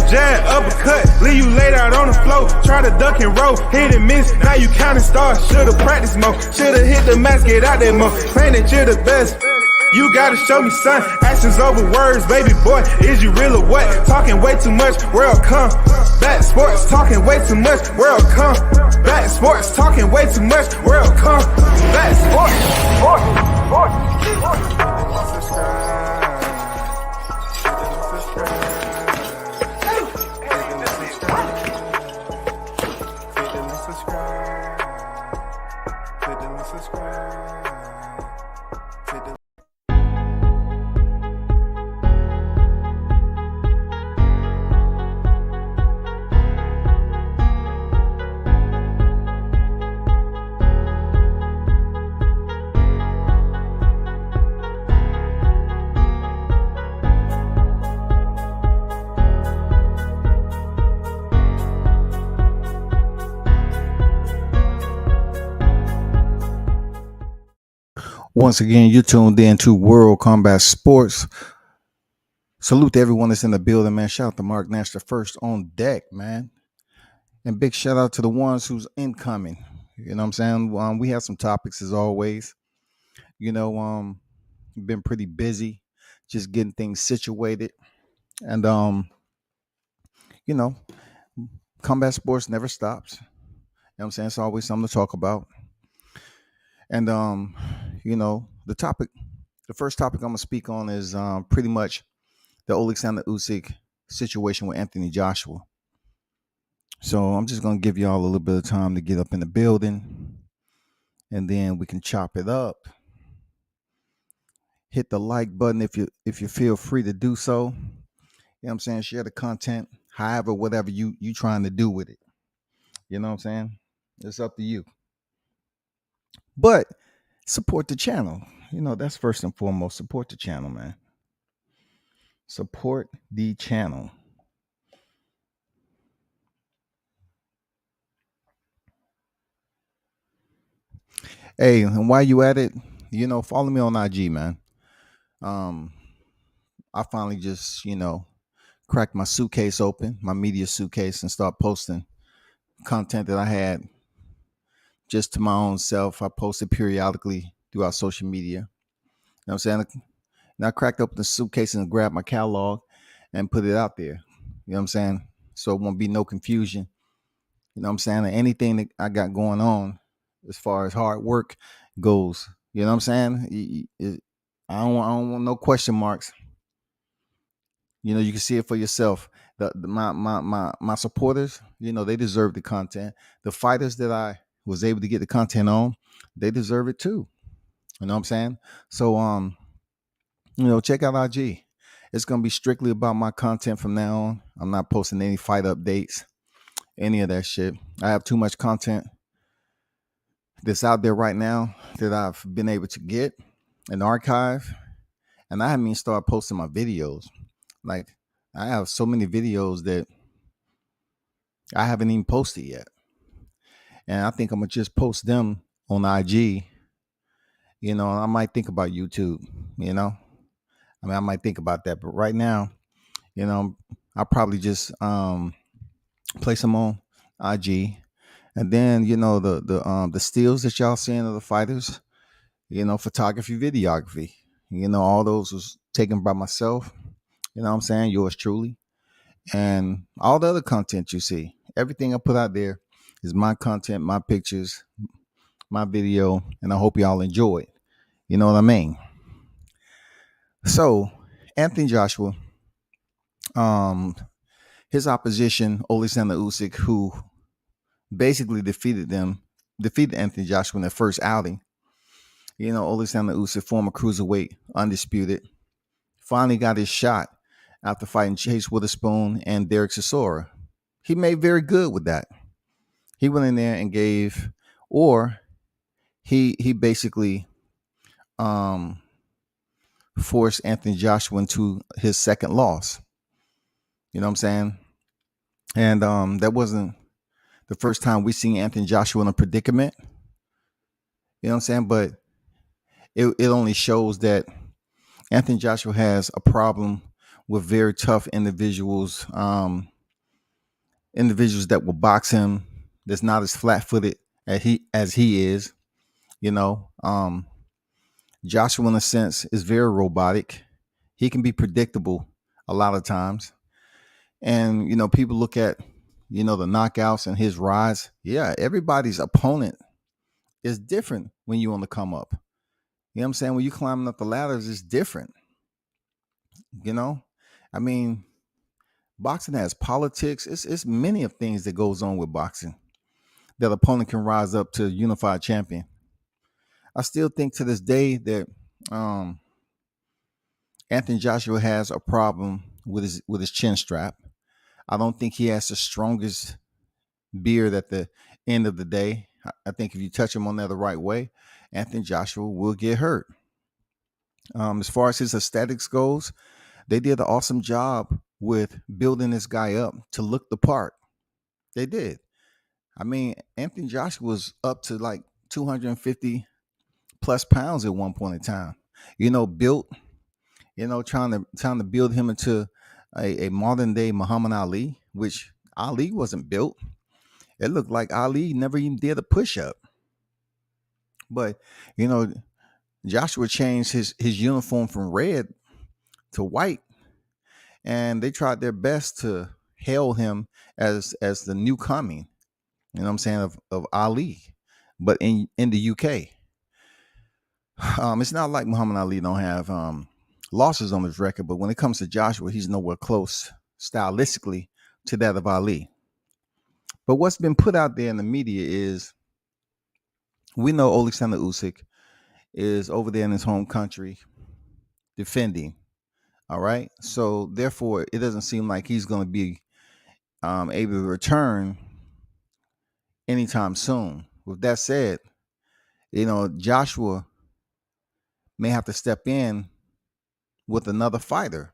jab, uppercut, leave you laid out on the floor. Try to duck and roll, hit and miss, now you counting stars. Should've practiced more, should've hit the mask, get out there more. Claim that you're the best. You gotta show me, son. Actions over words, baby boy. Is you real or what? Talking way too much, world come. Back sports, talking way too much, world come. Back sports, talking way too much, world come. Back Once again, you're tuned in to World Combat Sports. Salute to everyone that's in the building, man. Shout out to Mark Nash, the first on deck, man. And big shout out to the ones who's incoming. You know what I'm saying? We have some topics as always. Been pretty busy just getting things situated. And, combat sports never stops. You know what I'm saying? It's always something to talk about. And, the first topic I'm going to speak on is pretty much the Alexander Usyk situation with Anthony Joshua. So I'm just going to give y'all a little bit of time to get up in the building, and then we can chop it up. Hit the like button if you feel free to do so. You know what I'm saying? Share the content, however, whatever you trying to do with it. You know what I'm saying? It's up to you. But support the channel. That's first and foremost. Support the channel, man. Support the channel. Hey, and while you at it, follow me on IG, man. I finally just, cracked my suitcase open, my media suitcase, and start posting content that I had just to my own self. I posted periodically throughout social media. You know what I'm saying? And I cracked open the suitcase and grabbed my catalog and put it out there. You know what I'm saying? So it won't be no confusion. You know what I'm saying? And anything that I got going on as far as hard work goes. You know what I'm saying? I don't want no question marks. You can see it for yourself. My supporters, they deserve the content. The fighters that I was able to get the content on, they deserve it too. You know what I'm saying? So, check out IG. It's going to be strictly about my content from now on. I'm not posting any fight updates, any of that shit. I have too much content that's out there right now that I've been able to get and archive. And I haven't even started posting my videos. Like, I have so many videos that I haven't even posted yet. And I think I'm going to just post them on IG. I might think about YouTube, I might think about that. But right now, I'll probably just place them on IG. And then, the stills that y'all seeing of the fighters, photography, videography, all those was taken by myself. You know what I'm saying? Yours truly. And all the other content you see, everything I put out there is my content, my pictures, my video, and I hope y'all enjoy it. You know what I mean? So, Anthony Joshua, his opposition, Alexander Usyk, who basically defeated Anthony Joshua in their first outing. Alexander Usyk, former cruiserweight, undisputed, finally got his shot after fighting Chase Witherspoon and Derek Chisora. He made very good with that. He went in there and he basically forced Anthony Joshua into his second loss. You know what I'm saying? And that wasn't the first time we seen Anthony Joshua in a predicament. You know what I'm saying? But it only shows that Anthony Joshua has a problem with very tough individuals individuals that will box him that's not as flat-footed as he is. You know, Joshua, in a sense, is very robotic. He can be predictable a lot of times. And, people look at, the knockouts and his rise. Yeah, everybody's opponent is different when you on the come up. You know what I'm saying? When you climbing up the ladders, it's different. You know, I mean, boxing has politics. It's many of things that goes on with boxing that opponent can rise up to unified champion. I still think to this day that Anthony Joshua has a problem with his chin strap. I don't think he has the strongest beard at the end of the day. I think if you touch him on there the right way, Anthony Joshua will get hurt. As far as his aesthetics goes, they did an awesome job with building this guy up to look the part. They did. I mean, Anthony Joshua was up to like 250 plus pounds at one point in time. Built. Trying to build him into a modern day Muhammad Ali, which Ali wasn't built. It looked like Ali never even did a push up. But Joshua changed his uniform from red to white, and they tried their best to hail him as the new coming. You know what I'm saying, of Ali, but in the UK. It's not like Muhammad Ali don't have losses on his record, but when it comes to Joshua, he's nowhere close stylistically to that of Ali. But what's been put out there in the media is, we know Alexander Usyk is over there in his home country defending. All right, so therefore, it doesn't seem like he's going to be able to return anytime soon. With that said, Joshua may have to step in with another fighter.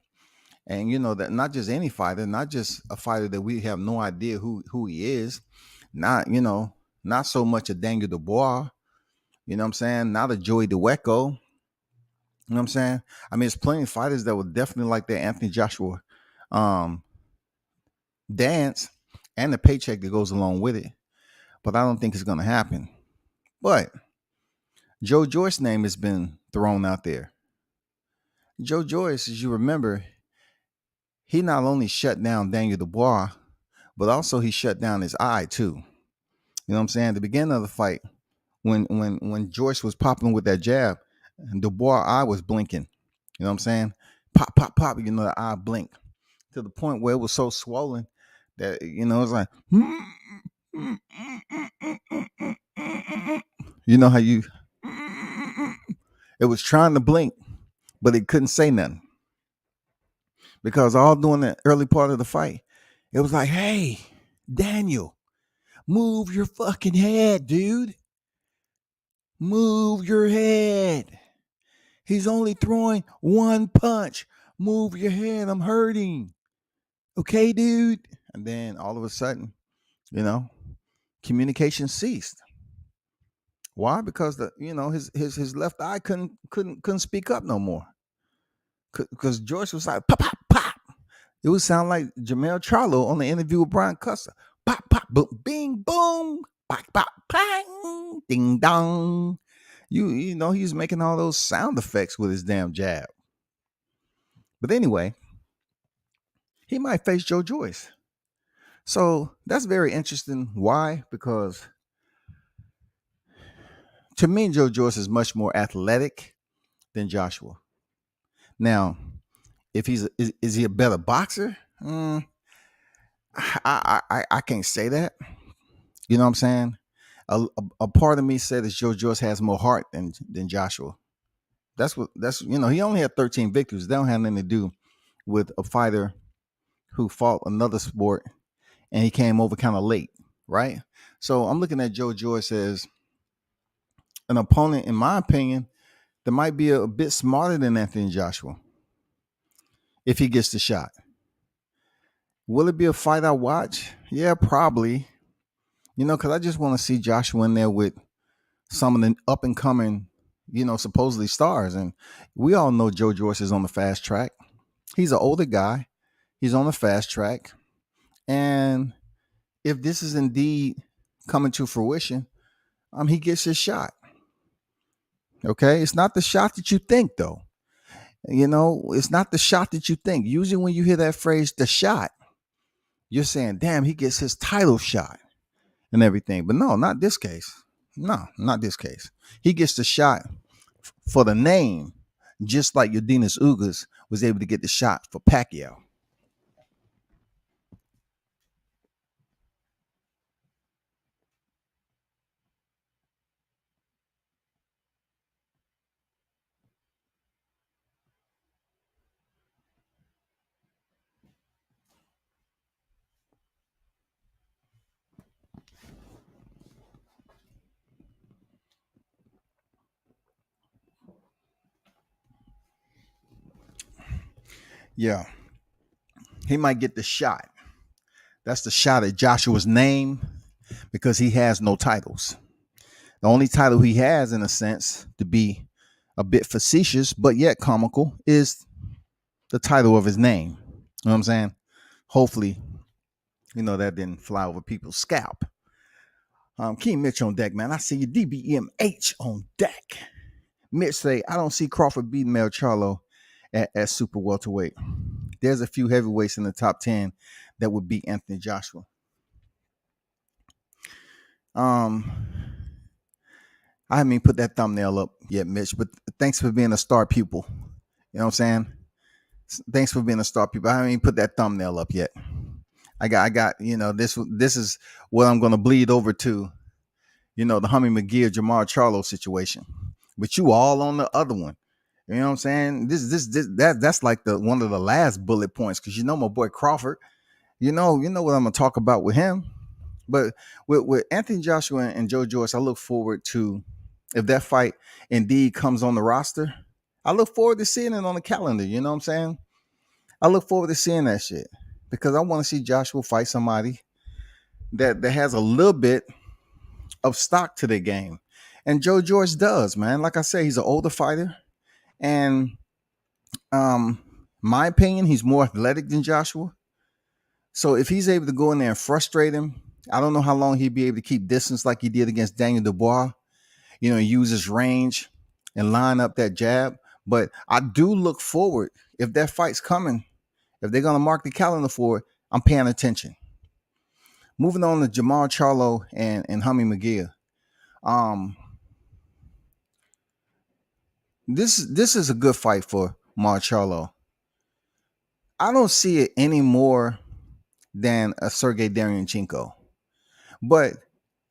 And that not just any fighter, not just a fighter that we have no idea who he is, not so much a Daniel Dubois, you know what I'm saying, not a Joey DeWeco. You know what I'm saying? I mean, there's plenty of fighters that would definitely like that Anthony Joshua dance and the paycheck that goes along with it. But I don't think it's going to happen. But Joe Joyce's name has been thrown out there. Joe Joyce, as you remember, he not only shut down Daniel Dubois, but also he shut down his eye too. You know what I'm saying? At the beginning of the fight, when Joyce was popping with that jab, and Dubois' eye was blinking. You know what I'm saying? Pop, pop, pop. The eye blinked to the point where it was so swollen that it was like, how it was trying to blink, but it couldn't say nothing. Because all during the early part of the fight, it was like, hey, Daniel, move your fucking head, dude. Move your head. He's only throwing one punch. Move your head. I'm hurting. Okay, dude. And then all of a sudden, communication ceased. Why? Because his left eye couldn't speak up no more. Because Joyce was like, pop, pop, pop. It would sound like Jermell Charlo on the interview with Brian Custer. Pop, pop, boom, bing, boom, pop, pop, bang, ding, dong. He's making all those sound effects with his damn jab. But anyway, he might face Joe Joyce. So that's very interesting. Why? Because to me, Joe Joyce is much more athletic than Joshua. Now, if is he a better boxer? I can't say that. You know what I'm saying? A part of me said that Joe Joyce has more heart than Joshua. He only had 13 victories. That don't have nothing to do with a fighter who fought another sport and he came over kind of late, right? So I'm looking at Joe Joyce as an opponent, in my opinion, that might be a bit smarter than Anthony Joshua if he gets the shot. Will it be a fight I watch? Yeah, probably. Because I just want to see Joshua in there with some of the up and coming, supposedly stars. And we all know Joe Joyce is on the fast track. He's an older guy. He's on the fast track. And if this is indeed coming to fruition, he gets his shot. Okay, it's not the shot that you think, though. It's not the shot that you think. Usually, when you hear that phrase, the shot, you're saying, damn, he gets his title shot and everything. But no, not this case. No, not this case. He gets the shot for the name, just like Yordenis Ugas was able to get the shot for Pacquiao. Yeah, he might get the shot. That's the shot at Joshua's name because he has no titles. The only title he has, in a sense, to be a bit facetious but yet comical, is the title of his name. You know what I'm saying? Hopefully, that didn't fly over people's scalp. King Mitch on deck, man. I see you. DBMH on deck. Mitch say, I don't see Crawford beating Jermell Charlo at super welterweight. There's a few heavyweights in the top 10 that would beat Anthony Joshua. I haven't even put that thumbnail up yet, Mitch, but thanks for being a star pupil. You know what I'm saying? Thanks for being a star pupil. I haven't even put that thumbnail up yet. I got, this is what I'm going to bleed over to, the Hummy McGee Jermell Charlo situation. But you all on the other one. You know what I'm saying? That's like one of the last bullet points, because my boy Crawford, you know what I'm gonna talk about with him. But with Anthony Joshua and Joe Joyce, I look forward to, if that fight indeed comes on the roster, I look forward to seeing it on the calendar. You know what I'm saying? I look forward to seeing that shit, because I want to see Joshua fight somebody that has a little bit of stock to their game. And Joe Joyce does, man. Like I say, he's an older fighter. And my opinion, he's more athletic than Joshua. So if he's able to go in there and frustrate him, I don't know how long he'd be able to keep distance like he did against Daniel Dubois, use his range and line up that jab. But I do look forward, if that fight's coming, if they're going to mark the calendar for it, I'm paying attention. Moving on to Jermell Charlo and Hummy McGee. This is a good fight for Jermell Charlo. I don't see it any more than a Sergey Derevyanchenko. But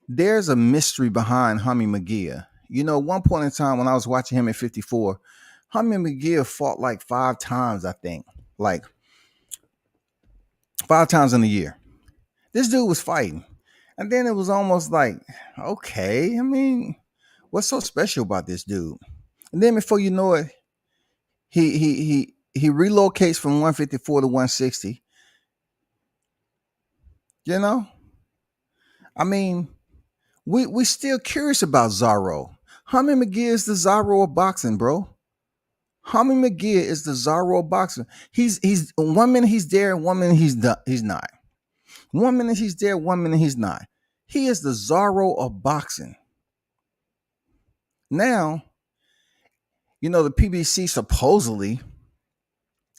there's a mystery behind Hummy McGee. One point in time when I was watching him at 54, Hummy McGee fought like 5 times, I think. Like 5 times in a year. This dude was fighting. And then it was almost like, okay, I mean, what's so special about this dude? And then before you know it, he relocates from 154 to 160. I mean, we still curious about Zorro. Hummy McGee is the Zorro of boxing, bro. Hummy McGee is the Zorro of boxing. He's 1 minute he's there, 1 minute he's not. 1 minute he's there, 1 minute he's not. He is the Zorro of boxing. Now, the PBC supposedly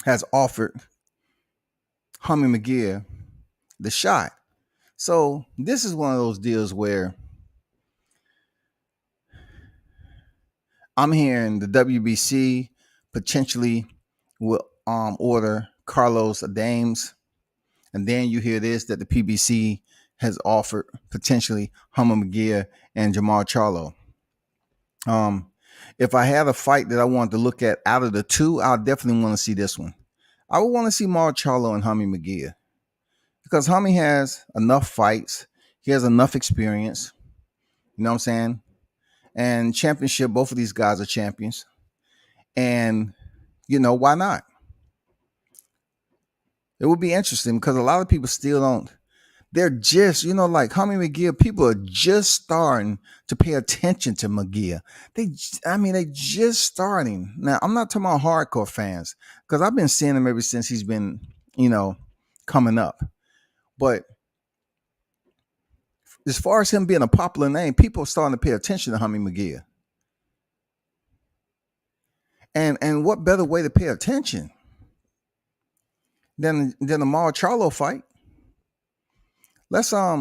has offered Hummy McGee the shot. So this is one of those deals where I'm hearing the WBC potentially will order Carlos Adames, and then you hear this, that the PBC has offered potentially Hummy McGee and Jermell Charlo. If I had a fight that I wanted to look at out of the two, I definitely want to see this one. I would want to see Jermell Charlo and Hummy McGee, because Hummy has enough fights. He has enough experience. You know what I'm saying? And championship, both of these guys are champions. And, why not? It would be interesting, because a lot of people still don't. They're just, like Hummy McGee, people are just starting to pay attention to McGee. They just starting. Now, I'm not talking about hardcore fans, because I've been seeing him ever since he's been, coming up. But as far as him being a popular name, people are starting to pay attention to Hummy McGee. And what better way to pay attention than the Mar Charlo fight? Let's let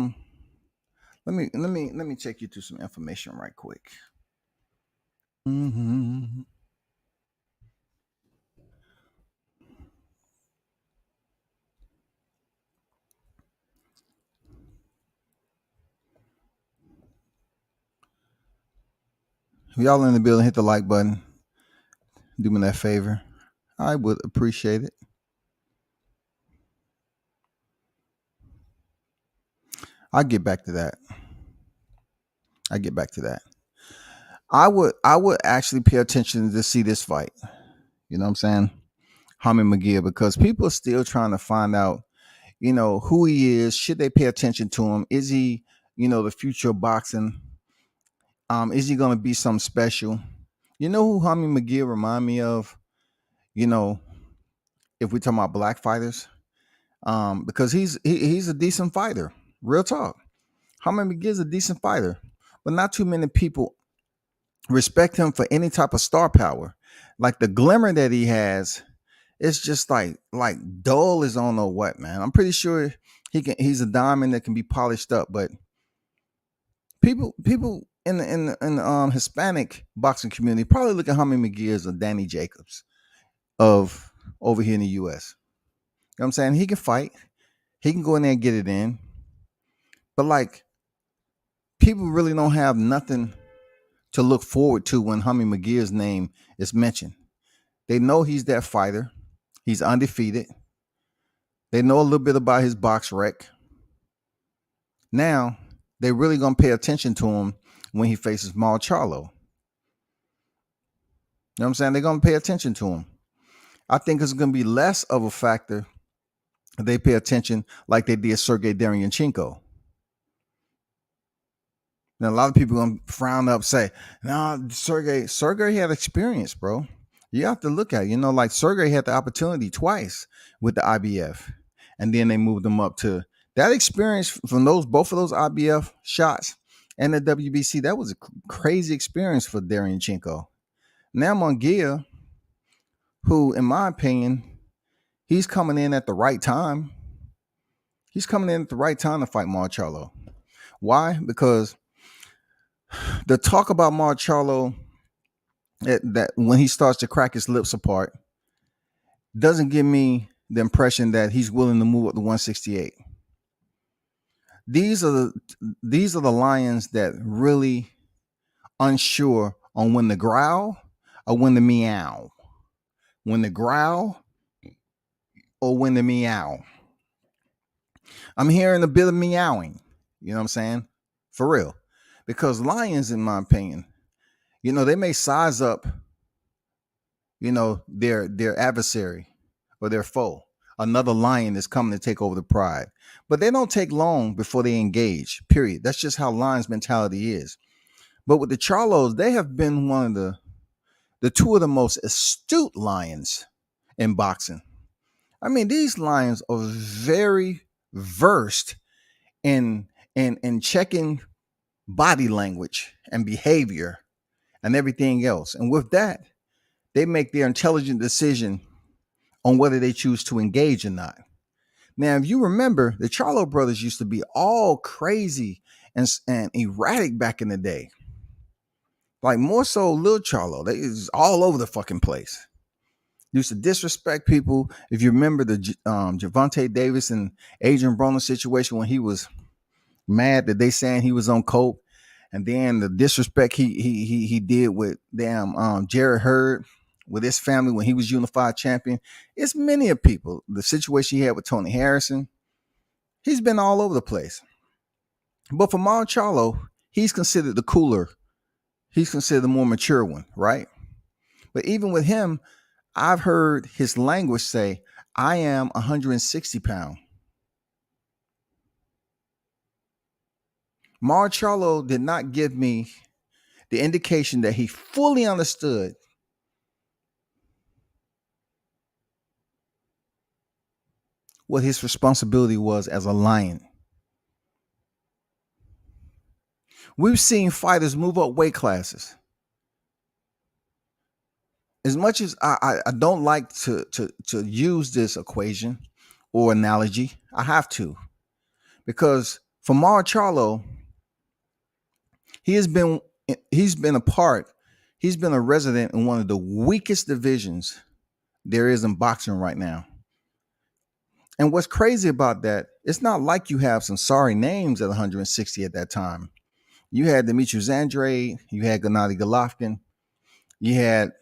me take you through some information right quick. Mm-hmm. If y'all in the building, hit the like button. Do me that favor. I would appreciate it. I'll get back to that. I get back to that. I would actually pay attention to see this fight. You know what I'm saying? Hamid McGee, because people are still trying to find out, who he is. Should they pay attention to him? Is he, the future of boxing? Is he gonna be something special? You know who Hamid McGee remind me of? You know, if we're talking about black fighters, because he's a decent fighter. Real talk. Hamid McGee is a decent fighter, but not too many people respect him for any type of star power. Like the glimmer that he has, it's just like dull as I don't know what, man. I'm pretty sure he's a diamond that can be polished up, but people in the Hispanic boxing community probably look at Hamid McGee as a Danny Jacobs of over here in the US. You know what I'm saying? He can fight. He can go in there and get it in. But like people really don't have nothing to look forward to when Hamid McGee's name is mentioned. They know he's that fighter. He's undefeated. They know a little bit about his box rec. Now, they really gonna pay attention to him when he faces Jermell Charlo. You know what I'm saying? They're gonna pay attention to him. I think it's gonna be less of a factor if they pay attention like they did Sergey Deryanchenko. Now, a lot of people gonna frown up, say, "No, Sergey had experience, bro." You have to look at it. Like Sergey had the opportunity twice with the IBF, and then they moved him up to that experience from both of those IBF shots and the WBC. That was a crazy experience for Deryanchenko. Now Munguia, who, in my opinion, he's coming in at the right time. He's coming in at the right time to fight Jermell Charlo. Why? Because the talk about Jermell Charlo, that when he starts to crack his lips apart, doesn't give me the impression that he's willing to move up to 168. These are the lions that really unsure on when to growl or when to meow. When to growl or when to meow. I'm hearing a bit of meowing. You know what I'm saying? For real. Because lions, in my opinion, they may size up, their adversary or their foe. Another lion is coming to take over the pride. But they don't take long before they engage, period. That's just how lions mentality is. But with the Charlos, they have been one of the two of the most astute lions in boxing. I mean, these lions are very versed in checking body language and behavior and everything else. And with that, they make their intelligent decision on whether they choose to engage or not. Now, if you remember, the Charlo brothers used to be all crazy and erratic back in the day. Like more so Lil Charlo. They was all over the fucking place. Used to disrespect people. If you remember the Gervonta Davis and Adrian Broner situation when he was mad that they saying he was on coke, and then the disrespect he did with Jared Hurd with his family when he was unified champion. It's many of people. The situation he had with Tony Harrison, he's been all over the place. But for Jermell Charlo, he's considered the cooler. He's considered the more mature one, right? But even with him, I've heard his language say, "I am 160 pounds." Jermell Charlo did not give me the indication that he fully understood what his responsibility was as a lion. We've seen fighters move up weight classes. As much as I don't like to use this equation or analogy, I have to, because for Jermell Charlo, he has been he's been a part, he's been a resident in one of the weakest divisions there is in boxing right now. And what's crazy about that, it's not like you have some sorry names at 160 at that time. You had Demetrius Andrade, you had Gennady Golovkin, you had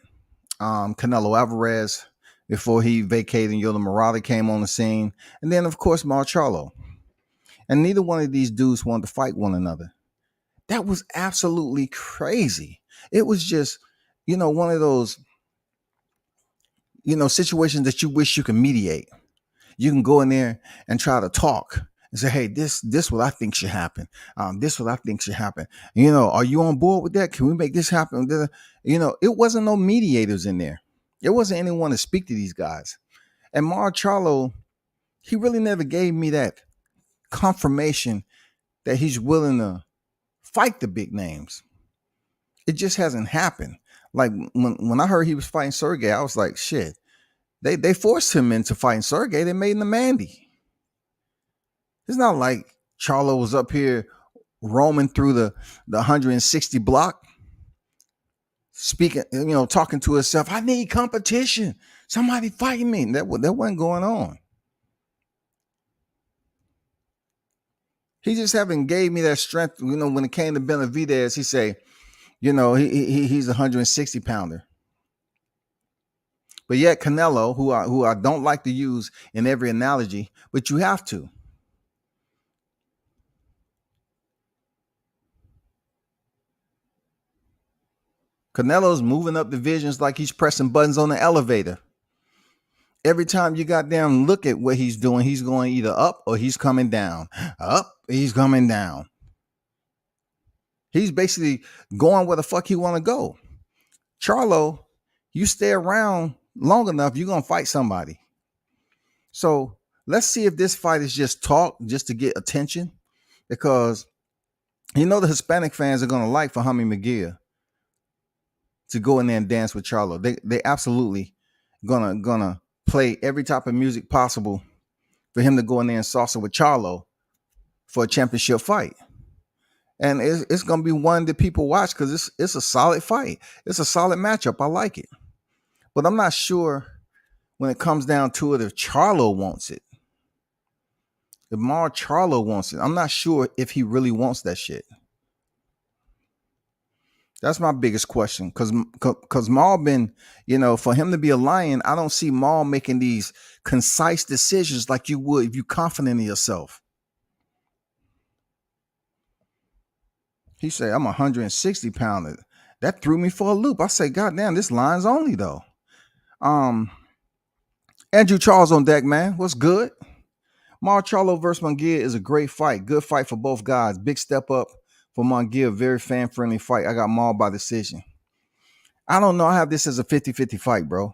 Canelo Alvarez before he vacated and Yoel Murata came on the scene. And then, of course, Jermell Charlo. And neither one of these dudes wanted to fight one another. That was absolutely crazy. It was just, one of those, situations that you wish you could mediate. You can go in there and try to talk and say, hey, this what I think should happen. This what I think should happen. Are you on board with that? Can we make this happen? It wasn't no mediators in there. There wasn't anyone to speak to these guys. And Jermell Charlo, he really never gave me that confirmation that he's willing to fight the big names. It just hasn't happened. Like when I heard he was fighting Sergey, I was like, shit. They forced him into fighting Sergey. They made him a Mandy. It's not like Charlo was up here roaming through the 160 block, speaking, talking to himself. I need competition. Somebody fighting me. That wasn't going on. He just haven't gave me that strength. When it came to Benavidez, he say, he's a 160 pounder. But yet Canelo, who I don't like to use in every analogy, but you have to. Canelo's moving up divisions like he's pressing buttons on the elevator. Every time you goddamn look at what he's doing, he's going either up or he's coming down. Up, he's coming down. He's basically going where the fuck he want to go. Charlo, you stay around long enough, you're going to fight somebody. So let's see if this fight is just talk, just to get attention, because the Hispanic fans are going to like Fahmy McGeer to go in there and dance with Charlo. They absolutely gonna play every type of music possible for him to go in there and salsa with Charlo for a championship fight. And it's gonna be one that people watch because it's a solid fight. It's a solid matchup. I like it. But I'm not sure when it comes down to it if Charlo wants it. If Jermell Charlo wants it, I'm not sure if he really wants that shit. That's my biggest question, because Maul been, for him to be a lion, I don't see Maul making these concise decisions like you would if you confident in yourself. He said, I'm 160 pounder. That threw me for a loop. I say, God damn, this line's only though. Andrew Charles on deck, man. What's good? Jermell Charlo versus Munguia is a great fight. Good fight for both guys. Big step up for Munguia. Very fan-friendly fight. I got Maul by decision. I don't know. I have this as a 50-50 fight, bro.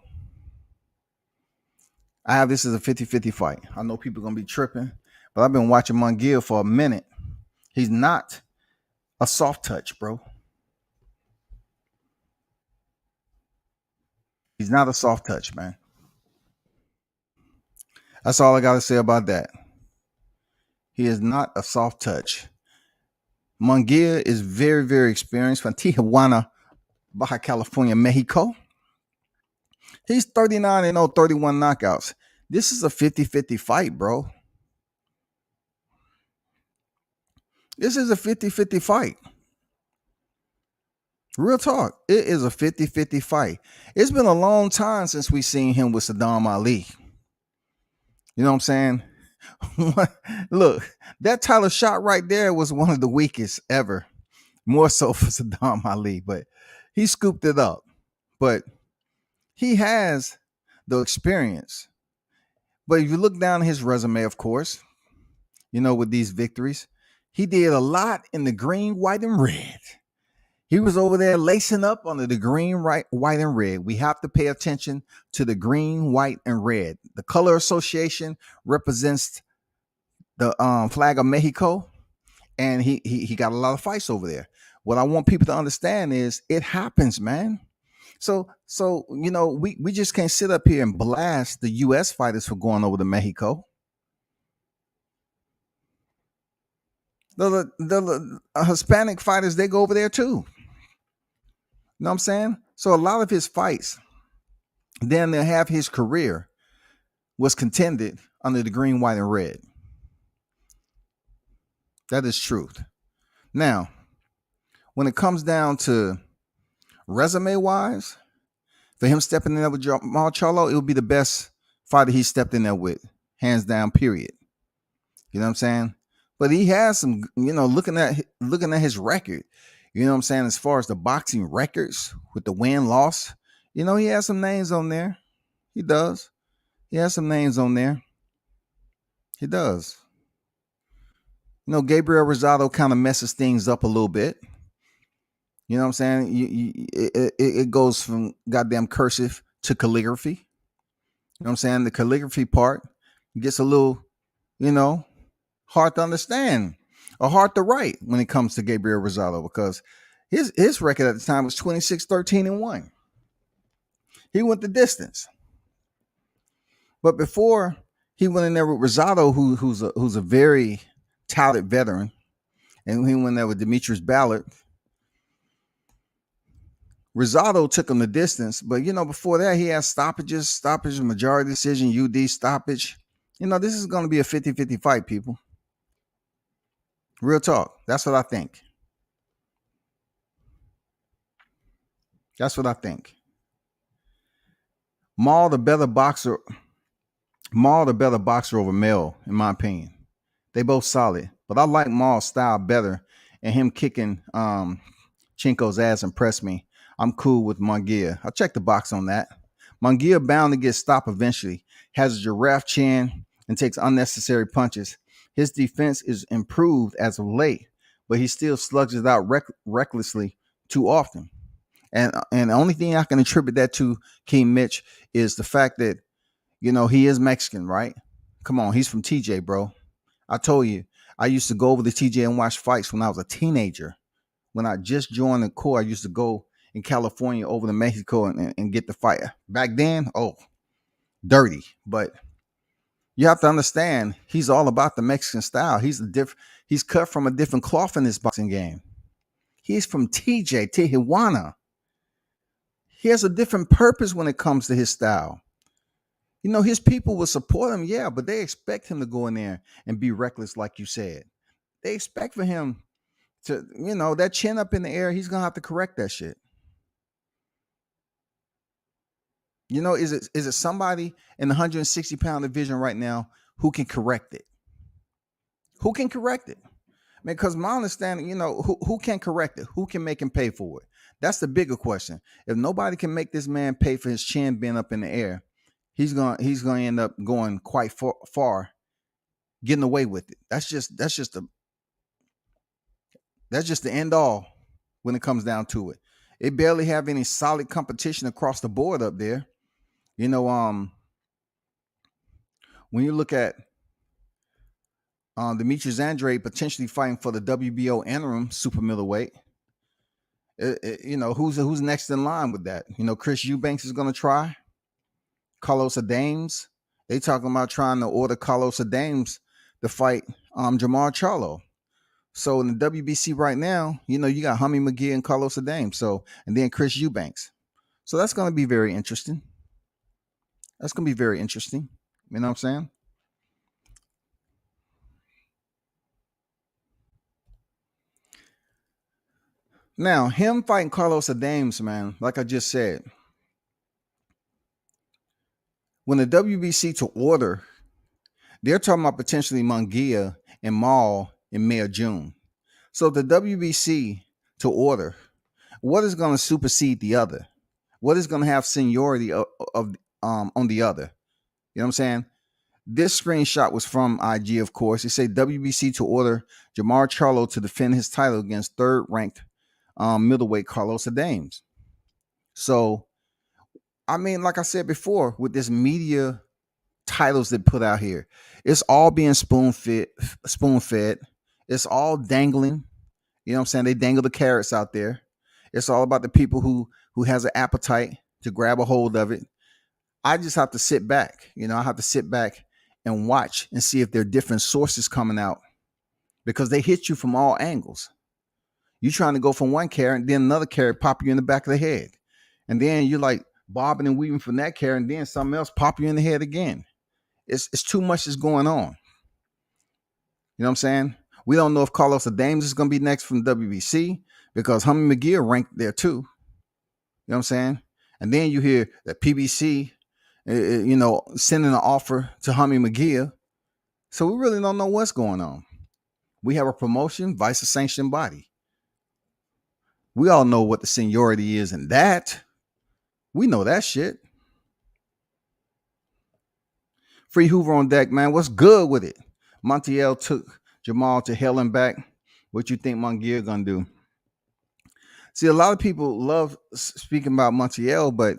I have this as a 50-50 fight. I know people are going to be tripping, but I've been watching Munguia for a minute. He's not a soft touch, bro. He's not a soft touch, man. That's all I got to say about that. He is not a soft touch. Munguia is very, very experienced from Tijuana, Baja California, Mexico. He's 39-0, 31 knockouts. This is a 50-50 fight, bro. This is a 50-50 fight. Real talk. It is a 50-50 fight. It's been a long time since we've seen him with Saddam Ali. You know what I'm saying? Look, that title shot right there was one of the weakest ever. More so for Saddam Ali, but he scooped it up. But he has the experience. But if you look down his resume, of course, with these victories, he did a lot in the green, white, and red. He was over there lacing up under the green, white, and red. We have to pay attention to the green, white, and red. The color association represents the flag of Mexico, and he got a lot of fights over there. What I want people to understand is it happens, man. So we just can't sit up here and blast the U.S. fighters for going over to Mexico. The Hispanic fighters, they go over there too. You know what I'm saying? So a lot of his fights, then they have his career was contended under the green, white, and red. That is truth. Now, when it comes down to resume wise, for him stepping in there with Jermell Charlo, it would be the best fighter he stepped in there with, hands down, period. You know what I'm saying? But he has some, looking at his record, you know what I'm saying, as far as the boxing records with the win-loss, he has some names on there. He does. He has some names on there. He does. Gabriel Rosado kind of messes things up a little bit. You know what I'm saying? It goes from goddamn cursive to calligraphy. You know what I'm saying? The calligraphy part gets a little, hard to understand or hard to write when it comes to Gabriel Rosado, because his record at the time was 26-13-1. He went the distance. But before he went in there with Rosado, who's a very touted veteran, and he went there with Demetrius Ballard, Rosado took him the distance. But before that, he had stoppage, majority decision, UD stoppage. This is going to be a 50-50 fight, people. Real talk. That's what I think. Maul the better boxer over Mel, in my opinion. They both solid, but I like Maul's style better, and him kicking Chinko's ass impressed me. I'm cool with Munguia. I'll check the box on that. Munguia bound to get stopped eventually. Has a giraffe chin and takes unnecessary punches. His defense is improved as of late, but he still slugs it out recklessly too often. And the only thing I can attribute that to, King Mitch, is the fact that, he is Mexican, right? Come on, he's from TJ, bro. I told you, I used to go over to TJ and watch fights when I was a teenager. When I just joined the Corps, I used to go in California over to Mexico and get the fight. Back then, dirty. But you have to understand, he's all about the Mexican style. He's cut from a different cloth in this boxing game. He's from TJ, Tijuana. He has a different purpose when it comes to his style. His people will support him, yeah, but they expect him to go in there and be reckless, like you said. They expect for him to, that chin up in the air, he's going to have to correct that shit. Is it somebody in the 160-pound division right now who can correct it? Who can correct it? Because my understanding, who can correct it? Who can make him pay for it? That's the bigger question. If nobody can make this man pay for his chin being up in the air, he's going to end up going quite far, getting away with it. That's just the end all when it comes down to it. They barely have any solid competition across the board up there. When you look at Demetrius Andrade potentially fighting for the WBO interim super middleweight, who's next in line with that? Chris Eubanks is going to try. Carlos Adames, they talking about trying to order Carlos Adames to fight Jermell Charlo. So in the WBC right now, you got Hummy McGee and Carlos Adames. And then Chris Eubanks. So that's going to be very interesting. You know what I'm saying? Now, him fighting Carlos Adames, man, like I just said, when the WBC to order, they're talking about potentially Munguia and Maul in May or June. So the WBC to order, what is going to supersede the other? What is going to have seniority of on the other? You know what I'm saying? This screenshot was from IG, of course. It said WBC to order Jermell Charlo to defend his title against third-ranked middleweight Carlos Adames. So, I mean, like I said before, with this media titles that put out here, it's all being spoon fed. It's all dangling. You know what I'm saying? They dangle the carrots out there. It's all about the people who has an appetite to grab a hold of it. I just have to sit back. I have to sit back and watch and see if there are different sources coming out, because they hit you from all angles. You trying to go from one carrot, and then another carrot pop you in the back of the head. And then you're like bobbing and weaving from that carrot, and then something else pop you in the head again. It's too much is going on. You know what I'm saying? We don't know if Carlos Adames is going to be next from WBC, because Hummy McGee ranked there too. You know what I'm saying? And then you hear that PBC, sending an offer to Hummy McGee. So we really don't know what's going on. We have a promotion vice a sanctioned body. We all know what the seniority is in that. We know that shit. Free Hoover on deck, man. What's good with it? Montiel took Jermell to hell and back. What you think Munguia gonna do? See, a lot of people love speaking about Montiel, but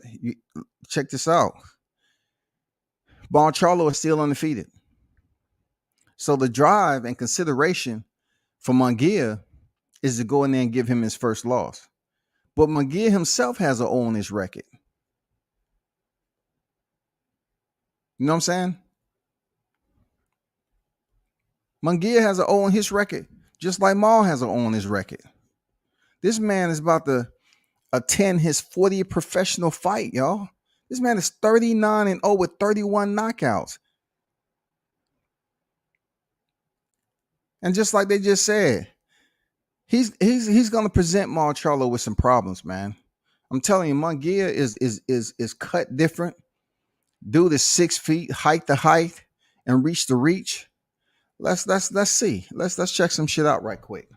check this out. Charlo is still undefeated. So the drive and consideration for Munguia is to go in there and give him his first loss. But Munguia himself has an O on his record. You know what I'm saying? Munguia has an O on his record, just like Maul has an O on his record. This man is about to attend his 40th professional fight, y'all. This man is 39-0 with 31 knockouts. And just like they just said, he's going to present Jermell Charlo with some problems, man. I'm telling you, Munguia is cut different. Dude is 6 feet, height to height, and reach to reach. Let's see. Let's check some shit out right quick.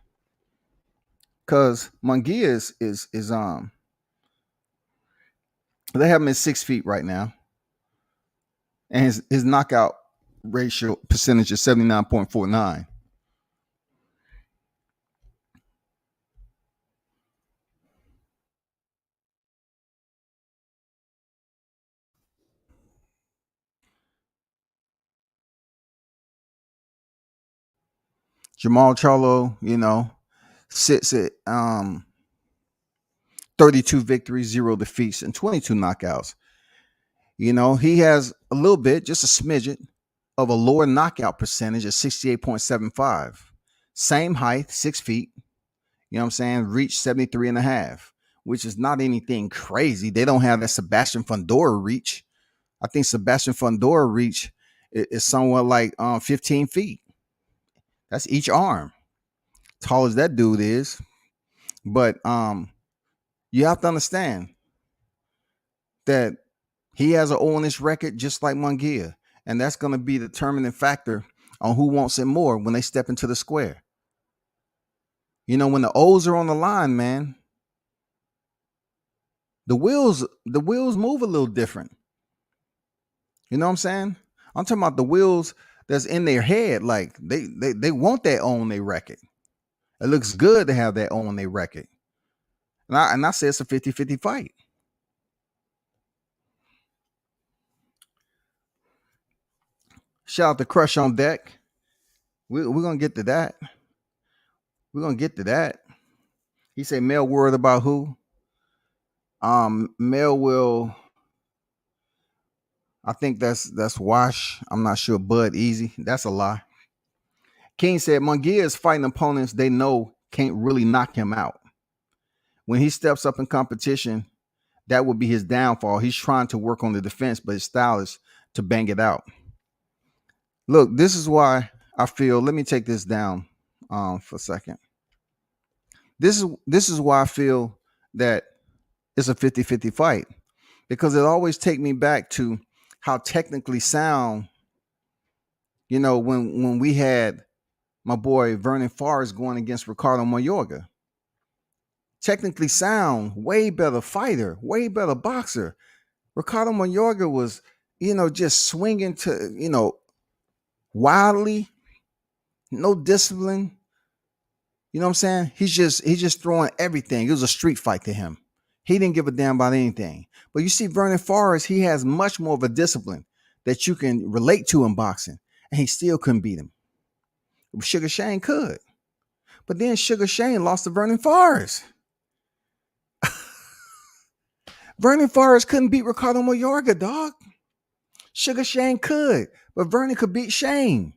Cause Munguia is they have him at 6 feet right now, and his knockout ratio percentage is 79.49. Jermell Charlo, sits at 32 victories, 0 defeats, and 22 knockouts. He has a little bit, just a smidget, of a lower knockout percentage at 68.75. Same height, 6 feet. You know what I'm saying? Reach 73.5, which is not anything crazy. They don't have that Sebastian Fundora reach. I think Sebastian Fundora reach is somewhat like 15 feet. That's each arm. Tall as that dude is. But you have to understand that he has an O on his record just like Munguia. And that's going to be the determining factor on who wants it more when they step into the square. When the O's are on the line, man, the wheels move a little different. You know what I'm saying? I'm talking about the wheels that's in their head. Like they want that O on their record. It looks good to have that O on their record. And I say it's a 50-50 fight. Shout out to Crush on deck. We're going to get to that. We're going to get to that. He said Mel worried about who? Mel will, I think that's Wash. I'm not sure. Bud Easy. That's a lie. King said Munguia is fighting opponents they know can't really knock him out. When he steps up in competition, that would be his downfall. He's trying to work on the defense, but his style is to bang it out. Look, this is why I feel, let me take this down for a second. This is why I feel that it's a 50-50 fight, because it always take me back to how technically sound, when we had my boy Vernon Forrest going against Ricardo Mayorga. Technically sound, way better fighter, way better boxer. Ricardo Mayorga was, just swinging to, wildly, no discipline. You know what I'm saying? He's just throwing everything. It was a street fight to him. He didn't give a damn about anything. But you see Vernon Forrest, he has much more of a discipline that you can relate to in boxing, and he still couldn't beat him. Sugar Shane could. But then Sugar Shane lost to Vernon Forrest. Vernon Forrest couldn't beat Ricardo Mayorga, dog. Sugar Shane could, but Vernon could beat Shane.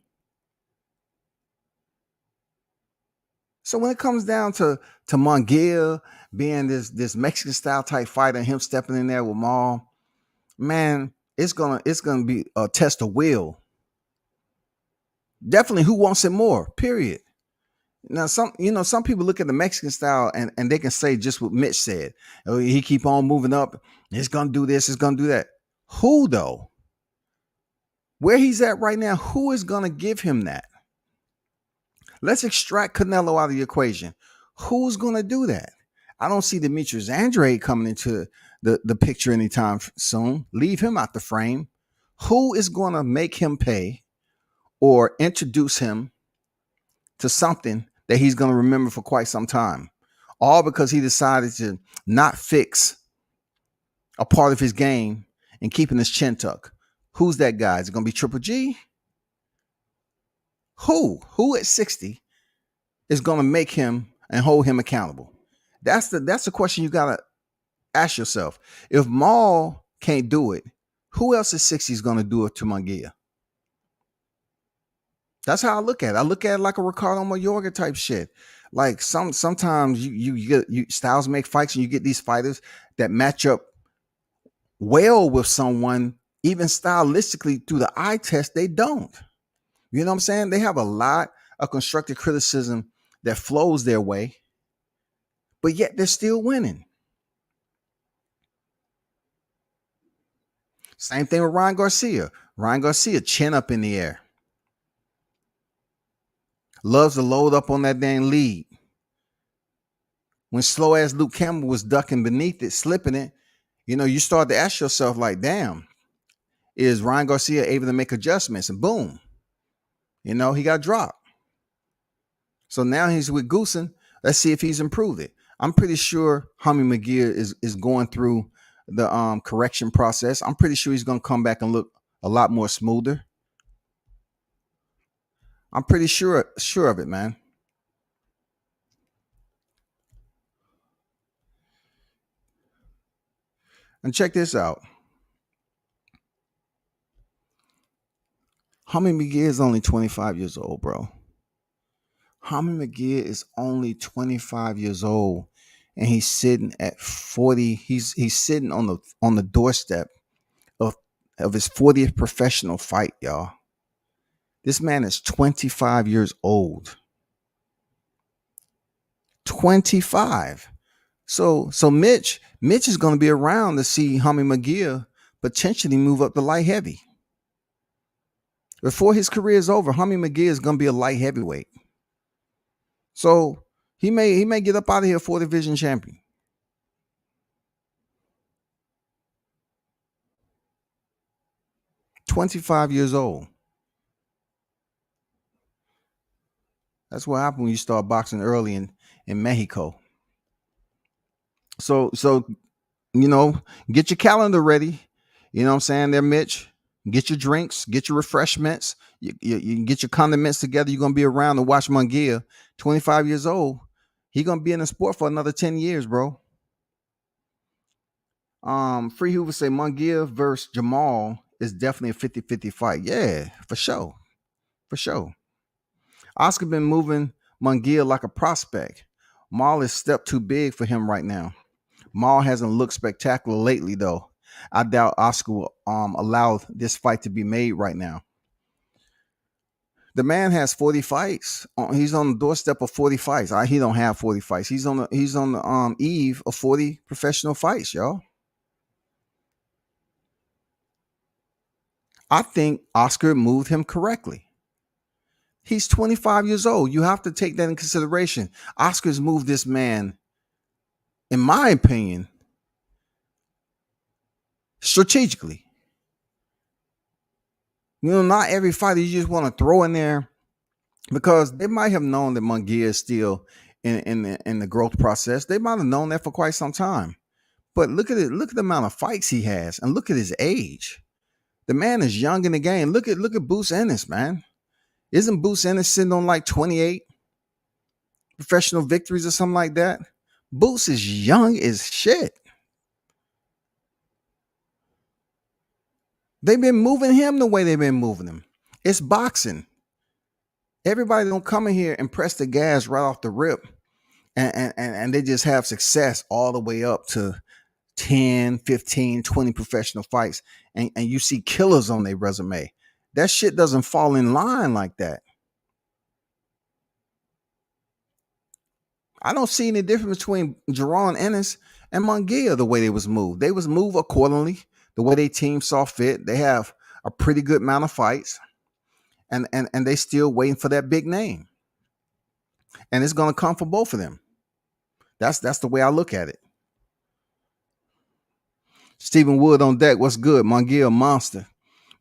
So when it comes down to Munguia being this Mexican style type fighter and him stepping in there with Maul, man, it's gonna be a test of will. Definitely, who wants it more? Period. Now, some people look at the Mexican style and they can say just what Mitch said. Oh, he keep on moving up. It's gonna do this. It's gonna do that. Who though? Where he's at right now, who is gonna give him that? Let's extract Canelo out of the equation. Who's gonna do that? I don't see Demetrius Andrade coming into the picture anytime soon. Leave him out the frame. Who is gonna make him pay or introduce him to something that he's going to remember for quite some time, all because he decided to not fix a part of his game and keeping his chin tucked? Who's that guy? Is it going to be Triple G? Who at 60 is going to make him and hold him accountable? That's the question you got to ask yourself. If Maul can't do it, who else at 60 is going to do it to Munguia? That's how I look at it. I look at it like a Ricardo Mayorga type shit. Like sometimes you styles make fights and you get these fighters that match up well with someone, even stylistically through the eye test, they don't. You know what I'm saying? They have a lot of constructive criticism that flows their way, but yet they're still winning. Same thing with Ryan Garcia. Ryan Garcia, chin up in the air. Loves to load up on that dang lead. When slow ass Luke Campbell was ducking beneath it, slipping it, you start to ask yourself like, damn, is Ryan Garcia able to make adjustments? And boom, he got dropped. So now he's with Goosen. Let's see if he's improved it. I'm pretty sure Jaime Munguia is going through the correction process. I'm pretty sure he's going to come back and look a lot more smoother. I'm pretty sure of it, man. And check this out. Jaime Munguia is only 25 years old, bro. Jaime Munguia is only 25 years old, and he's sitting at 40. He's sitting on the doorstep of his 40th professional fight, y'all. This man is 25 years old. 25. So Mitch is going to be around to see Jaime Munguia potentially move up to light heavy. Before his career is over, Jaime Munguia is going to be a light heavyweight. So he may get up out of here 4th division champion. $25 years old. That's what happened when you start boxing early in Mexico. So get your calendar ready. You know what I'm saying there, Mitch? Get your drinks, get your refreshments. You can get your condiments together. You're going to be around to watch Munguia. 25 years old. He's going to be in the sport for another 10 years, bro. Free Hoover say Munguia versus Jermell is definitely a 50-50 fight. Yeah, for sure. For sure. Oscar been moving Munguia like a prospect. Maul is step too big for him right now. Maul hasn't looked spectacular lately, though. I doubt Oscar will allow this fight to be made right now. The man has 40 fights. He's on the doorstep of 40 fights. He don't have 40 fights. He's on the eve of 40 professional fights, y'all. I think Oscar moved him correctly. He's 25 years old. You have to take that in consideration. Oscar's moved this man, in my opinion, strategically. Not every fighter you just want to throw in there, because they might have known that Munguia is still in the growth process. They might have known that for quite some time. But look at it. Look at the amount of fights he has, and look at his age. The man is young in the game. Look at Boots Ennis, man. Isn't Boots Ennis sitting on like 28 professional victories or something like that. Boots is young as shit. They've been moving him the way they've been moving him. It's boxing. Everybody don't come in here and press the gas right off the rip and they just have success all the way up to 10, 15, 20 professional fights. And you see killers on their resume. That shit doesn't fall in line like that. I don't see any difference between Jerron Ennis and Munguia the way they was moved. They was moved accordingly, the way they team saw fit. They have a pretty good amount of fights. And they still waiting for that big name. And it's gonna come for both of them. That's the way I look at it. Stephen Wood on deck. What's good? Munguia, monster.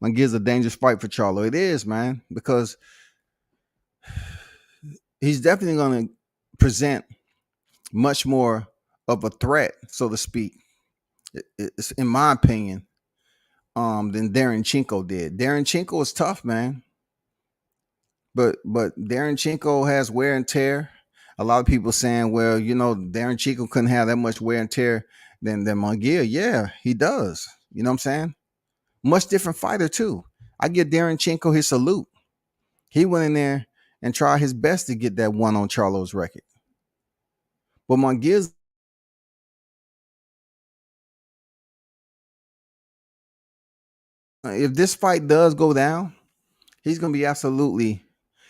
Munguia's a dangerous fight for Charlo. It is, man, because he's definitely going to present much more of a threat, so to speak. It's in my opinion, than Darren Chinko did. Darren Chinko is tough, man. But Darren Chinko has wear and tear. A lot of people saying, well, Darren Chinko couldn't have that much wear and tear than Munguia. Yeah, he does. You know what I'm saying? Much different fighter too. I give Darren Chinko his salute. He went in there and tried his best to get that one on Charlo's record. But Munguia's, if this fight does go down, he's going to be absolutely,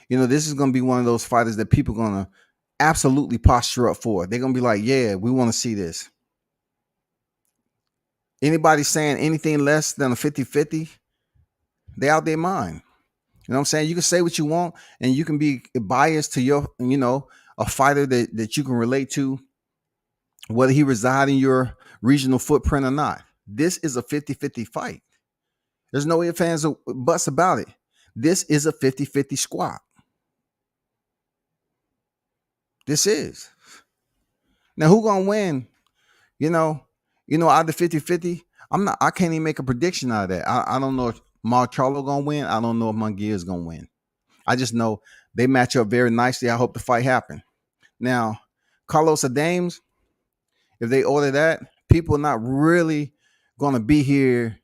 this is going to be one of those fighters that people are going to absolutely posture up for. They're going to be like, yeah, we want to see this. Anybody saying anything less than a 50-50, they out their mind. You know what I'm saying? You can say what you want and you can be biased to your, a fighter that you can relate to, whether he reside in your regional footprint or not. This is a 50-50 fight. There's no ifs, ands, or buts about it. This is a 50-50 squat. This is. Now, who gonna win? Out of the 50-50, I can't even make a prediction out of that. I don't know if Mark Charlo gonna win. I don't know if Munguia is gonna win. I just know they match up very nicely. I hope the fight happen. Now, Carlos Adames, if they order that, people are not really gonna be here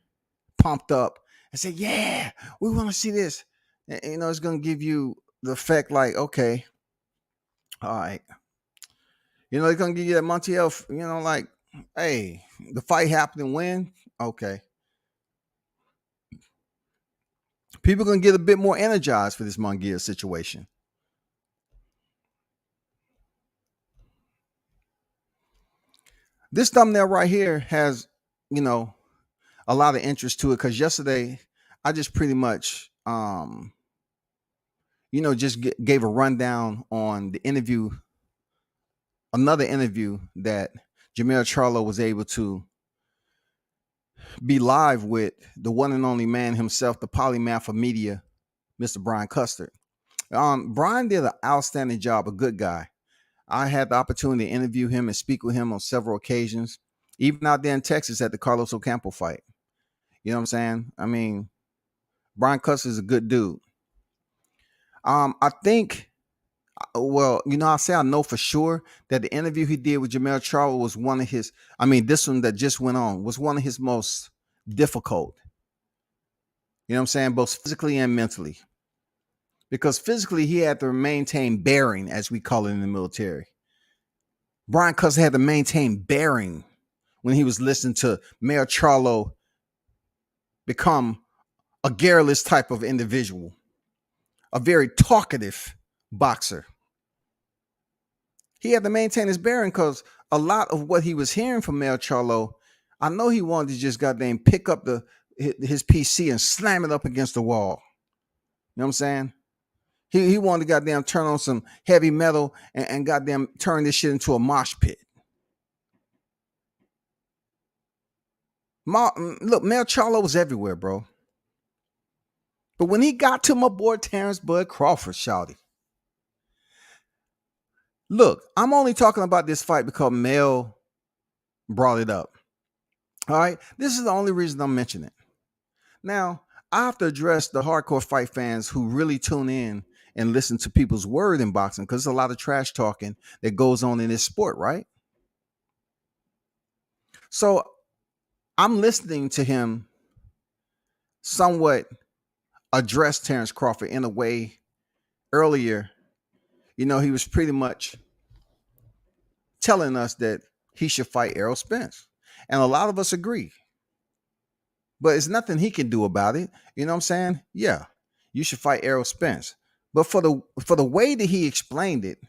pumped up and say, yeah, we want to see this. And, it's gonna give you the effect like, okay, all right. They're gonna give you that Montiel, like, hey, the fight happened when? Okay. People are gonna get a bit more energized for this Munguia situation. This thumbnail right here has, a lot of interest to it because yesterday I just pretty much, just gave a rundown on the interview, another interview that Jermell Charlo was able to be live with the one and only man himself, the polymath of media, Mr. Brian Custard. Brian did an outstanding job, a good guy. I had the opportunity to interview him and speak with him on several occasions, even out there in Texas at the Carlos Ocampo fight. You know what I'm saying? I mean, Brian Custard is a good dude. I think, well, I know for sure that the interview he did with Jermell Charlo was one of his, this one that just went on was one of his most difficult. You know what I'm saying? Both physically and mentally. Because physically, he had to maintain bearing, as we call it in the military. Brian Custard had to maintain bearing when he was listening to Mayor Charlo become a garrulous type of individual, a very talkative boxer. He had to maintain his bearing because a lot of what he was hearing from Mayor Charlo, I know he wanted to just goddamn pick up his PC and slam it up against the wall. You know what I'm saying? He wanted to goddamn turn on some heavy metal and goddamn turn this shit into a mosh pit. Look, Mel Charlo was everywhere, bro. But when he got to my boy Terrence Bud Crawford, shouty. Look, I'm only talking about this fight because Mel brought it up. All right? This is the only reason I'm mentioning it. Now, I have to address the hardcore fight fans who really tune in and listen to people's word in boxing, because there's a lot of trash talking that goes on in this sport, right? So I'm listening to him somewhat address Terrence Crawford in a way earlier. He was pretty much telling us that he should fight Errol Spence. And a lot of us agree. But it's nothing he can do about it. You know what I'm saying? Yeah, you should fight Errol Spence. But for the way that he explained it,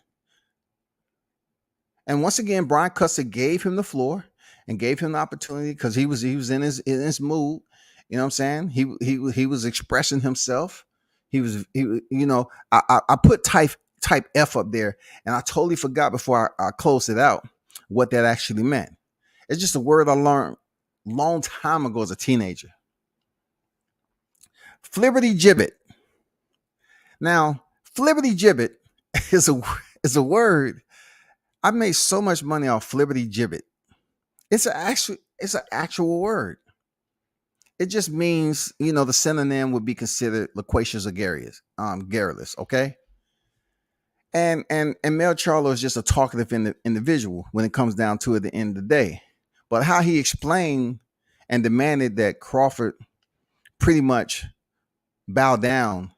and once again, Brian Custer gave him the floor and gave him the opportunity because he was in his mood. You know what I'm saying? He was expressing himself. I put type F up there, and I totally forgot before I closed it out what that actually meant. It's just a word I learned a long time ago as a teenager. Flibberty gibbet. Now, flibberty gibbet is a word. I made so much money off flibberty gibbet. It's an actual word. It just means, the synonym would be considered loquacious or garrulous, okay? And Mel Charlo is just a talkative individual when it comes down to it at the end of the day. But how he explained and demanded that Crawford pretty much bow down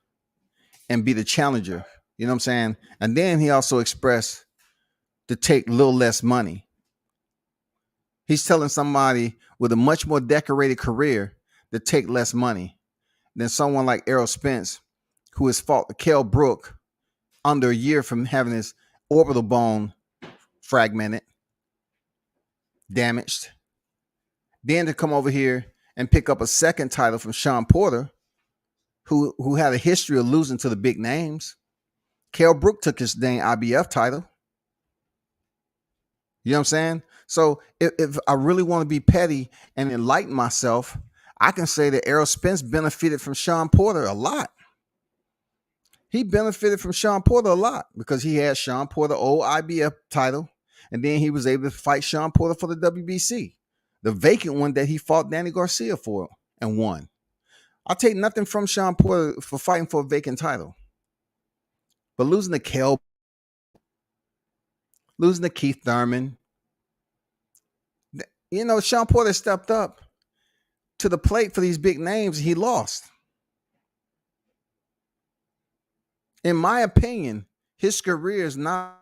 and be the challenger, you know what I'm saying? And then he also expressed to take a little less money. He's telling somebody with a much more decorated career to take less money than someone like Errol Spence, who has fought Kell Brook under a year from having his orbital bone fragmented, damaged. Then to come over here and pick up a second title from Sean Porter, who had a history of losing to the big names. Kell Brook took his dang IBF title. You know what I'm saying? So if I really want to be petty and enlighten myself, I can say that Errol Spence benefited from Sean Porter a lot. He benefited from Sean Porter a lot because he had Sean Porter old IBF title, and then he was able to fight Sean Porter for the WBC, the vacant one that he fought Danny Garcia for and won. I'll take nothing from Sean Porter for fighting for a vacant title. But losing to Kell, losing to Keith Thurman, Sean Porter stepped up to the plate for these big names. He lost. In my opinion, his career is not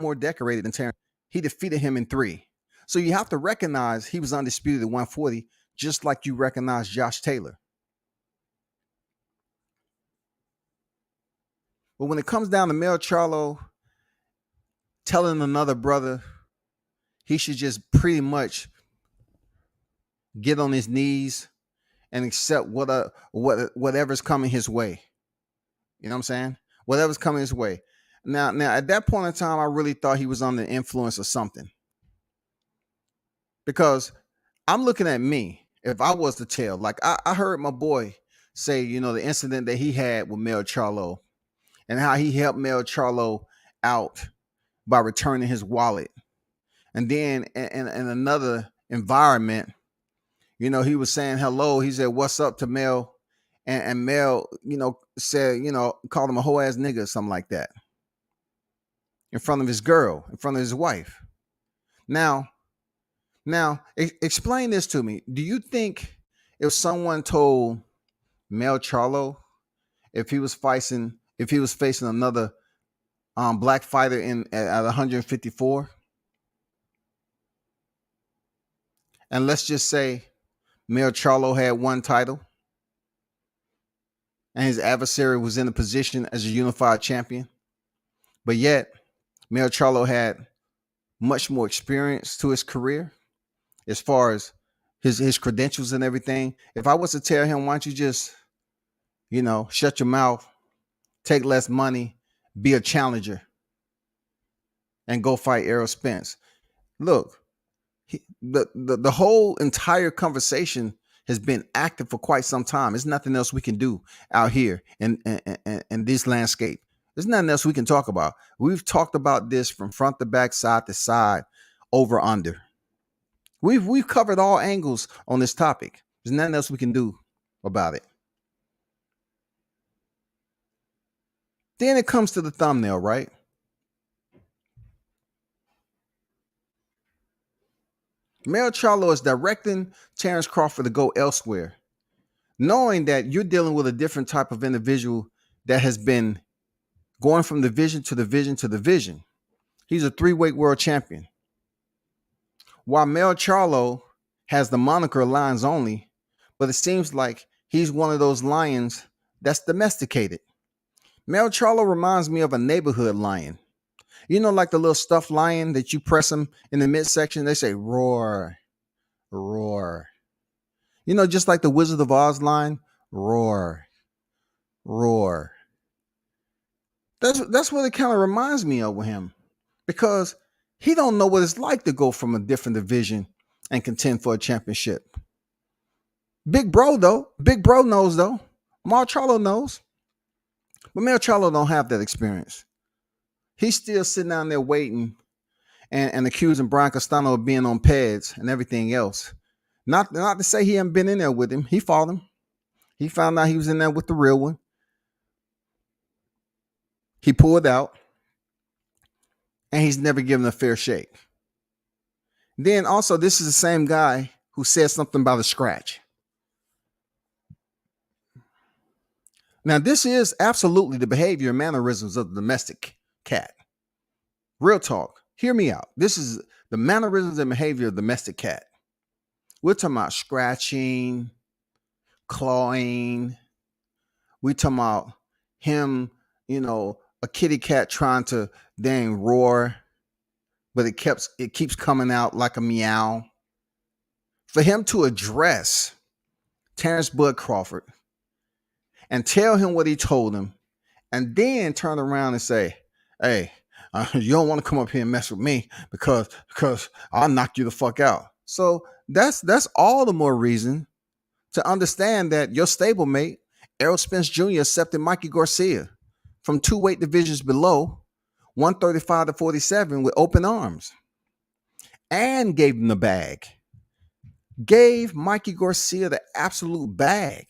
more decorated than Terrence. He defeated him in 3. So you have to recognize he was undisputed at 140, just like you recognize Josh Taylor. But when it comes down to Mel Charlo telling another brother he should just pretty much get on his knees and accept whatever's coming his way. You know what I'm saying? Whatever's coming his way. Now, at that point in time, I really thought he was under the influence of something. Because I'm looking at me, if I was to tell, like I heard my boy say, the incident that he had with Mel Charlo and how he helped Mel Charlo out by returning his wallet. And then in another environment, he was saying hello. He said, "What's up?" to Mel. And Mel, said, called him a whole ass nigga or something like that. In front of his girl, in front of his wife. Now, explain this to me. Do you think if someone told Mel Charlo if he was facing another black fighter at 154, and let's just say Mel Charlo had one title and his adversary was in a position as a unified champion, but yet Mel Charlo had much more experience to his career as far as his credentials and everything. If I was to tell him, why don't you just, shut your mouth, take less money, be a challenger, and go fight Errol Spence. Look, the whole entire conversation has been active for quite some time. There's nothing else we can do out here in this landscape. There's nothing else we can talk about. We've talked about this from front to back, side to side, over, under. We've covered all angles on this topic. There's nothing else we can do about it. Then it comes to the thumbnail, right? Jermell Charlo is directing Terrence Crawford to go elsewhere, knowing that you're dealing with a different type of individual that has been going from division to division to division. He's a 3-weight world champion. While Jermell Charlo has the moniker Lions Only, but it seems like he's one of those lions that's domesticated. Jermell Charlo reminds me of a neighborhood lion. You know, like the little stuffed lion that you press them in the midsection, they say roar, roar. You know, just like the Wizard of Oz line, roar, roar. That's what it kind of reminds me of with him, because he don't know what it's like to go from a different division and contend for a championship. Big bro knows though. Jermell Charlo knows, but Jermell Charlo don't have that experience. He's still sitting down there waiting and accusing Brian Castano of being on pads and everything else. Not to say he hadn't been in there with him. He fought him. He found out he was in there with the real one. He pulled out, and he's never given a fair shake. Then also, this is the same guy who said something about a scratch. Now, this is absolutely the behavior and mannerisms of the domestic cat. Real talk. Hear me out. This is the mannerisms and behavior of the domestic cat. We're talking about scratching, clawing. We're talking about him, a kitty cat trying to dang roar, but it keeps coming out like a meow. For him to address Terrence Bud Crawford and tell him what he told him, and then turn around and say, hey, you don't want to come up here and mess with me because I'll knock you the fuck out. So that's all the more reason to understand that your stablemate, Errol Spence Jr., accepted Mikey Garcia from 2 weight divisions below, 135 to 47, with open arms, and gave him the bag. Gave Mikey Garcia the absolute bag.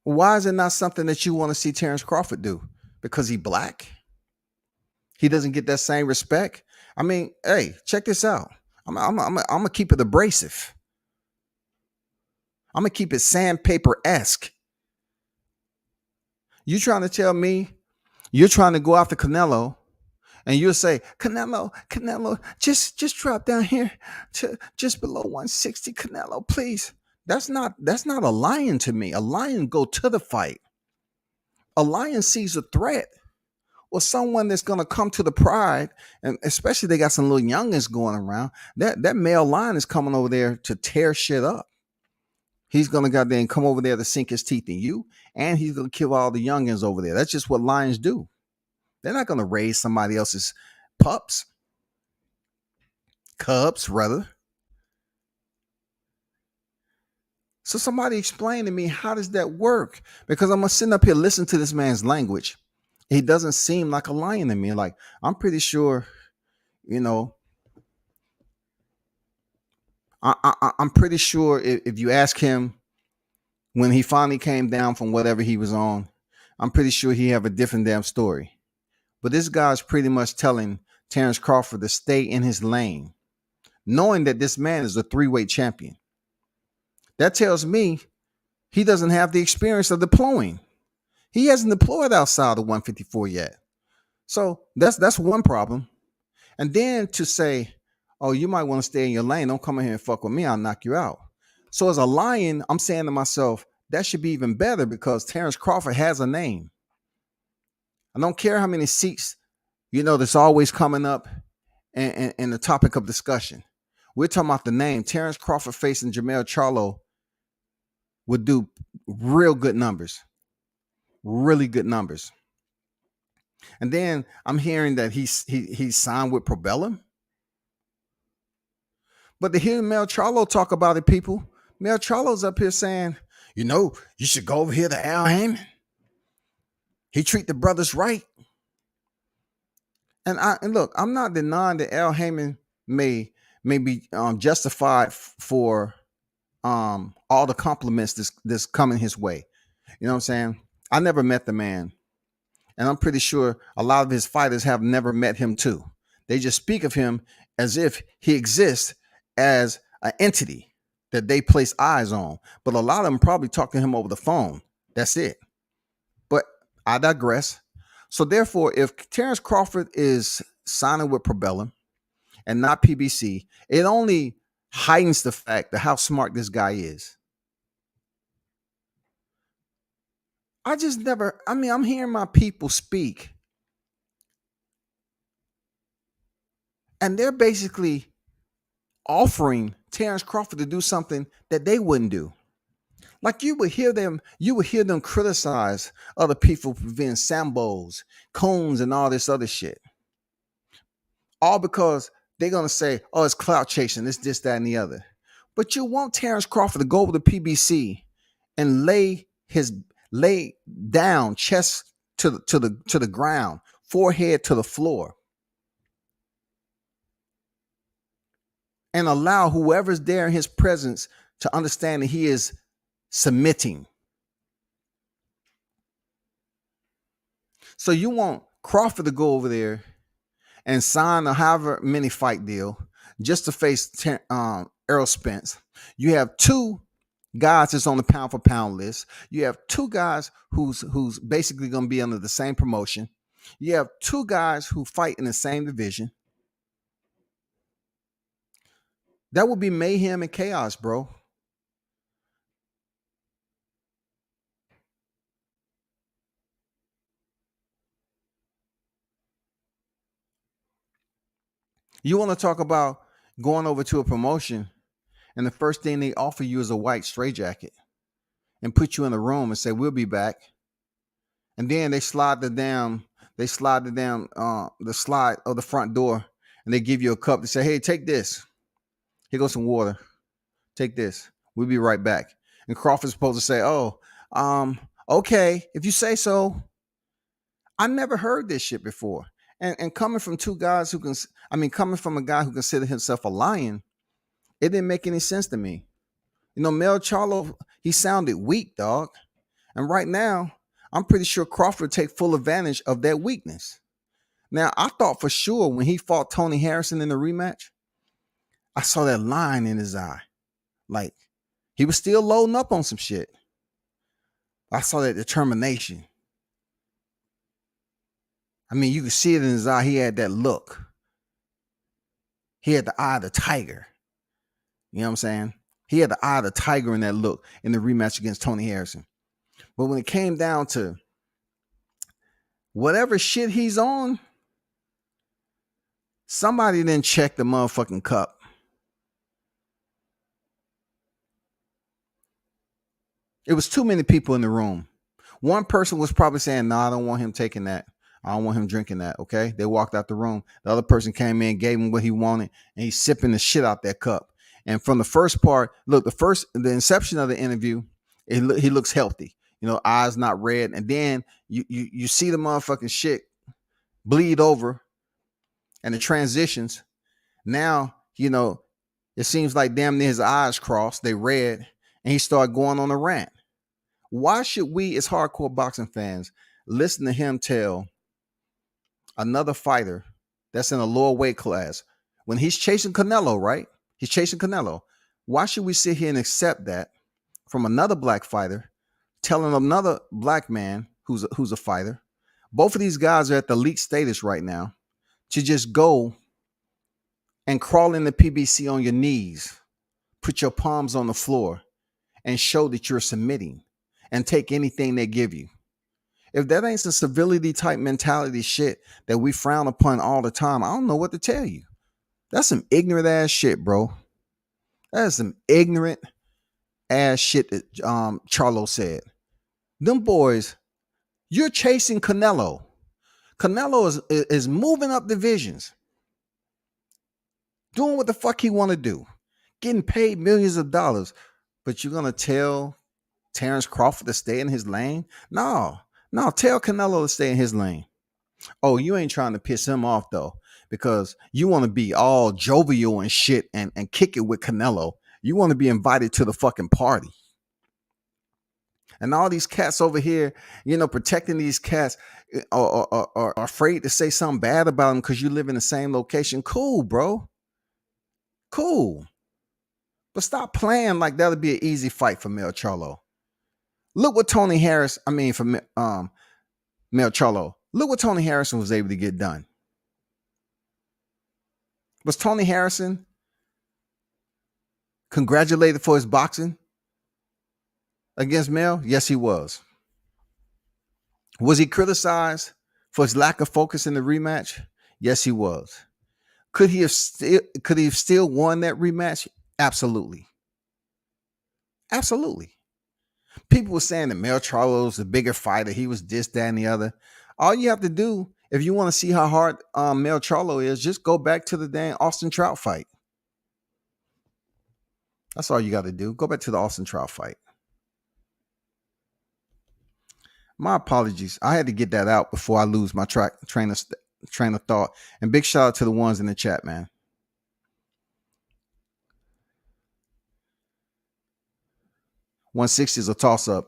Why is it not something that you want to see Terrence Crawford do? Because he black? He doesn't get that same respect? I mean, hey, check this out. I'm gonna keep it abrasive. I'm gonna keep it sandpaper-esque. You trying to tell me you're trying to go after Canelo, and you'll say, Canelo, just drop down here to just below 160, Canelo, please. That's not a lion to me. A lion go to the fight. A lion sees a threat or someone that's going to come to the pride, and especially they got some little youngins going around. That male lion is coming over there to tear shit up. He's going to goddamn come over there to sink his teeth in you, and he's going to kill all the youngins over there. That's just what lions do. They're not going to raise somebody else's cubs, rather. So somebody explain to me, how does that work? Because I'm going to sit up here listening to this man's language. He doesn't seem like a lion to me. Like, I'm pretty sure, I'm pretty sure if you ask him when he finally came down from whatever he was on, I'm pretty sure he have a different damn story. But this guy's pretty much telling Terrence Crawford to stay in his lane, knowing that this man is a 3-weight champion. That tells me he doesn't have the experience of deploying. He hasn't deployed outside of 154 yet. So that's one problem. And then to say, oh, you might want to stay in your lane. Don't come in here and fuck with me. I'll knock you out. So as a lion, I'm saying to myself, that should be even better, because Terrence Crawford has a name. I don't care how many seats, that's always coming up and the topic of discussion. We're talking about the name. Terrence Crawford facing Jermell Charlo would do real good numbers. Really good numbers. And then I'm hearing that he signed with Probellum. But to hear Jermell Charlo talk about it, people, Jermell Charlo's up here saying, you should go over here to Al Heyman. He treat the brothers right. And look, I'm not denying that Al Heyman may be justified for all the compliments that's coming his way. You know what I'm saying? I never met the man, and I'm pretty sure a lot of his fighters have never met him too. They just speak of him as if he exists as an entity that they place eyes on. But a lot of them probably talk to him over the phone. That's it. But I digress. So therefore, if Terrence Crawford is signing with Probellum and not PBC, it only heightens the fact that how smart this guy is. I'm hearing my people speak, and they're basically offering Terrence Crawford to do something that they wouldn't do. Like you would hear them criticize other people for being Sambos, cones, and all this other shit. All because they're gonna say, oh, it's clout chasing, it's this, that, and the other. But you want Terrence Crawford to go over to PBC and lay down, chest to the ground, forehead to the floor, and allow whoever's there in his presence to understand that he is submitting. So you want Crawford to go over there and sign a however many fight deal just to face Errol Spence. You have two guys that's on the pound for pound list. You have two guys who's basically going to be under the same promotion. You have two guys who fight in the same division. That would be mayhem and chaos, bro. You want to talk about going over to a promotion and the first thing they offer you is a white straitjacket and put you in a room and say, we'll be back. And then they slide the slide of the front door and they give you a cup. They say, hey, take this. Here goes some water. Take this. We'll be right back. And Crawford's supposed to say, oh, okay, if you say so. I never heard this shit before. And coming from two guys coming from a guy who considered himself a lion, it didn't make any sense to me. You know, Mel Charlo, he sounded weak, dog. And right now, I'm pretty sure Crawford would take full advantage of that weakness. Now, I thought for sure when he fought Tony Harrison in the rematch, I saw that line in his eye. Like, he was still loading up on some shit. I saw that determination. I mean, you could see it in his eye. He had that look. He had the eye of the tiger. You know what I'm saying? He had the eye of the tiger in that look in the rematch against Tony Harrison. But when it came down to whatever shit he's on, somebody didn't check the motherfucking cup. It was too many people in the room. One person was probably saying, no, I don't want him taking that. I don't want him drinking that, okay? They walked out the room. The other person came in, gave him what he wanted, and he's sipping the shit out that cup. And from the first part, look, the inception of the interview, he looks healthy. You know, eyes not red. And then you see the motherfucking shit bleed over and the transitions. Now, you know, it seems like damn near his eyes crossed. They red. And he started going on a rant. Why should we, as hardcore boxing fans, listen to him tell another fighter that's in a lower weight class when he's chasing Canelo, right? He's chasing Canelo. Why should we sit here and accept that from another black fighter telling another black man who's a fighter? Both of these guys are at the elite status right now to just go and crawl in the PBC on your knees, put your palms on the floor, and show that you're submitting and take anything they give you. If that ain't some civility type mentality shit that we frown upon all the time, I don't know what to tell you. That's some ignorant ass shit, bro. That is some ignorant ass shit that Charlo said. Them boys, you're chasing Canelo. Canelo is moving up divisions, doing what the fuck he want to do, getting paid millions of dollars. But you're going to tell Terrence Crawford to stay in his lane? No, tell Canelo to stay in his lane. Oh, you ain't trying to piss him off, though, because you want to be all jovial and shit and kick it with Canelo. You want to be invited to the fucking party. And all these cats over here, protecting these cats are afraid to say something bad about them because you live in the same location. Cool, bro. Cool. But stop playing like that'll be an easy fight for Mel Charlo. Look what for Mel Charlo. Look what Tony Harrison was able to get done. Was Tony Harrison congratulated for his boxing against Mel? Yes, he was. Was he criticized for his lack of focus in the rematch? Yes, he was. Could he have still won that rematch? Absolutely. Absolutely. People were saying that Mel Charlo was a bigger fighter. He was this, that, and the other. All you have to do, if you want to see how hard Mel Charlo is, just go back to the damn Austin Trout fight. That's all you got to do. Go back to the Austin Trout fight. My apologies. I had to get that out before I lose my train of thought. And big shout out to the ones in the chat, man. $160 is a toss-up.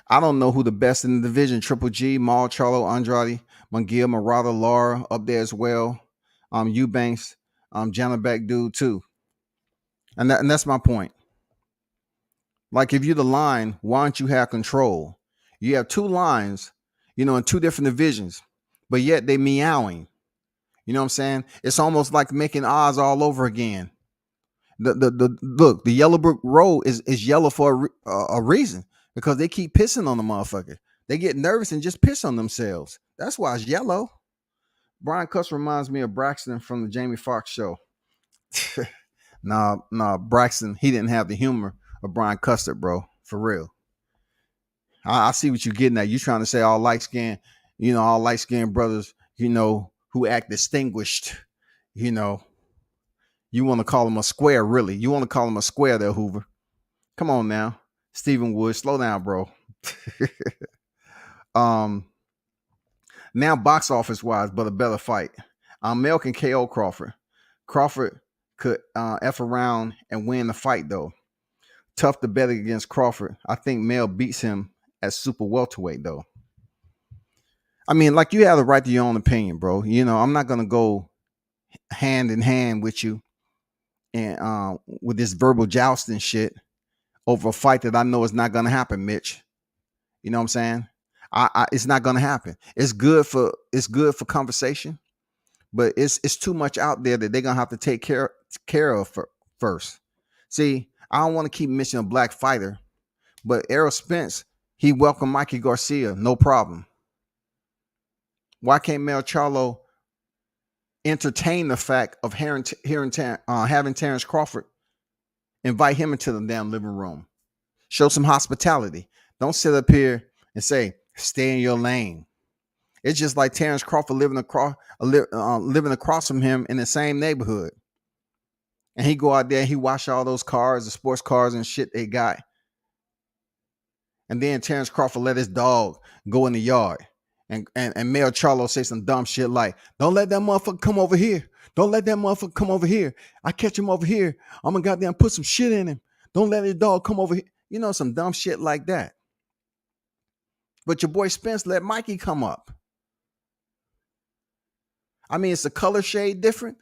I don't know who the best in the division. Triple G, Maul, Charlo, Andrade, Munguia, Murata, Lara up there as well. Eubanks, Janabek dude too. And that's my point. Like, if you're the line, why don't you have control? You have two lines, in two different divisions, but yet they meowing. You know what I'm saying? It's almost like making Oz all over again. Look, the Yellow Brick Road is yellow for a reason, because they keep pissing on the motherfucker. They get nervous and just piss on themselves. That's why it's yellow. Brian Cuss reminds me of Braxton from the Jamie Foxx show. Nah, Braxton, he didn't have the humor of Brian Custer, bro. For real. I see what you're getting at. You trying to say all light-skinned brothers, who act distinguished, you want to call them a square, really. You want to call them a square there, Hoover. Come on now. Stephen Wood, slow down, bro. Now box office wise, but a better fight. Mel can KO Crawford. Crawford could F around and win the fight, though. Tough to bet against Crawford. I think Mel beats him at super welterweight, though. I mean, like, you have the right to your own opinion, bro. I'm not going to go hand in hand with you and with this verbal jousting shit over a fight that I know is not going to happen, Mitch. You know what I'm saying? It's not going to happen. It's good for conversation, but it's too much out there that they're going to have to take care of first. See, I don't want to keep mentioning a black fighter, but Errol Spence, he welcomed Mikey Garcia, no problem. Why can't Mel Charlo entertain the fact of having Terrence Crawford invite him into the damn living room? Show some hospitality. Don't sit up here and say, stay in your lane. It's just like Terrence Crawford living across from him in the same neighborhood. And he go out there, he wash all those cars, the sports cars and shit they got. And then Terrence Crawford let his dog go in the yard. And Mel Charlo say some dumb shit like, don't let that motherfucker come over here. Don't let that motherfucker come over here. I catch him over here, I'm gonna goddamn put some shit in him. Don't let his dog come over here. Some dumb shit like that. But your boy Spence let Mikey come up. I mean, it's the color shade different.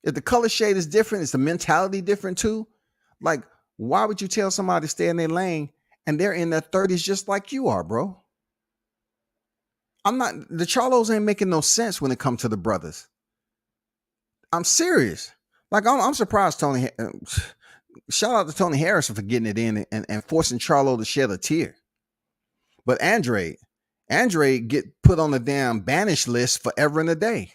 If the color shade is different, is the mentality different too? Like, why would you tell somebody to stay in their lane and they're in their 30s just like you are, bro? The Charlos ain't making no sense when it comes to the brothers. I'm serious. Like, I'm surprised Tony. Shout out to Tony Harrison for getting it in and forcing Charlo to shed a tear. But Andrade get put on the damn banish list forever and a day.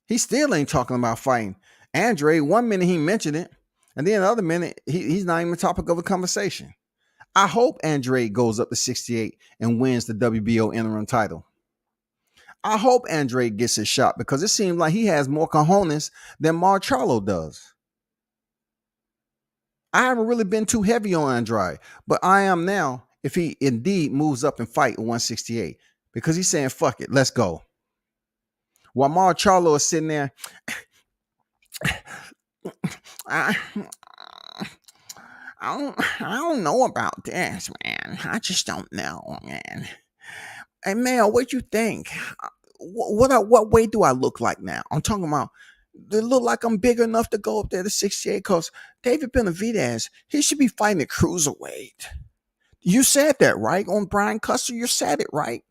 He still ain't talking about fighting. Andrade, 1 minute he mentioned it, and then the other minute he's not even the topic of a conversation. I hope Andrade goes up to 68 and wins the WBO interim title. I hope Andrade gets his shot, because it seems like he has more cojones than Mar Charlo does. I haven't really been too heavy on Andrade, but I am now if he indeed moves up and fight at 168, because he's saying, fuck it, let's go. While Mar Charlo is sitting there I, I don't know about this, man. I just don't know, man. Hey, Mel, what you think? What way do I look like now? I'm talking about. Do it look like I'm big enough to go up there to 68? Because David Benavidez, he should be fighting at cruiserweight. You said that, right? On Brian Custer, you said it, right?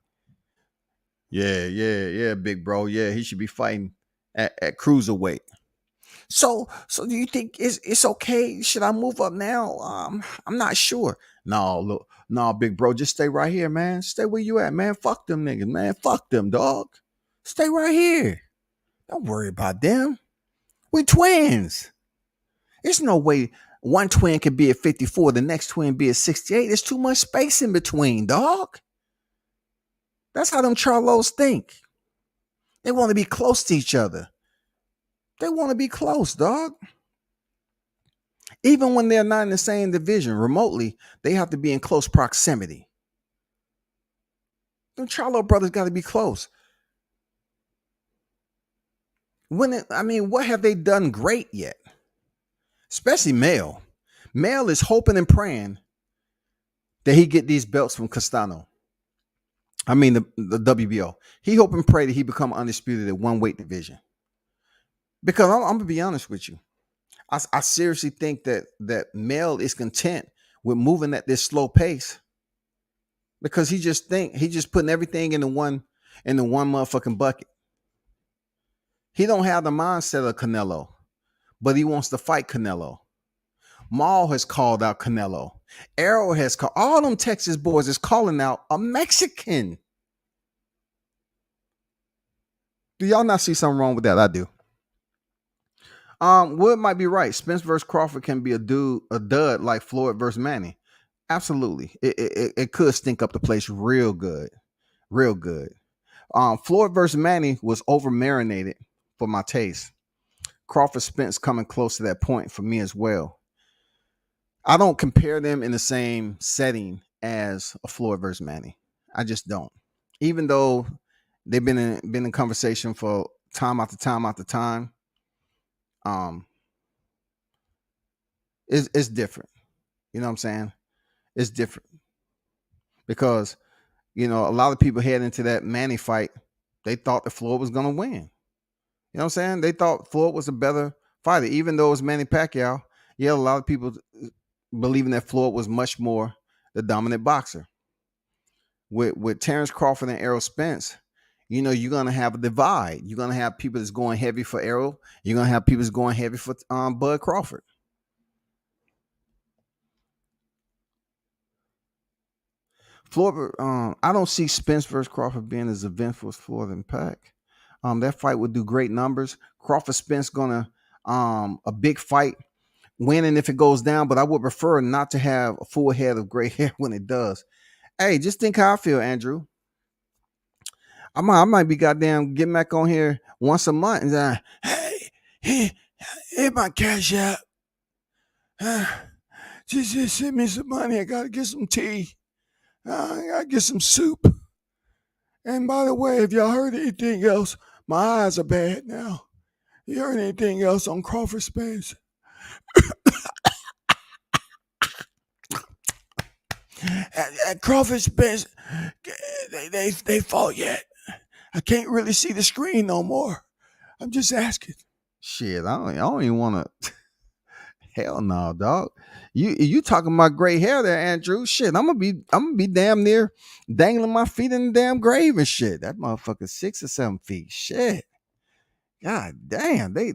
Yeah, big bro. Yeah, he should be fighting at cruiserweight. So do you think it's okay? Should I move up now? I'm not sure. No, look, no, big bro, just stay right here, man. Stay where you at, man. Fuck them niggas, man. Fuck them, dog. Stay right here. Don't worry about them. We twins. There's no way one twin could be at 54, the next twin be at 68. There's too much space in between, dog. That's how them Charlos think. They want to be close to each other. They want to be close, dog. Even when they're not in the same division remotely, they have to be in close proximity. Them Charlo brothers got to be close. What have they done great yet? Especially Mel. Mel is hoping and praying that he get these belts from Castano. The WBO. He hope and pray that he become undisputed at one weight division. Because I'm gonna be honest with you. I seriously think that Mel is content with moving at this slow pace because he just putting everything in the one motherfucking bucket. He don't have the mindset of Canelo, but he wants to fight Canelo. Maul has called out Canelo. Arrow has called, all them Texas boys is calling out a Mexican. Do y'all not see something wrong with that? I do. Wood might be right. Spence versus Crawford can be a dud like Floyd versus Manny. Absolutely. It could stink up the place real good. Real good. Floyd versus Manny was over marinated for my taste. Crawford Spence coming close to that point for me as well. I don't compare them in the same setting as a Floyd versus Manny. I just don't. Even though they've been in conversation for time after time after time. It's different. You know what I'm saying? It's different. Because, a lot of people head into that Manny fight, they thought that Floyd was gonna win. You know what I'm saying? They thought Floyd was a better fighter, even though it was Manny Pacquiao. Yeah, a lot of people believing that Floyd was much more the dominant boxer. With Terrence Crawford and Errol Spence, you're gonna have a divide. You're gonna have people that's going heavy for Errol. You're gonna have people that's going heavy for Bud Crawford. Floyd, I don't see Spence versus Crawford being as eventful as Floyd and Pac. That fight would do great numbers. Crawford Spence gonna a big fight, winning if it goes down, but I would prefer not to have a full head of gray hair when it does. Hey, just think how I feel, Andrew. I might be goddamn getting back on here once a month and hey, my cash app. Just send me some money. I gotta get some tea. I gotta get some soup. And by the way, if y'all heard anything else, my eyes are bad now. You heard anything else on Crawford Spence? at Crawford Spence, they fought yet. I can't really see the screen no more. I'm just asking. Shit, I don't even want to. Hell no, dog. You talking about gray hair there, Andrew? Shit, I'm gonna be damn near dangling my feet in the damn grave and shit. That motherfucker 6 or 7 feet. Shit. God damn, they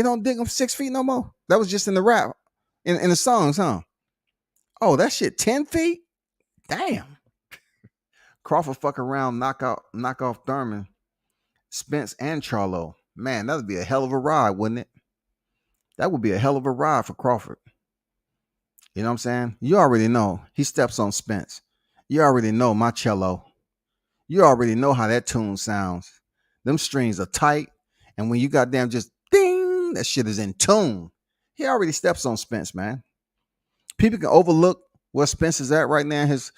don't dig them 6 feet no more. That was just in the rap, in the songs, huh? Oh, that shit 10 feet. Damn. Crawford fuck around, knock off Thurman, Spence, and Charlo. Man, that would be a hell of a ride, wouldn't it? That would be a hell of a ride for Crawford. You know what I'm saying? You already know he steps on Spence. You already know my cello. You already know how that tune sounds. Them strings are tight, and when you goddamn just ding, that shit is in tune. He already steps on Spence, man. People can overlook where Spence is at right now. His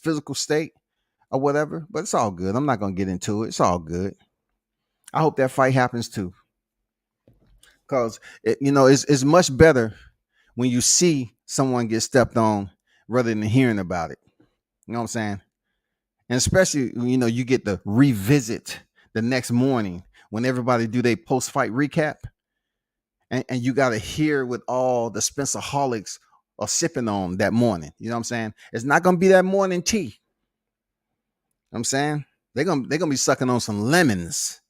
physical state or whatever, but it's all good. I'm not gonna get into it. It's all good. I hope that fight happens too. Because it's much better when you see someone get stepped on rather than hearing about it. You know what I'm saying? And especially, you get to revisit the next morning when everybody do their post-fight recap. And you got to hear what all the Spencerholics are sipping on that morning. You know what I'm saying? It's not going to be that morning tea. You know what I'm saying? They're gonna be sucking on some lemons.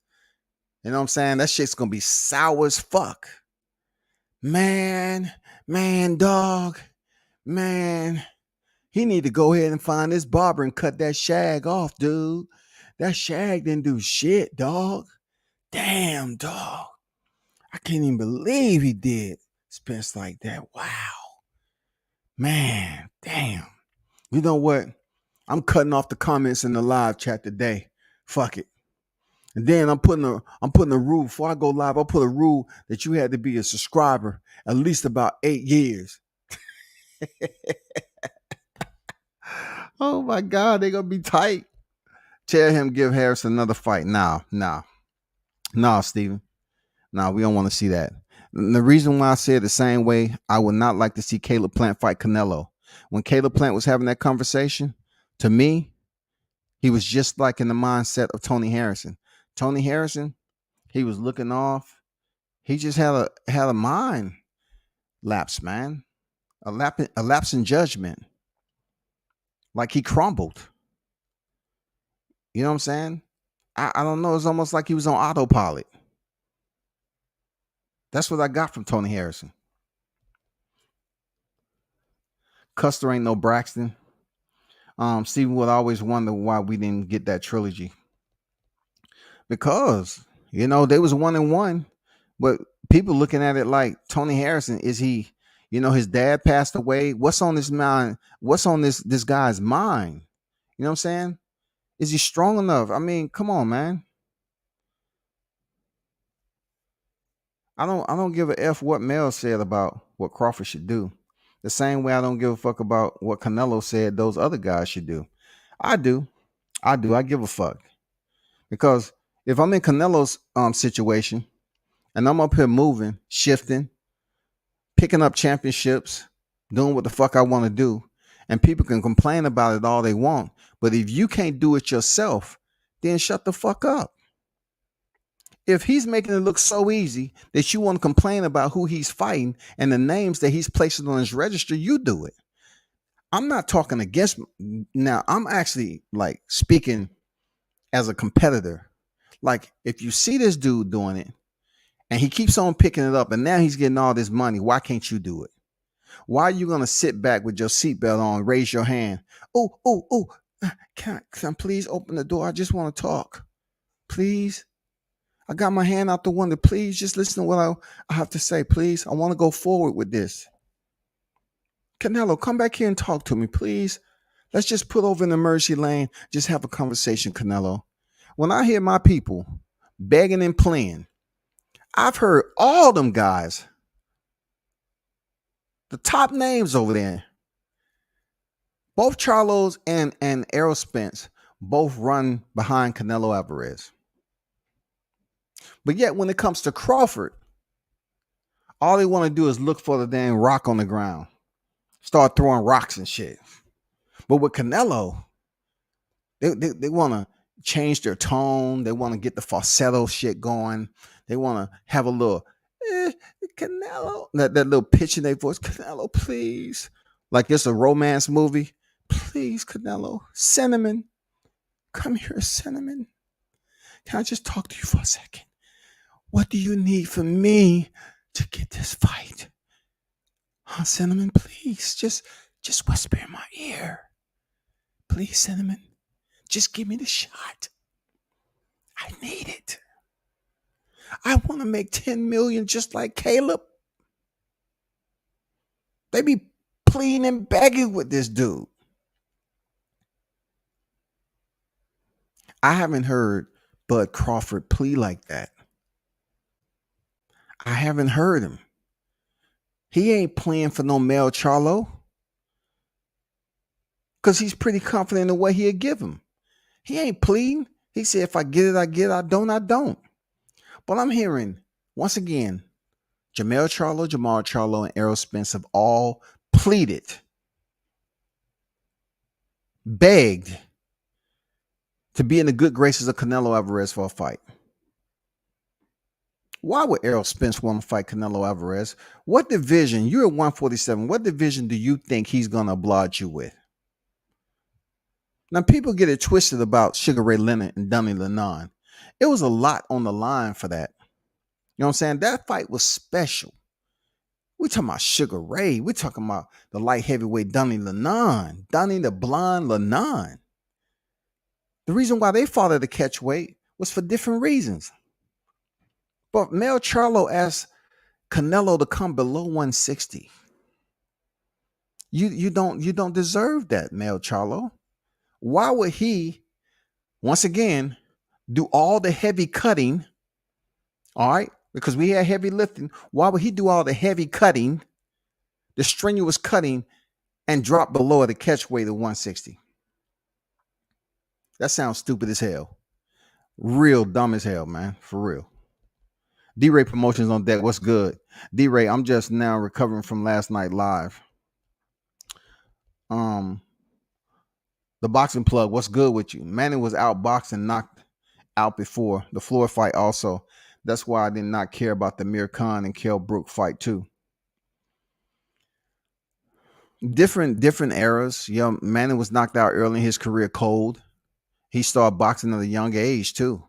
You know what I'm saying? That shit's going to be sour as fuck. Man, dog, man. He need to go ahead and find this barber and cut that shag off, dude. That shag didn't do shit, dog. Damn, dog. I can't even believe he did Spence like that. Wow. Man, damn. You know what? I'm cutting off the comments in the live chat today. Fuck it. And then I'm putting a rule before I go live. I'll put a rule that you had to be a subscriber at least about 8 years. Oh my God, they're gonna be tight. Tell him give Harris another fight. Nah, Steven. Nah, we don't want to see that. And the reason why I said the same way, I would not like to see Caleb Plant fight Canelo. When Caleb Plant was having that conversation, to me, he was just like in the mindset of Tony Harrison. Tony Harrison, he was looking off. He just had a mind lapse, man. A lapse in judgment. Like he crumbled. You know what I'm saying? I don't know. It's almost like he was on autopilot. That's what I got from Tony Harrison. Custer ain't no Braxton. Stephen would always wonder why we didn't get that trilogy. Because, they was 1-1, but people looking at it like Tony Harrison, is he, his dad passed away. What's on his mind? What's on this guy's mind? You know what I'm saying? Is he strong enough? I mean, come on, man. I don't give a F what Mel said about what Crawford should do. The same way I don't give a fuck about what Canelo said those other guys should do. I do. I give a fuck. Because if I'm in Canelo's situation and I'm up here moving, shifting, picking up championships, doing what the fuck I want to do, and people can complain about it all they want, but if you can't do it yourself, then shut the fuck up. If he's making it look so easy that you want to complain about who he's fighting and the names that he's placing on his register, you do it. I'm not talking against. Now, I'm actually like speaking as a competitor. Like, if you see this dude doing it and he keeps on picking it up and now he's getting all this money, why can't you do it? Why are you going to sit back with your seatbelt on, raise your hand? Oh, can I please open the door? I just want to talk. Please. I got my hand out the window. Please just listen to what I have to say. Please. I want to go forward with this. Canelo, come back here and talk to me, please. Let's just put over in the emergency lane. Just have a conversation, Canelo. When I hear my people begging and pleading, I've heard all them guys, the top names over there, both Charlos and Errol Spence, both run behind Canelo Alvarez. But yet when it comes to Crawford, all they want to do is look for the damn rock on the ground. Start throwing rocks and shit. But with Canelo, they want to change their tone. They want to get the falsetto shit going. They want to have a little, Canelo, that little pitch in their voice. Canelo, please. Like it's a romance movie. Please, Canelo. Cinnamon. Come here, Cinnamon. Can I just talk to you for a second? What do you need from me to get this fight? Huh, Cinnamon, please. Just whisper in my ear. Please, Cinnamon. Just give me the shot. I need it. I want to make 10 million just like Caleb. They be pleading and begging with this dude. I haven't heard Bud Crawford plea like that. I haven't heard him. He ain't playing for no Jermell Charlo. Because he's pretty confident in what he'll give him. He ain't pleading. He said, if I get it, I get it. I don't, I don't. But I'm hearing, once again, Jermell Charlo, and Errol Spence have all pleaded, begged to be in the good graces of Canelo Alvarez for a fight. Why would Errol Spence want to fight Canelo Alvarez? What division? You're at 147. What division do you think he's going to oblige you with? Now, people get it twisted about Sugar Ray Leonard and Donnie Lennon. It was a lot on the line for that. You know what I'm saying? That fight was special. We're talking about Sugar Ray. We're talking about the light heavyweight Donnie Lennon. Donnie the Blonde Lennon. The reason why they fought at the catchweight was for different reasons. But Mel Charlo asked Canelo to come below 160. You don't deserve that, Mel Charlo. Why would he, once again, do all the heavy cutting? All right, because we had heavy lifting. Why would he do all the heavy cutting, the strenuous cutting, and drop below the catchweight of 160? That sounds stupid as hell. Real dumb as hell, man. For real. D-Ray Promotions on deck. What's good? D-Ray, I'm just now recovering from last night live. The boxing plug, what's good with you? Manny was out boxing, knocked out before the floor fight also. That's why I did not care about the Mir Khan and Kell Brook fight too. Different eras. Young Manny was knocked out early in his career cold. He started boxing at a young age too.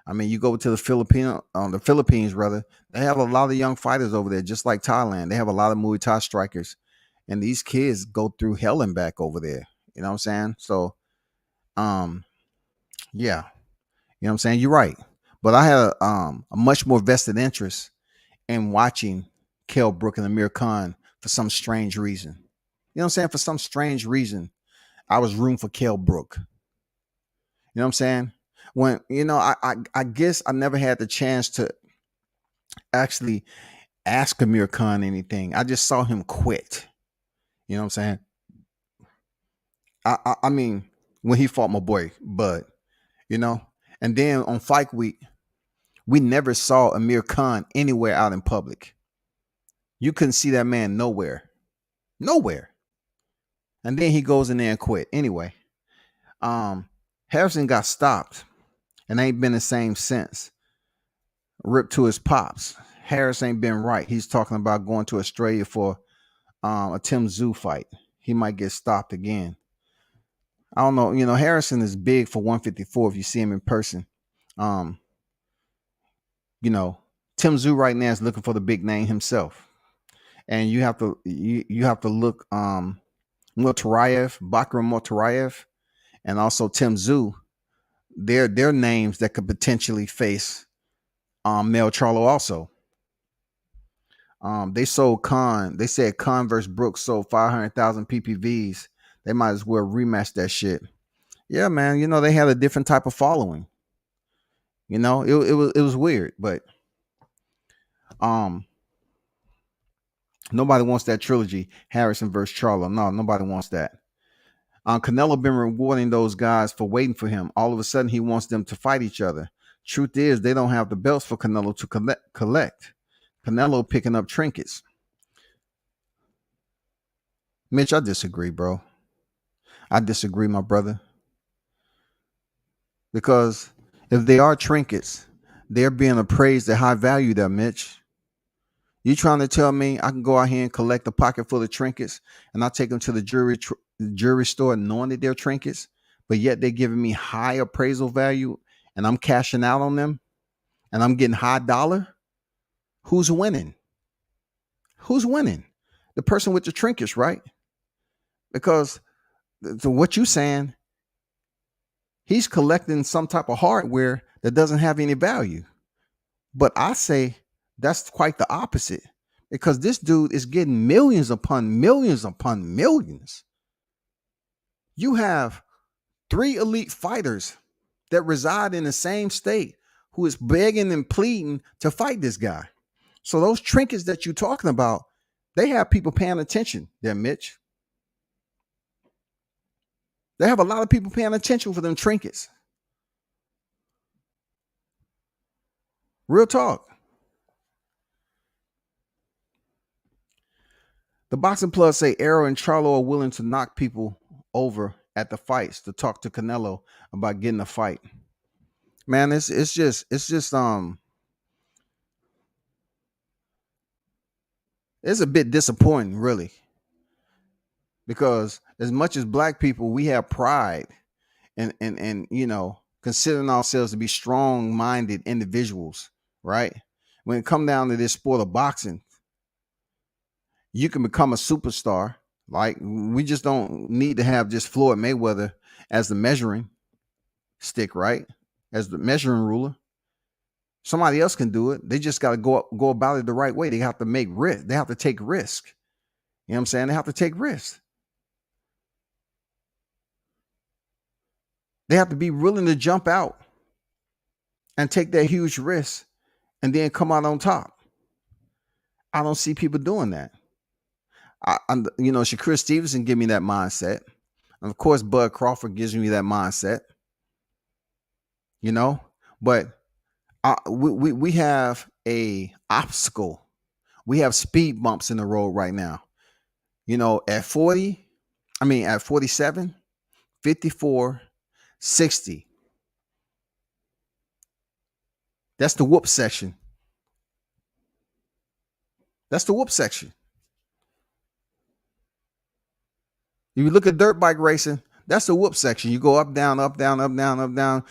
I mean, you go to the Philippines, rather, they have a lot of young fighters over there, just like Thailand. They have a lot of Muay Thai strikers. And these kids go through hell and back over there. You know what I'm saying? So, yeah. You know what I'm saying? You're right. But I had a much more vested interest in watching Kell Brook and Amir Khan for some strange reason. You know what I'm saying? For some strange reason, I was rooting for Kell Brook. You know what I'm saying? When, you know, I guess I never had the chance to actually ask Amir Khan anything. I just saw him quit. You know what I'm saying? I mean, when he fought my boy Bud, you know, and then on fight week, we never saw Amir Khan anywhere out in public. You couldn't see that man nowhere. And then he goes in there and quit. Anyway, Harrison got stopped and ain't been the same since. Ripped to his pops. Harris ain't been right. He's talking about going to Australia for a Tim Tszyu fight. He might get stopped again. I don't know. You know, Harrison is big for 154 if you see him in person. You know, Tim Tszyu right now is looking for the big name himself. And you have to look Bakram Motarayev, and also Tim Tszyu. They're names that could potentially face Mel Charlo also. They sold Khan. They said Khan versus Brooks sold 500,000 PPVs. They might as well rematch that shit. Yeah, man. You know, they had a different type of following. You know, it was weird, but nobody wants that trilogy, Harrison versus Charlo. No, nobody wants that. Canelo been rewarding those guys for waiting for him. All of a sudden, he wants them to fight each other. Truth is, they don't have the belts for Canelo to collect. Canelo picking up trinkets. Mitch, I disagree, bro. I disagree, my brother. Because if they are trinkets, they're being appraised at high value there, Mitch. You trying to tell me I can go out here and collect a pocket full of trinkets and I take them to the jewelry store knowing that they're trinkets, but yet they're giving me high appraisal value and I'm cashing out on them and I'm getting high dollar? Who's winning? Who's winning? The person with the trinkets, right? Because to what you're saying, he's collecting some type of hardware that doesn't have any value. But I say that's quite the opposite, because this dude is getting millions upon millions upon millions. You have 3 elite fighters that reside in the same state who is begging and pleading to fight this guy. So those trinkets that you're talking about, they have people paying attention there, Mitch. They have a lot of people paying attention for them trinkets. Real talk. The Boxing Plus say Arrow and Charlo are willing to knock people over at the fights to talk to Canelo about getting a fight. Man, it's a bit disappointing, really, because as much as black people, we have pride and considering ourselves to be strong-minded individuals, right? When it come down to this sport of boxing, you can become a superstar. Like, we just don't need to have just Floyd Mayweather as the measuring stick, right? As the measuring ruler. Somebody else can do it. They just got to go about it the right way. They have to make risk. They have to take risk. You know what I'm saying? They have to take risks. They have to be willing to jump out and take that huge risk and then come out on top. I don't see people doing that. Shakur Stevenson give me that mindset. And of course, Bud Crawford gives me that mindset. But we have a obstacle. We have speed bumps in the road right now. At 47, 54, 60. That's the whoop section. That's the whoop section. If you look at dirt bike racing, that's the whoop section. You go up, down, up, down, up, down, up, down.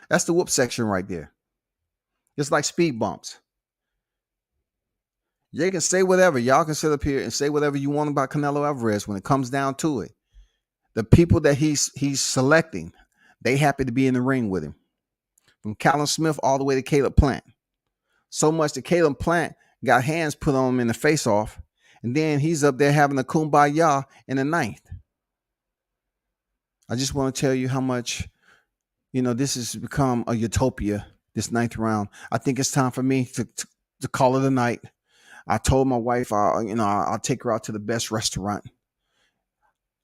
That's the whoop section right there. It's like speed bumps. They can say whatever. Y'all can sit up here and say whatever you want about Canelo Alvarez. When it comes down to it, the people that he's selecting, they happy to be in the ring with him. From Callum Smith all the way to Caleb Plant. So much that Caleb Plant got hands put on him in the face-off, and then he's up there having a kumbaya in the ninth. I just want to tell you how much, this has become a utopia, this ninth round. I think it's time for me to call it a night. I told my wife, I'll take her out to the best restaurant.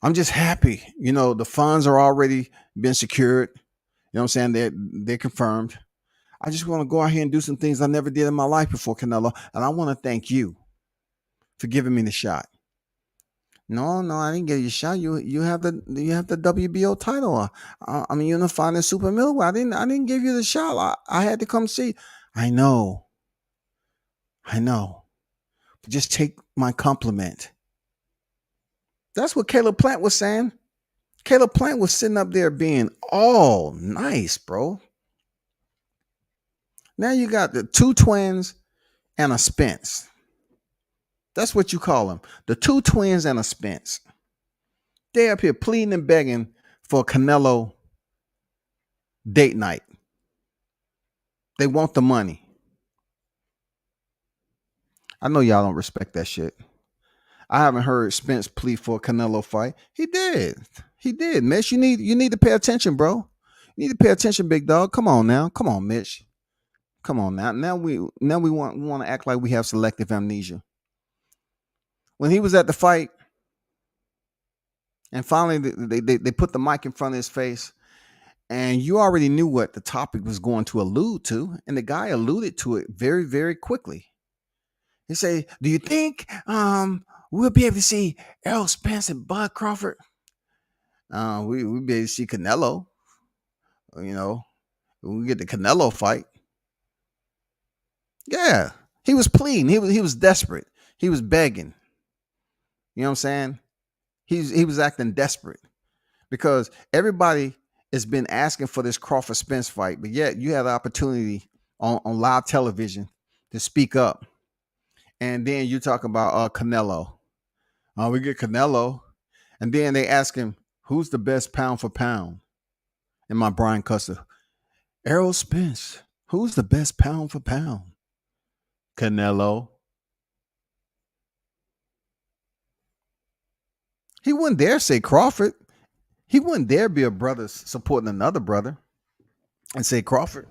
I'm just happy. The funds are already been secured. You know what I'm saying? They're confirmed. I just want to go out here and do some things I never did in my life before, Canelo. And I want to thank you for giving me the shot. No, I didn't give you a shot. You have the WBO title. You're in the finest super middleweight. I didn't give you the shot. I had to come see. I know. But just take my compliment. That's what Caleb Plant was saying. Caleb Plant was sitting up there being all nice, bro. Now you got the two twins and a Spence. That's what you call them. The two twins and a Spence. They up here pleading and begging for a Canelo date night. They want the money. I know y'all don't respect that shit. I haven't heard Spence plead for a Canelo fight. He did, Mitch. You need to pay attention, bro. You need to pay attention, big dog. Come on now. Come on, Mitch. Come on now. Now we want to act like we have selective amnesia. When he was at the fight, and finally they put the mic in front of his face, and you already knew what the topic was going to allude to, and the guy alluded to it very, very quickly. He said, "Do you think we'll be able to see Errol Spence and Bud Crawford? We'll be able to see Canelo. We get the Canelo fight." Yeah, he was pleading. He was desperate. He was begging. You know what I'm saying? He was acting desperate because everybody has been asking for this Crawford Spence fight, but yet you had the opportunity on live television to speak up, and then you talk about Canelo. We get Canelo, and then they ask him who's the best pound for pound. And my Brian Custer, Errol Spence, who's the best pound for pound? Canelo. He wouldn't dare say Crawford. He wouldn't dare be a brother supporting another brother and say Crawford.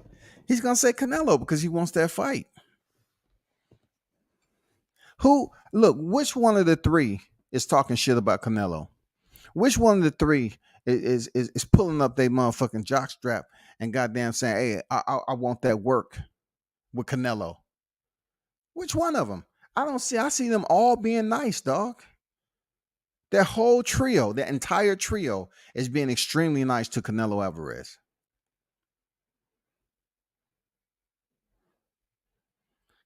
He's going to say Canelo because he wants that fight. Which one of the three is talking shit about Canelo? Which one of the three is pulling up their motherfucking jockstrap and goddamn saying, hey, I want that work. with Canelo? Which one of them? I see them all being nice, dog. That whole trio, that entire trio is being extremely nice to Canelo Alvarez.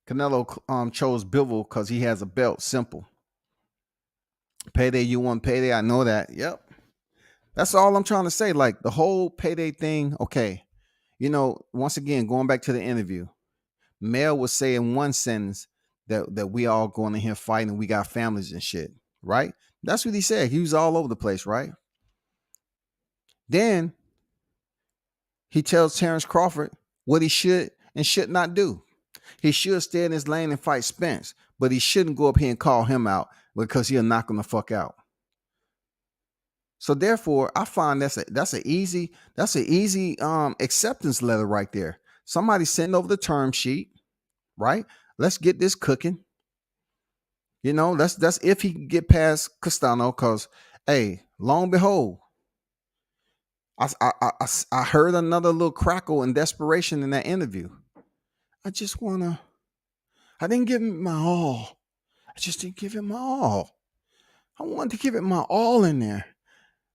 Canelo chose Bivol because he has a belt. Simple. Payday, you want payday? I know that. Yep. That's all I'm trying to say. Like the whole payday thing. Okay. Once again, going back to the interview, Mel was saying in one sentence that we all going in here fighting. We got families and shit. Right? That's what he said. He was all over the place. Right? Then he tells Terrence Crawford what he should and should not do. He should stay in his lane and fight Spence, but he shouldn't go up here and call him out because he'll knock him the fuck out. So therefore, I find that's an easy acceptance letter right there. Somebody send over the term sheet, right? Let's get this cooking. That's if he can get past Castano, because hey, lo and behold, I heard another little crackle and desperation in that interview. I didn't give him my all. I just didn't give him my all. I wanted to give it my all in there.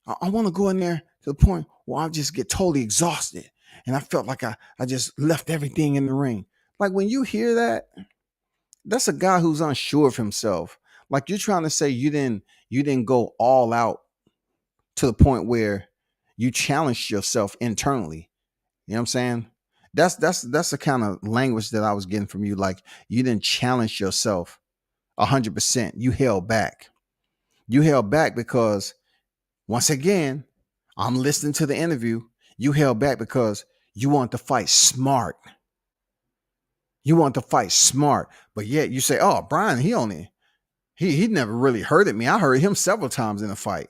I want to go in there to the point where I just get totally exhausted. And I felt like I just left everything in the ring. Like when you hear that, that's a guy who's unsure of himself. Like you're trying to say you didn't go all out to the point where you challenged yourself internally. You know what I'm saying? That's the kind of language that I was getting from you. Like you didn't challenge yourself 100%. You held back. You held back because once again, I'm listening to the interview. You held back because you want to fight smart. You want to fight smart, but yet you say, "Oh, Brian, he never really hurted me. I hurt him several times in a fight."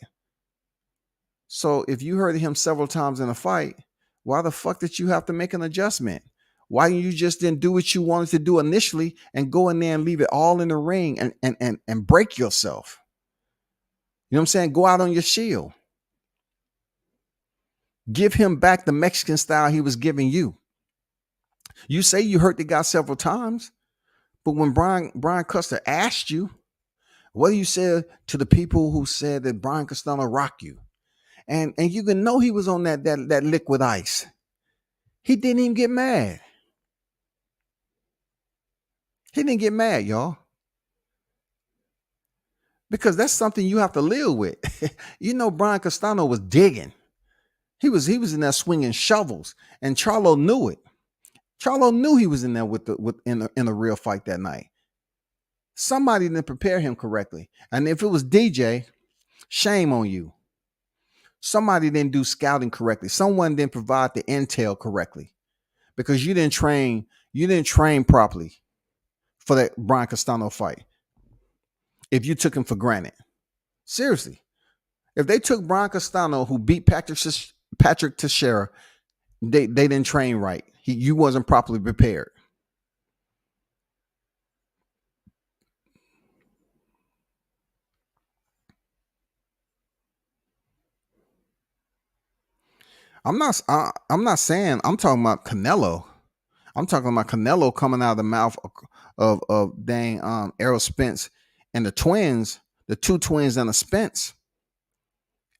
So if you hurted him several times in a fight, why the fuck did you have to make an adjustment? Why you just didn't do what you wanted to do initially and go in there and leave it all in the ring and break yourself? You know what I'm saying? Go out on your shield. Give him back the Mexican style he was giving you. You say you hurt the guy several times, but when Brian Custer asked you, what do you say to the people who said that Brian Castano rocked you? And you can know he was on that liquid ice. He didn't even get mad. He didn't get mad, y'all. Because that's something you have to live with. Brian Castano was digging. He was in there swinging shovels, and Charlo knew it. Charlo knew he was in there in a real fight that night. Somebody didn't prepare him correctly. And if it was DJ, shame on you. Somebody didn't do scouting correctly. Someone didn't provide the intel correctly because you didn't train properly for that Brian Castano fight. If you took him for granted. Seriously. If they took Brian Castano, who beat Patrick Teixeira, they didn't train right. You wasn't properly prepared. I'm not saying, I'm talking about Canelo. I'm talking about Canelo coming out of the mouth of dang Errol Spence and the twins, the two twins and the Spence.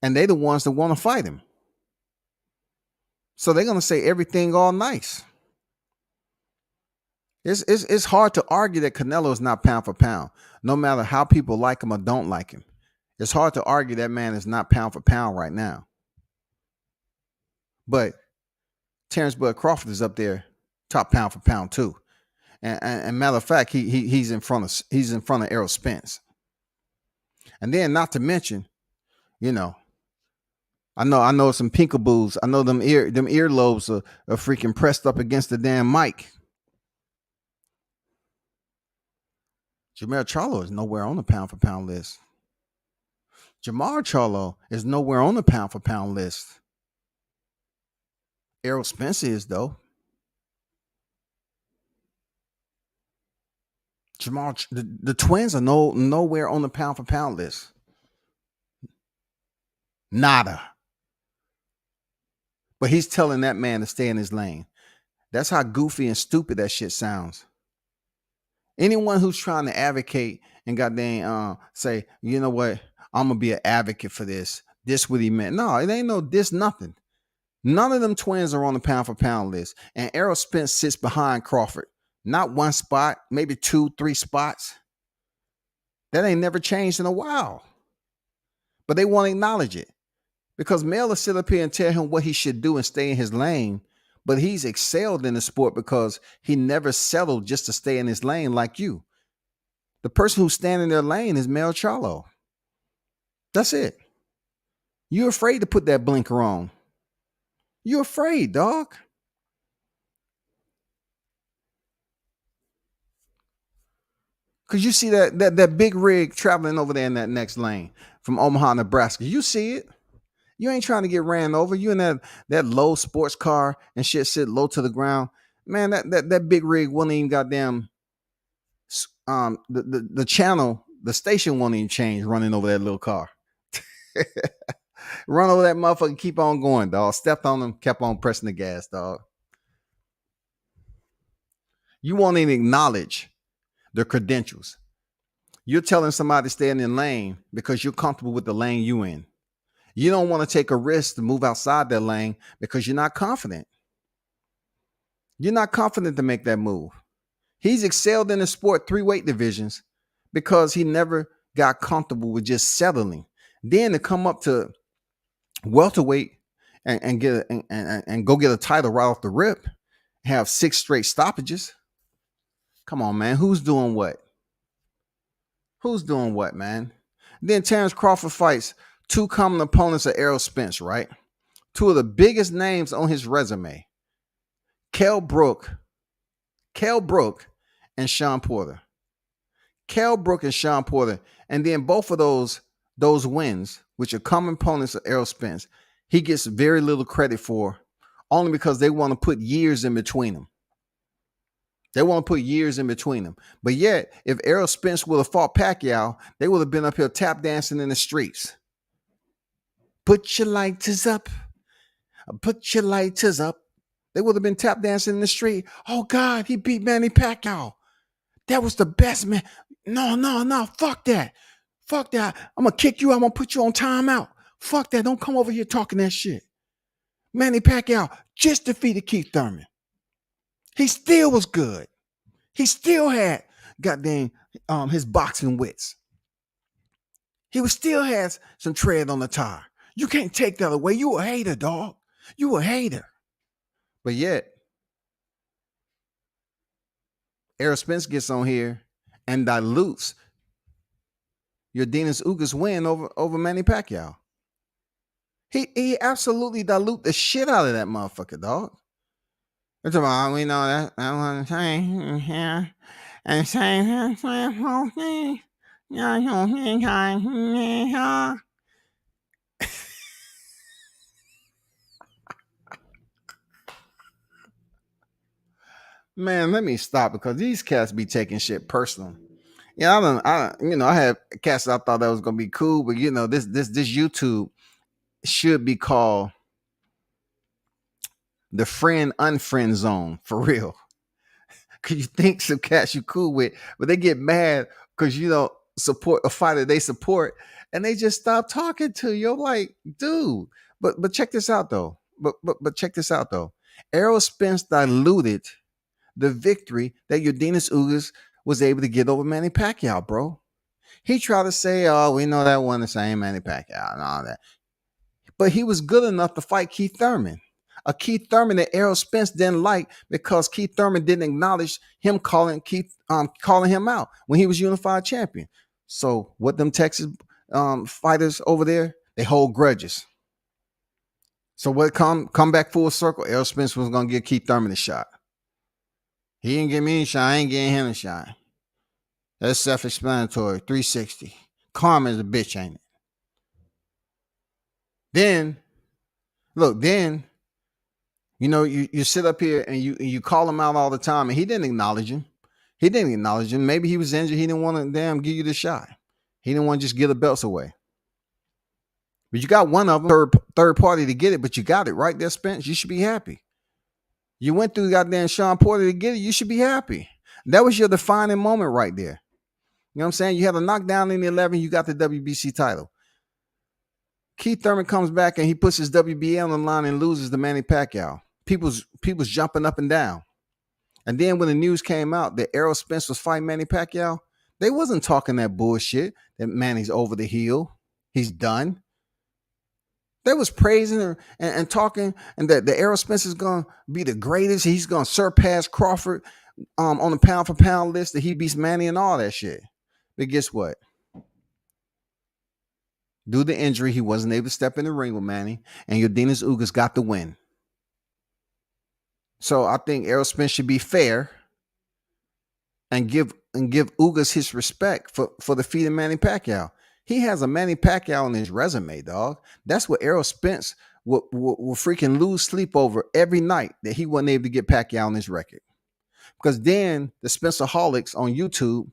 And they the ones that want to fight him. So they're gonna say everything all nice. It's hard to argue that Canelo is not pound for pound, no matter how people like him or don't like him. It's hard to argue that man is not pound for pound right now. But Terrence Bud Crawford is up there, top pound for pound too. And matter of fact, he's in front of Errol Spence. And then, not to mention, I know some pinkaboos. I know them earlobes are freaking pressed up against the damn mic. Jermell Charlo is nowhere on the pound for pound list. Jermell Charlo is nowhere on the pound for pound list. Errol Spence is, though. The twins are nowhere on the pound for pound list. Nada. But he's telling that man to stay in his lane. That's how goofy and stupid that shit sounds. Anyone who's trying to advocate and goddamn say, you know what, I'm gonna be an advocate for this. This what he meant. No, it ain't no this nothing. None of them twins are on the pound for pound list. And Errol Spence sits behind Crawford. Not one spot, maybe 2-3 spots. That ain't never changed in a while. But they won't acknowledge it. Because Mel will sit up here and tell him what he should do and stay in his lane. But he's excelled in the sport because he never settled just to stay in his lane like you. The person who's standing in their lane is Jermell Charlo. That's it. You're afraid to put that blinker on. You're afraid, dog. Because you see that big rig traveling over there in that next lane from Omaha, Nebraska. You see it. You ain't trying to get ran over. You in that low sports car and shit sit low to the ground. Man, that big rig won't even goddamn the channel, the station won't even change running over that little car. Run over that motherfucker, keep on going, dog. Stepped on them, kept on pressing the gas, dog. You won't even acknowledge the credentials. You're telling somebody to stay in their lane because you're comfortable with the lane you in. You don't want to take a risk to move outside that lane because you're not confident. You're not confident to make that move. He's excelled in the sport 3 weight divisions because he never got comfortable with just settling. Then to come up to welterweight and get and go get a title right off the rip, have 6 straight stoppages. Come on, man. Who's doing what? Who's doing what, man? Then Terrence Crawford fights 2 common opponents of Errol Spence, right? 2 of the biggest names on his resume. Kell Brook and Sean Porter. Kell Brook and Sean Porter. And then both of those wins, which are common opponents of Errol Spence, he gets very little credit for, only because they want to put years in between them. They want to put years in between them. But yet, if Errol Spence would have fought Pacquiao, they would have been up here tap dancing in the streets. Put your lighters up. Put your lighters up. They would have been tap dancing in the street. Oh, God, he beat Manny Pacquiao. That was the best, man. No. Fuck that. Fuck that. I'm going to kick you. I'm going to put you on timeout. Fuck that. Don't come over here talking that shit. Manny Pacquiao just defeated Keith Thurman. He still was good. He still had goddamn his boxing wits. He still has some tread on the tire. You can't take that away. You a hater, dog. You a hater. But yet, Errol Spence gets on here and dilutes your Dennis Ugas win over Manny Pacquiao. He absolutely dilute the shit out of that motherfucker, dog. It's about, we know that. I want to say, yeah. And say, that's my whole thing. Man, let me stop because these cats be taking shit personal. Yeah, I had cats I thought that was gonna be cool, but this YouTube should be called the friend unfriend zone for real. Cause you think some cats you cool with, but they get mad because you don't support a fighter they support, and they just stop talking to you. You're like, dude. But check this out though. But check this out though. Errol Spence diluted the victory that Dennis Ugas was able to get over Manny Pacquiao, bro. He tried to say, "Oh, we know that one the same Manny Pacquiao and all that," but he was good enough to fight Keith Thurman. A Keith Thurman that Errol Spence didn't like because Keith Thurman didn't acknowledge him calling him out when he was unified champion. So what them Texas fighters over there, they hold grudges. So what come back full circle, Errol Spence was gonna give Keith Thurman a shot. He didn't give me a shot, I ain't getting him a shot. That's self-explanatory. 360. Karma is a bitch, ain't it? Then, look, you sit up here and you call him out all the time, and he didn't acknowledge him. Maybe he was injured. He didn't want to give you the shot. He didn't want to just give the belts away. But you got one of them, third party to get it, but you got it right there, Spence. You should be happy. You went through goddamn Sean Porter to get it. You should be happy. That was your defining moment right there. You know what I'm saying? You had a knockdown in the 11. You got the WBC title. Keith Thurman comes back and he puts his WBA on the line and loses to Manny Pacquiao. People's jumping up and down. And then when the news came out that Errol Spence was fighting Manny Pacquiao, they wasn't talking that bullshit that Manny's over the hill. He's done. They was praising her and talking, and that the Errol Spence is going to be the greatest. He's going to surpass Crawford on the pound for pound list, that he beats Manny and all that shit. But guess what? Due to the injury, he wasn't able to step in the ring with Manny, and Yordenis Ugas got the win. So I think Errol Spence should be fair and give Ugas his respect for defeating Manny Pacquiao. He has a Manny Pacquiao on his resume, dog. That's what Errol Spence will freaking lose sleep over every night, that he wasn't able to get Pacquiao on his record. Because then the Spencerholics on YouTube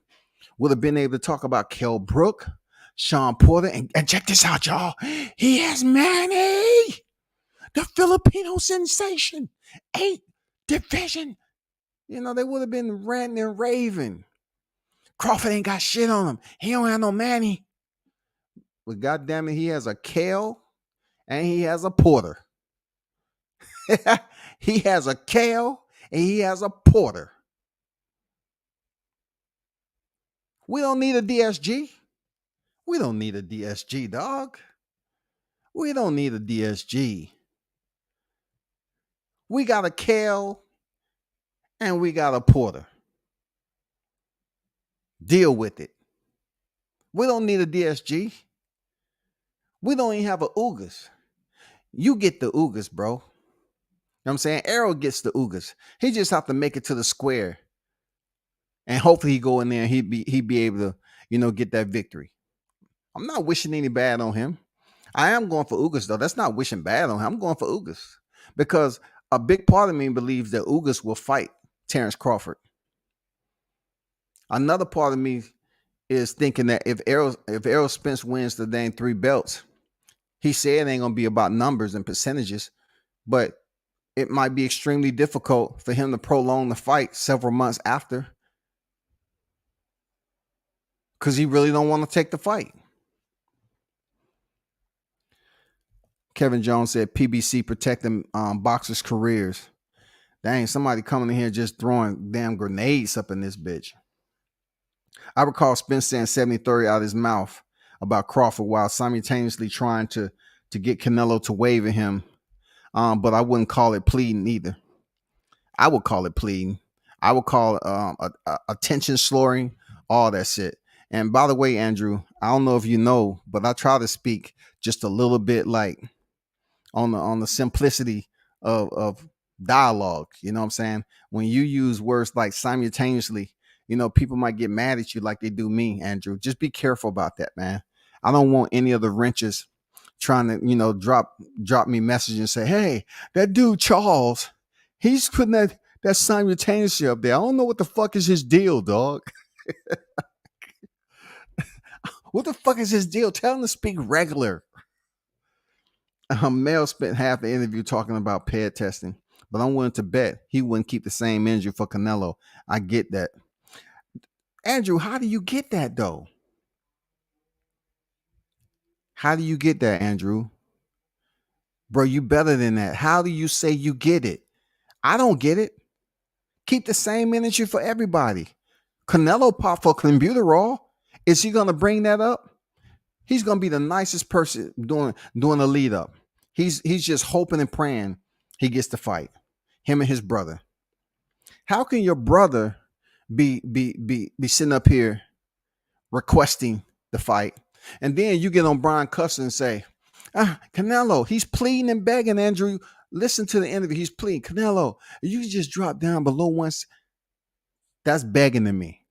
would have been able to talk about Kell Brook, Sean Porter, and check this out, y'all. He has Manny, the Filipino sensation, 8 division. You know, they would have been ranting and raving. Crawford ain't got shit on him. He don't have no Manny. But goddamn it, he has a Kell and he has a Porter. He has a Kell and he has a Porter. We don't need a DSG. We don't need a DSG, dog. We don't need a DSG. We got a Kell and we got a Porter. Deal with it. We don't need a DSG. We don't even have a Ugas. You get the Ugas, bro. You know what I'm saying? Errol gets the Ugas. He just have to make it to the square. And hopefully he go in there and he'd be able to, you know, get that victory. I'm not wishing any bad on him. I am going for Ugas, though. That's not wishing bad on him. I'm going for Ugas. Because a big part of me believes that Ugas will fight Terrence Crawford. Another part of me is thinking that if Errol Spence wins the dang 3 belts, he said it ain't going to be about numbers and percentages, but it might be extremely difficult for him to prolong the fight several months after, because he really don't want to take the fight. Kevin Jones said PBC protecting boxers' careers. Dang, somebody coming in here just throwing damn grenades up in this bitch. I recall Spence saying 70-30 out of his mouth about Crawford while simultaneously trying to get Canelo to waive him. But I wouldn't call it pleading either. I would call it pleading. I would call it attention slurring, all that shit. And by the way, Andrew, I don't know if you know, but I try to speak just a little bit like on the simplicity of dialogue. You know what I'm saying? When you use words like simultaneously, you know, people might get mad at you like they do me, Andrew. Just be careful about that, man. I don't want any of the wrenches trying to, you know, drop me message and say, hey, that dude Charles, he's putting that simultaneously up there. I don't know what the fuck is his deal, dog. What the fuck is his deal? Tell him to speak regular. Mel spent half the interview talking about paired testing, but I'm willing to bet he wouldn't keep the same injury for Canelo. I get that. Andrew, how do you get that, though? How do you get that, Andrew? Bro, you better than that. How do you say you get it? I don't get it. Keep the same energy for everybody. Canelo pop for clenbuterol. Is he going to bring that up? He's going to be the nicest person doing the lead up. He's just hoping and praying he gets to fight. Him and his brother. How can your brother be sitting up here requesting the fight, and then you get on Brian Custer and say, Canelo, he's pleading and begging, Andrew. Listen to the interview. He's pleading. Canelo, you just drop down below once. That's begging to me.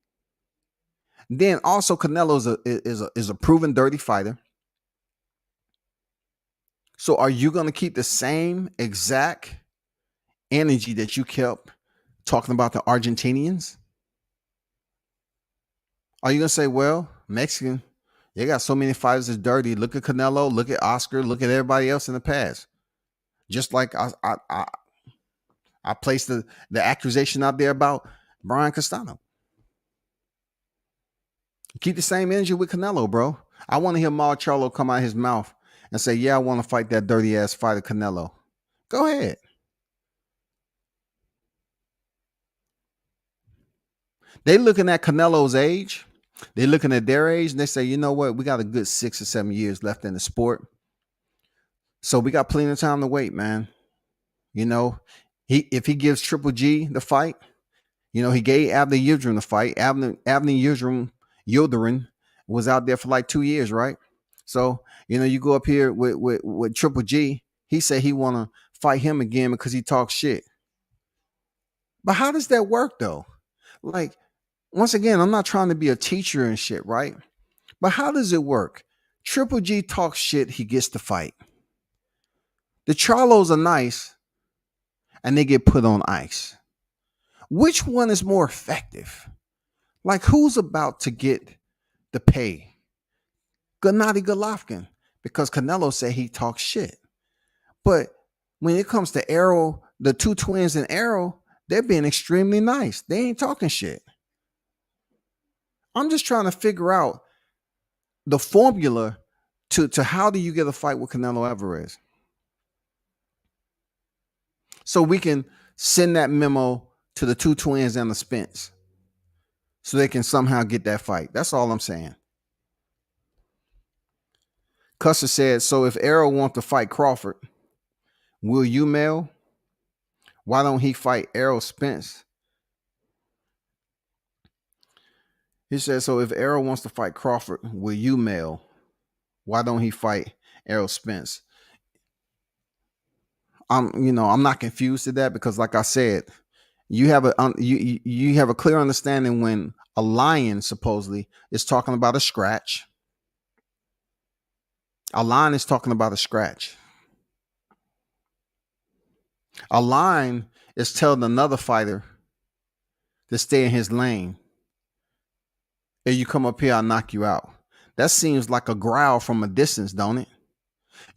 Then also Canelo is a proven dirty fighter. So are you going to keep the same exact energy that you kept talking about the Argentinians? Are you going to say, well, Mexican, they got so many fighters that's dirty. Look at Canelo, look at Oscar, look at everybody else in the past. Just like I I placed the accusation out there about Brian Castano. Keep the same energy with Canelo, bro. I want to hear Jermell Charlo come out of his mouth and say, yeah, I want to fight that dirty ass fighter Canelo. Go ahead. They looking at Canelo's age. They looking at their age and they say, you know what? We got a good 6 or 7 years left in the sport. So we got plenty of time to wait, man. You know, if he gives Triple G the fight, you know, he gave Abner Yildirim the fight. Abner Yildirim was out there for like 2 years, right? So, you know, you go up here with Triple G. He said he want to fight him again because he talks shit. But how does that work, though? Like, once again, I'm not trying to be a teacher and shit, right? But how does it work? Triple G talks shit, he gets the fight. The Charlos are nice, and they get put on ice. Which one is more effective? Like, who's about to get the pay? Gennady Golovkin, because Canelo said he talks shit. But when it comes to Errol, the two twins in Errol, they're being extremely nice. They ain't talking shit. I'm just trying to figure out the formula to how do you get a fight with Canelo Alvarez? So we can send that memo to the two twins and the Spence so they can somehow get that fight. That's all I'm saying. Custer said, so if Errol wants to fight Crawford, will you, Mel? Why don't he fight Errol Spence? He said, so if Errol wants to fight Crawford, will you, Mel? Why don't he fight Errol Spence? I'm not confused to that because, like I said, you have a clear understanding when a lion supposedly is talking about a scratch. A lion is talking about a scratch. A lion is telling another fighter to stay in his lane. If you come up here, I'll knock you out. That seems like a growl from a distance, don't it?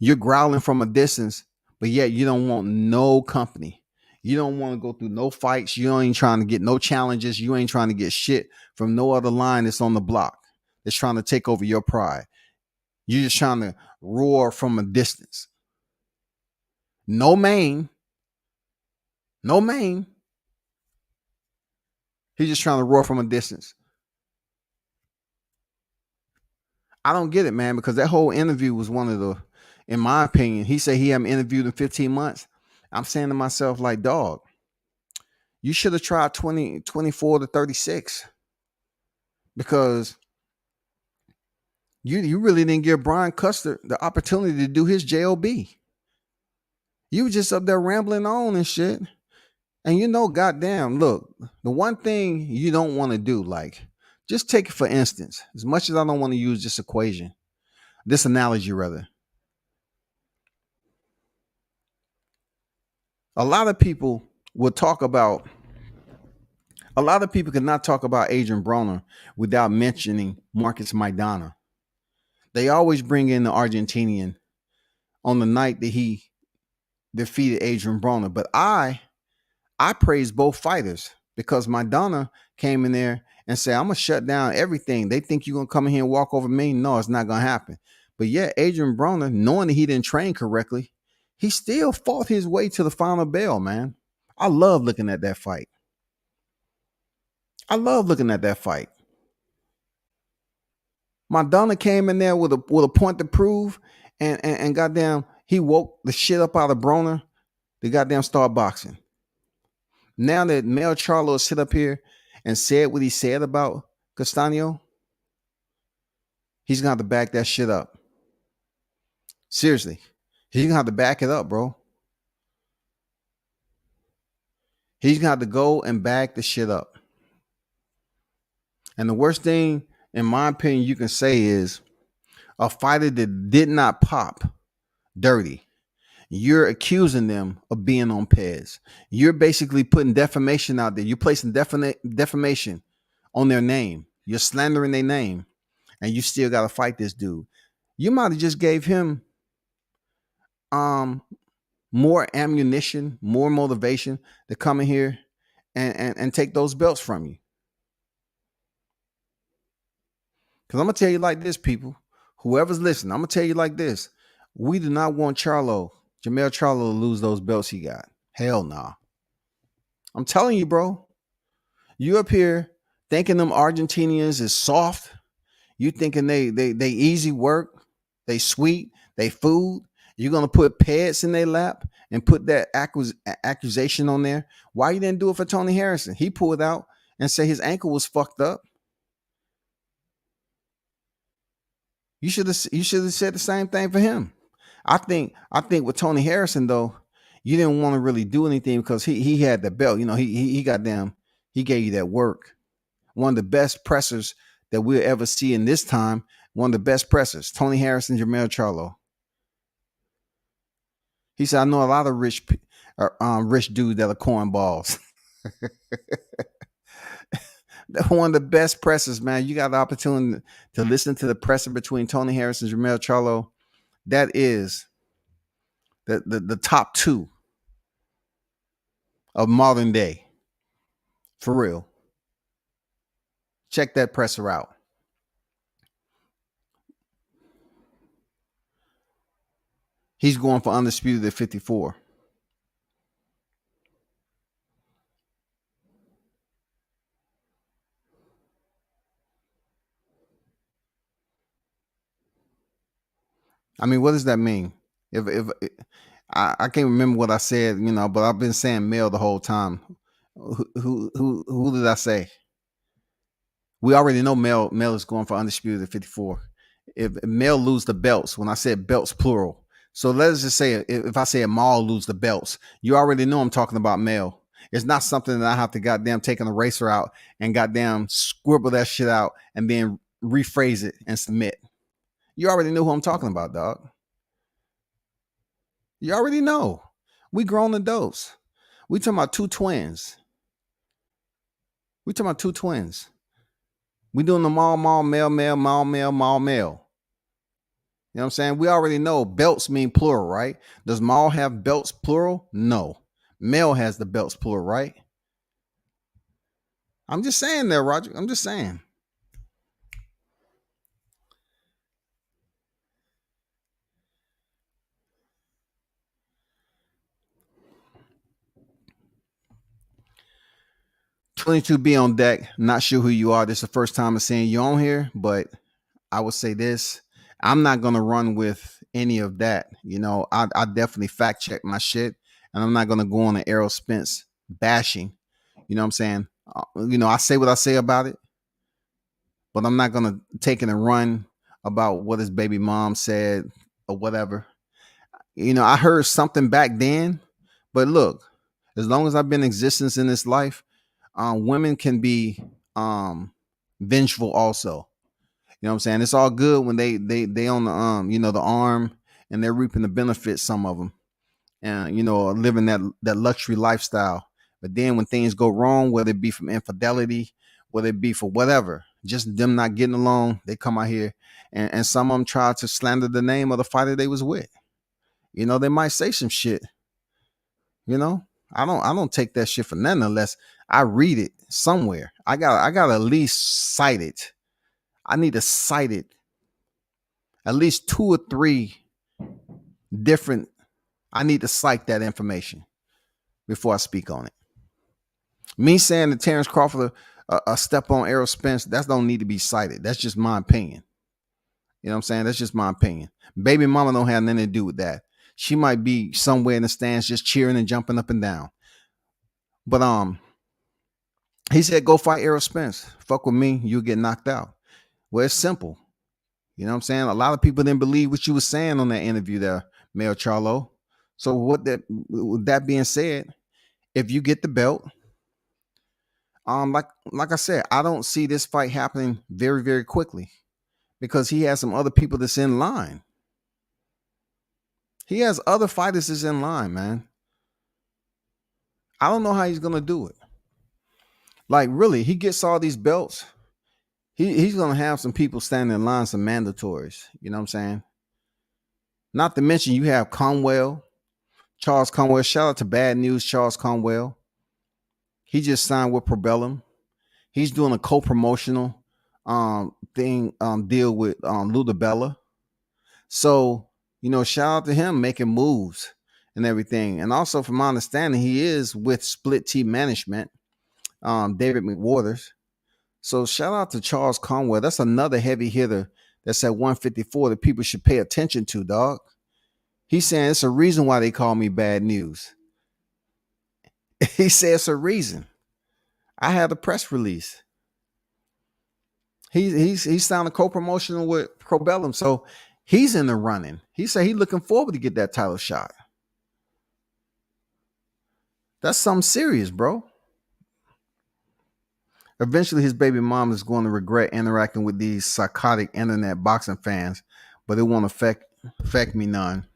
You're growling from a distance, but yet you don't want no company. You don't want to go through no fights. You ain't trying to get no challenges. You ain't trying to get shit from no other line that's on the block that's trying to take over your pride. You're just trying to roar from a distance. No mane. No mane. He's just trying to roar from a distance. I don't get it, man, because that whole interview was one of the, in my opinion, he said he hadn't interviewed in 15 months. I'm saying to myself, like, dog, you should have tried 24 to 36 because you really didn't give Brian Custer the opportunity to do his JOB. You were just up there rambling on and shit. And goddamn, look, the one thing you don't want to do, like, just take it for instance, as much as I don't want to use this analogy rather. A lot of people cannot talk about Adrian Broner without mentioning Marcus Maidana. They always bring in the Argentinian on the night that he defeated Adrian Broner. But I praise both fighters because Maidana came in there and said, I'm going to shut down everything. They think you're going to come in here and walk over me? No, it's not going to happen. But yet, Adrian Broner, knowing that he didn't train correctly, he still fought his way to the final bell, man. I love looking at that fight. Maidana came in there with a point to prove, and goddamn, he woke the shit up out of Broner. They goddamn start boxing. Now that Jermell Charlo sit up here and said what he said about Castano, he's going to have to back that shit up. Seriously. He's going to have to back it up, bro. He's going to have to go and back the shit up. And the worst thing, in my opinion, you can say is a fighter that did not pop dirty. You're accusing them of being on Pez. You're basically putting defamation out there. You're placing defamation on their name. You're slandering their name. And you still got to fight this dude. You might have just gave him more ammunition, more motivation to come in here and take those belts from you. Because I'm going to tell you like this, people. Whoever's listening, I'm going to tell you like this. We do not want Jermell Charlo to lose those belts he got. Hell nah. I'm telling you, bro. You up here thinking them Argentinians is soft. You thinking they easy work. They sweet. They food. You're going to put pads in their lap and put that accusation on there. Why you didn't do it for Tony Harrison? He pulled out and said his ankle was fucked up. You should have said the same thing for him. I think with Tony Harrison though, you didn't want to really do anything because he had the belt. You know, he gave you that work. One of the best pressers that we'll ever see in this time. One of the best pressers, Tony Harrison, Jermell Charlo. He said, I know a lot of rich dudes that are cornballs. One of the best pressers, man. You got the opportunity to listen to the presser between Tony Harrison and Jermell Charlo. That is the top two of modern day. For real. Check that presser out. He's going for undisputed at 54. I mean, what does that mean? If I can't remember what I said, you know, but I've been saying Mel the whole time. Who did I say? We already know Mel is going for undisputed at 54. If Mel lose the belts, when I said belts plural. So let's just say if I say Maul lose the belts, you already know I'm talking about Mel. It's not something that I have to goddamn take an eraser out and goddamn scribble that shit out and then rephrase it and submit. You already know who I'm talking about, dog. You already know. We grown adults. We talking about two twins. We doing the male, male. You know what I'm saying? We already know belts mean plural, right? Does Maul have belts plural? No. Male has the belts plural, right? I'm just saying there, Roger. I'm just saying. $22B on deck. Not sure who you are. This is the first time I'm seeing you on here, but I would say this. I'm not going to run with any of that. You know, I definitely fact check my shit, and I'm not going to go on an Errol Spence bashing. You know what I'm saying? You know, I say what I say about it, but I'm not going to take it and run about what his baby mom said or whatever. You know, I heard something back then, but look, as long as I've been in existence in this life, women can be vengeful also. You know what I'm saying? It's all good when they on the you know, the arm and they're reaping the benefits, some of them, and you know, living that luxury lifestyle. But then when things go wrong, whether it be from infidelity, whether it be for whatever, just them not getting along, they come out here and some of them try to slander the name of the fighter they was with. You know, they might say some shit. You know, I don't take that shit for nothing unless I read it somewhere. I got at least cite it. I need to cite it at least 2 or 3 different. I need to cite that information before I speak on it. Me saying that Terrence Crawford a step on Errol Spence, that don't need to be cited. That's just my opinion. You know what I'm saying? That's just my opinion. Baby mama don't have nothing to do with that. She might be somewhere in the stands just cheering and jumping up and down. But he said, go fight Errol Spence. Fuck with me, you'll get knocked out. Well, it's simple. You know what I'm saying? A lot of people didn't believe what you were saying on that interview there, Jermell Charlo. So with that being said, if you get the belt, like I said, I don't see this fight happening very, very quickly because he has some other people that's in line. He has other fighters that's in line, man. I don't know how he's gonna do it. Like, really, he gets all these belts. He's gonna have some people standing in line, some mandatories. You know what I'm saying? Not to mention you have Conwell, Charles Conwell. Shout out to Bad News Charles Conwell. He just signed with Probellum. He's doing a co-promotional deal with Lou DiBella. So, shout out to him making moves and everything. And also, from my understanding, he is with Split T Management, David McWaters. So shout out to Charles Conwell. That's another heavy hitter that's at 154 that people should pay attention to, dog. He's saying it's a reason why they call me Bad News. He said it's a reason. I had a press release. He's signed a co-promotional with Probellum, so he's in the running. He said he's looking forward to get that title shot. That's something serious, bro. Eventually, his baby mom is going to regret interacting with these psychotic internet boxing fans, but it won't affect me none.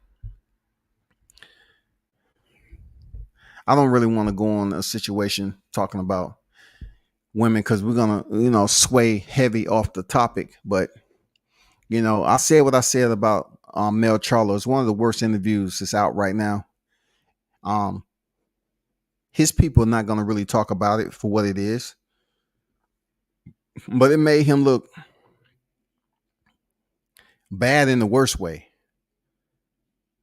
I don't really want to go on a situation talking about women because we're gonna, sway heavy off the topic. But I said what I said about Mel Charlo. It's one of the worst interviews that's out right now. His people are not gonna really talk about it for what it is. But it made him look bad in the worst way.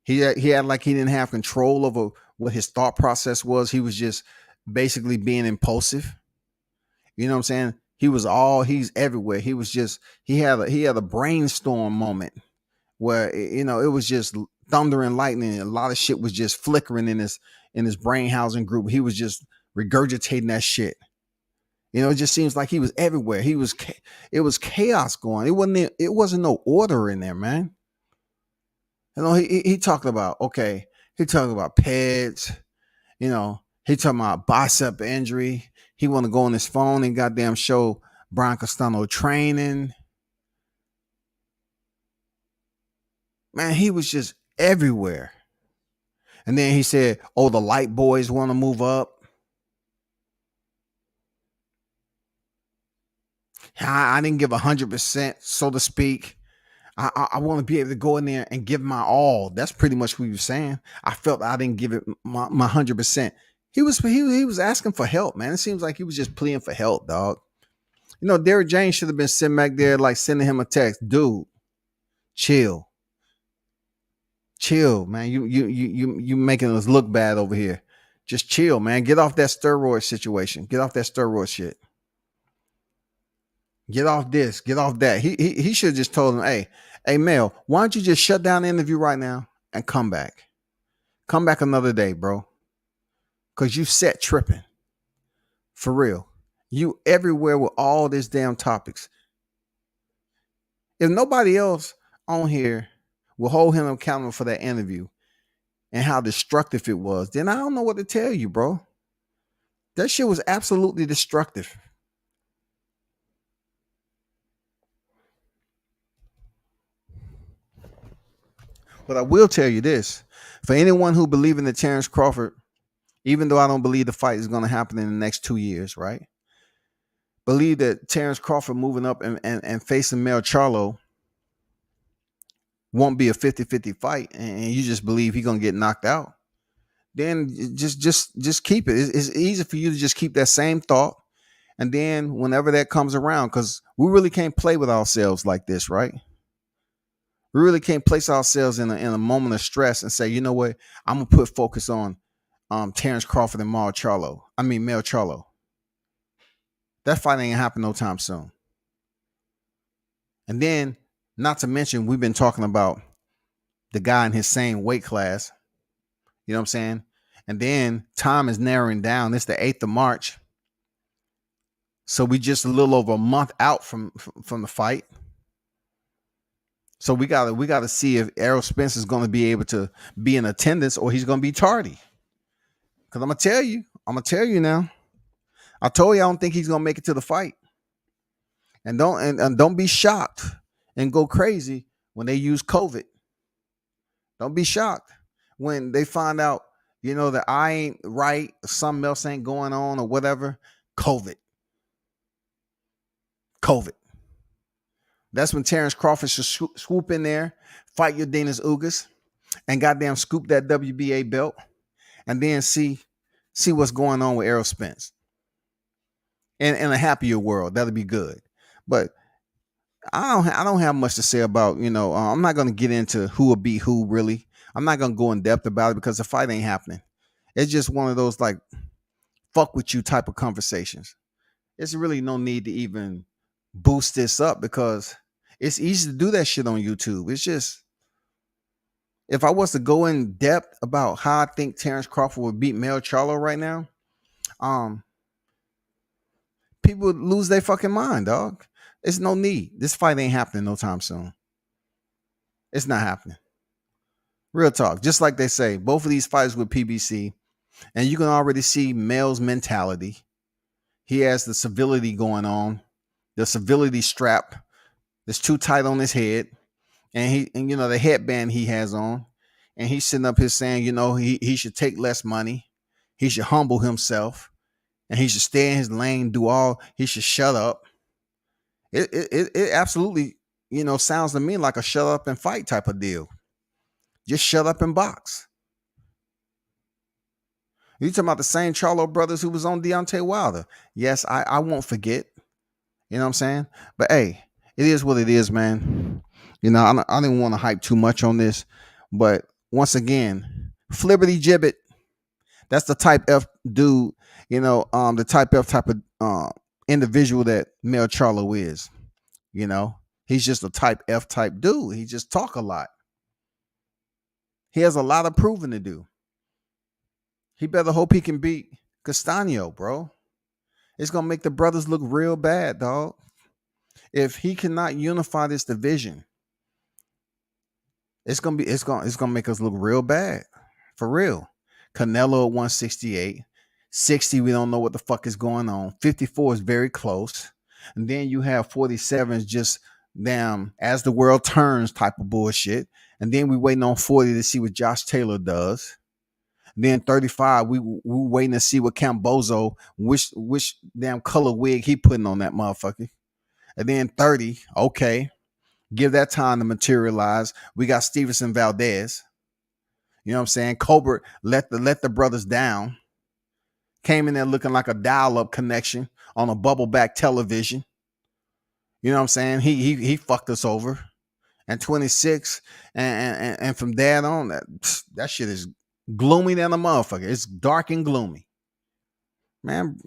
He had like he didn't have control over what his thought process was. He was just basically being impulsive. You know what I'm saying? He's everywhere. He had a brainstorm moment where it was just thunder and lightning. A lot of shit was just flickering in his brain housing group. He was just regurgitating that shit. It just seems like he was everywhere. It was chaos going. It wasn't no order in there, man. He talked about, he talked about peds, he talking about bicep injury. He want to go on his phone and goddamn show Brian Castano training. Man, he was just everywhere. And then he said, the light boys want to move up. I didn't give 100%, so to speak. I want to be able to go in there and give my all. That's pretty much what he was saying. I felt I didn't give it my 100%. He was asking for help, man. It seems like he was just pleading for help, dog. Derrick James should have been sitting back there like sending him a text, dude. Chill, man. You making us look bad over here. Just chill, man. Get off that steroid situation. Get off that steroid shit. Get off this, get off that. He should have just told him, hey, Mel, why don't you just shut down the interview right now and come back? Come back another day, bro. Because you set tripping. For real. You everywhere with all these damn topics. If nobody else on here will hold him accountable for that interview and how destructive it was, then I don't know what to tell you, bro. That shit was absolutely destructive. But I will tell you this, for anyone who believes in the Terrence Crawford, even though I don't believe the fight is going to happen in the next 2 years, right? Believe that Terrence Crawford moving up and facing Mel Charlo won't be a 50-50 fight, and you just believe he's going to get knocked out, then just keep it. It's easy for you to just keep that same thought, and then whenever that comes around, because we really can't play with ourselves like this, right? We really can't place ourselves in a moment of stress and say, you know what, I'm gonna put focus on Terrence Crawford and Mel Charlo. That fight ain't gonna happen no time soon. And then, not to mention, we've been talking about the guy in his same weight class. You know what I'm saying? And then time is narrowing down. It's the 8th of March. So we just a little over a month out from the fight. So we gotta see if Errol Spence is going to be able to be in attendance or he's going to be tardy. Because I'm gonna tell you now. I told you I don't think he's going to make it to the fight. And don't be shocked and go crazy when they use COVID. Don't be shocked when they find out, that I ain't right, something else ain't going on or whatever. COVID. That's when Terrence Crawford should swoop in there, fight your Dennis Ugas, and goddamn scoop that WBA belt. and then see what's going on with Errol Spence. In a happier world, that'll be good. But I don't have much to say about, I'm not gonna get into who will beat who really. I'm not gonna go in depth about it because the fight ain't happening. It's just one of those like fuck with you type of conversations. There's really no need to even boost this up because it's easy to do that shit on YouTube. It's just if I was to go in depth about how I think Terrence Crawford would beat Jermell Charlo right now, people would lose their fucking mind, dog. There's no need. This fight ain't happening no time soon. It's not happening. Real talk. Just like they say, both of these fights with PBC, and you can already see Mel's mentality. He has the civility going on, the civility strap that's too tight on his head, and the headband he has on, and he's sitting up here saying, he should take less money, he should humble himself, and he should stay in his lane, he should shut up. It absolutely, sounds to me like a shut up and fight type of deal. Just shut up and box. You talking about the same Charlo brothers who was on Deontay Wilder? Yes, I won't forget. You know what I'm saying? But hey, it is what it is, man. I didn't want to hype too much on this, but once again, Flibberty Gibbet. That's the type F dude. The type F type of individual that Jermell Charlo is. He's just a type F type dude. He just talk a lot. He has a lot of proving to do. He better hope he can beat Castano, bro. It's gonna make the brothers look real bad, dog. If he cannot unify this division, it's gonna make us look real bad. For real. Canelo at 168. 60, we don't know what the fuck is going on. 54 is very close. And then you have 47 just damn as the world turns type of bullshit. And then we waiting on 40 to see what Josh Taylor does. And then 35, we waiting to see what Cambozo, which damn color wig he putting on that motherfucker. And then 30, okay, give that time to materialize. We got Stevenson Valdez. You know what I'm saying? Colbert let the brothers down. Came in there looking like a dial-up connection on a bubble back television. You know what I'm saying? He fucked us over. And 26, and from there on, that shit is gloomy than a motherfucker. It's dark and gloomy. Man,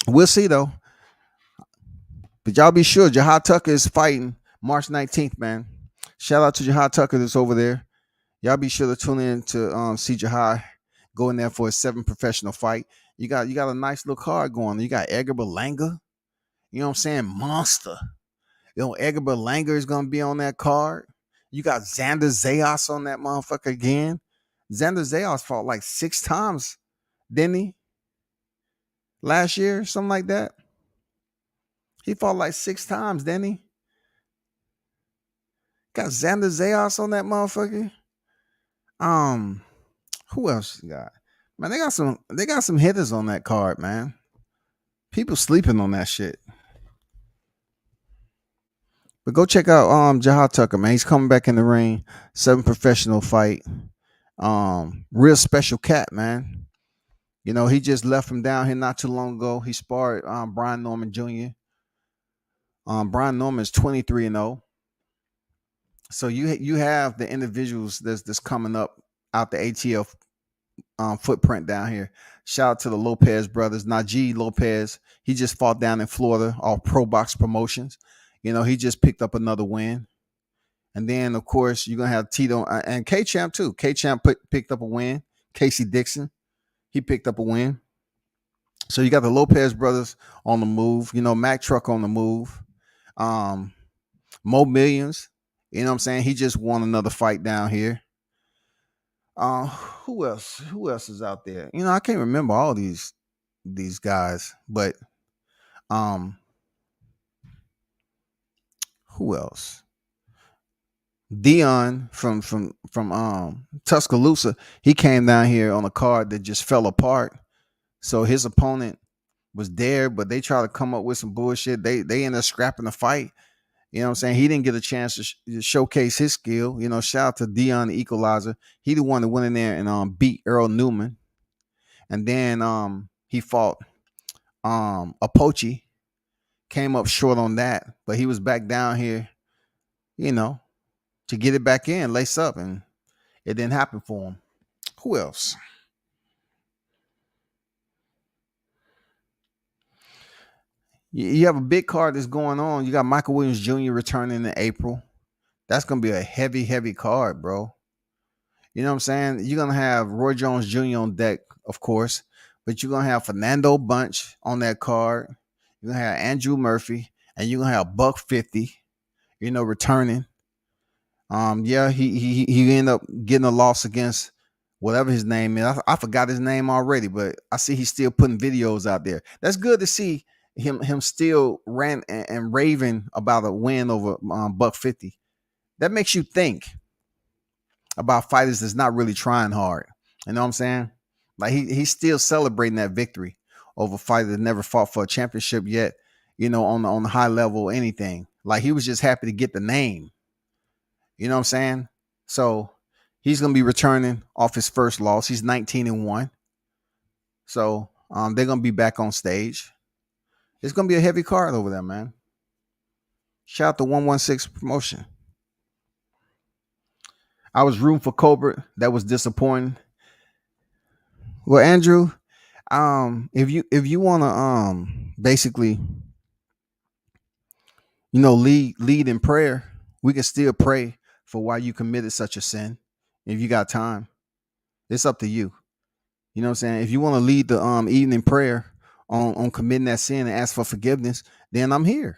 we'll see though. But y'all be sure Jahad Tucker is fighting March 19th, man. Shout out to Jahad Tucker that's over there. Y'all be sure to tune in to see Jahad go in there for a 7th professional fight. You got a nice little card going. You got Edgar Berlanga. You know what I'm saying? Monster. Edgar Berlanga is going to be on that card. You got Xander Zayas on that motherfucker again. Xander Zayas fought like 6 times, didn't he? Last year, something like that. He fought like 6 times, didn't he? Got Xander Zayas on that motherfucker. Who else you got? Man, they got some hitters on that card, man. People sleeping on that shit. But go check out Jahad Tucker, man. He's coming back in the ring. 7th professional fight. Real special cat, man. He just left from down here not too long ago. He sparred Brian Norman Jr. Brian Norman is 23-0. So you have the individuals that's coming up out the ATL footprint down here. Shout out to the Lopez brothers. Najee Lopez, he just fought down in Florida off Pro Box Promotions. He just picked up another win. And then, of course, you're going to have Tito and K-Champ too. K-Champ picked up a win. Casey Dixon, he picked up a win. So you got the Lopez brothers on the move. Mac Truck on the move. Mo Millions, you know what I'm saying? He just won another fight down here. Who else? Who else is out there? I can't remember all these guys, but who else? Dion from Tuscaloosa, he came down here on a card that just fell apart. So his opponent was there, but they tried to come up with some bullshit. They ended up scrapping the fight. You know what I'm saying? He didn't get a chance to showcase his skill. You know, shout out to Dion the Equalizer. He the one that went in there and beat Earl Newman. And then he fought Apoche. Came up short on that, but he was back down here, you know, to get it back in, lace up, and it didn't happen for him. Who else? You have a big card that's going on. You got Michael Williams Jr. returning in April. That's going to be a heavy, heavy card, bro. You know what I'm saying? You're going to have Roy Jones Jr. on deck, of course, but you're going to have Fernando Bunch on that card. You're going to have Andrew Murphy, and you're going to have Buck 50, you know, returning. Yeah, he ended up getting a loss against whatever his name is. I forgot his name already, but I see he's still putting videos out there. That's good to see him still rant and raving about a win over Buck 50. That makes you think about fighters that's not really trying hard. You know what I'm saying? Like he's still celebrating that victory over a fighter that never fought for a championship yet, you know, on the high level or anything. Like he was just happy to get the name. You know what I'm saying? So he's going to be returning off his first loss. He's 19-1. So they're going to be back on stage. It's going to be a heavy card over there, man. Shout out to 116 Promotion. I was rooting for Colbert. That was disappointing. Well, Andrew, if you want to basically, you know, lead in prayer, we can still pray for why you committed such a sin. If you got time, it's up to you. You know what I'm saying? If you want to lead the evening prayer on committing that sin and ask for forgiveness, then I'm here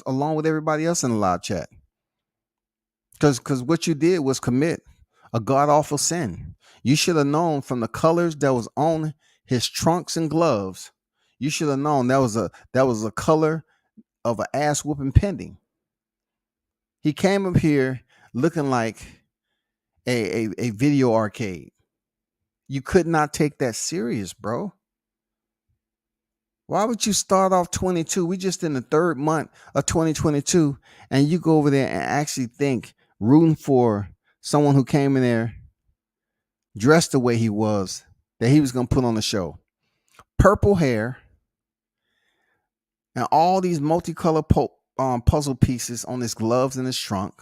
along with everybody else in the live chat. Because what you did was commit a god awful sin. You should have known from the colors that was on his trunks and gloves. You should have known that was a color of an ass whooping pending. He came up here looking like a video arcade. You could not take that serious, bro. Why would you start off 22? We just in the third month of 2022, and you go over there and actually think rooting for someone who came in there dressed the way he was, that he was going to put on the show. Purple hair and all these multicolored puzzle pieces on his gloves and his trunk.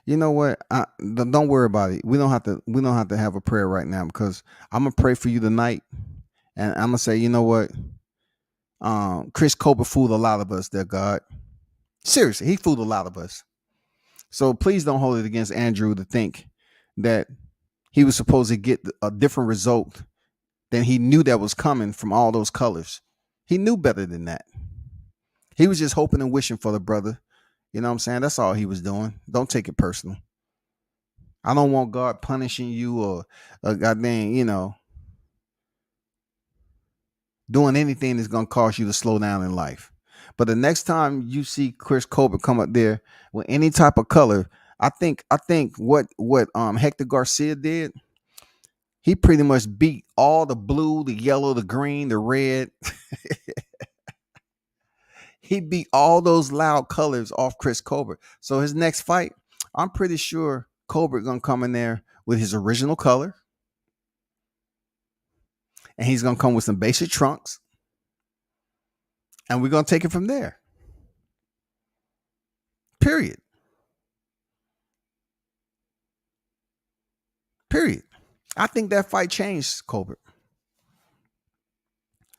You know what? Don't worry about it. We don't have to have a prayer right now, because I'm gonna pray for you tonight, and I'm gonna say, you know what? Chris Colbert fooled a lot of us, there, God. Seriously, he fooled a lot of us. So please don't hold it against Andrew to think that he was supposed to get a different result than he knew that was coming from all those colors. He knew better than that. He was just hoping and wishing for the brother. You know what I'm saying? That's all he was doing. Don't take it personal. I don't want God punishing you or goddamn, you know, doing anything that's going to cause you to slow down in life. But the next time you see Chris Colbert come up there with any type of color, I think what Hector Garcia did, he pretty much beat all the blue, the yellow, the green, the red. He beat all those loud colors off Chris Colbert. So his next fight, I'm pretty sure Colbert gonna come in there with his original color, and he's gonna come with some basic trunks, and we're gonna take it from there. Period. I think that fight changed Colbert.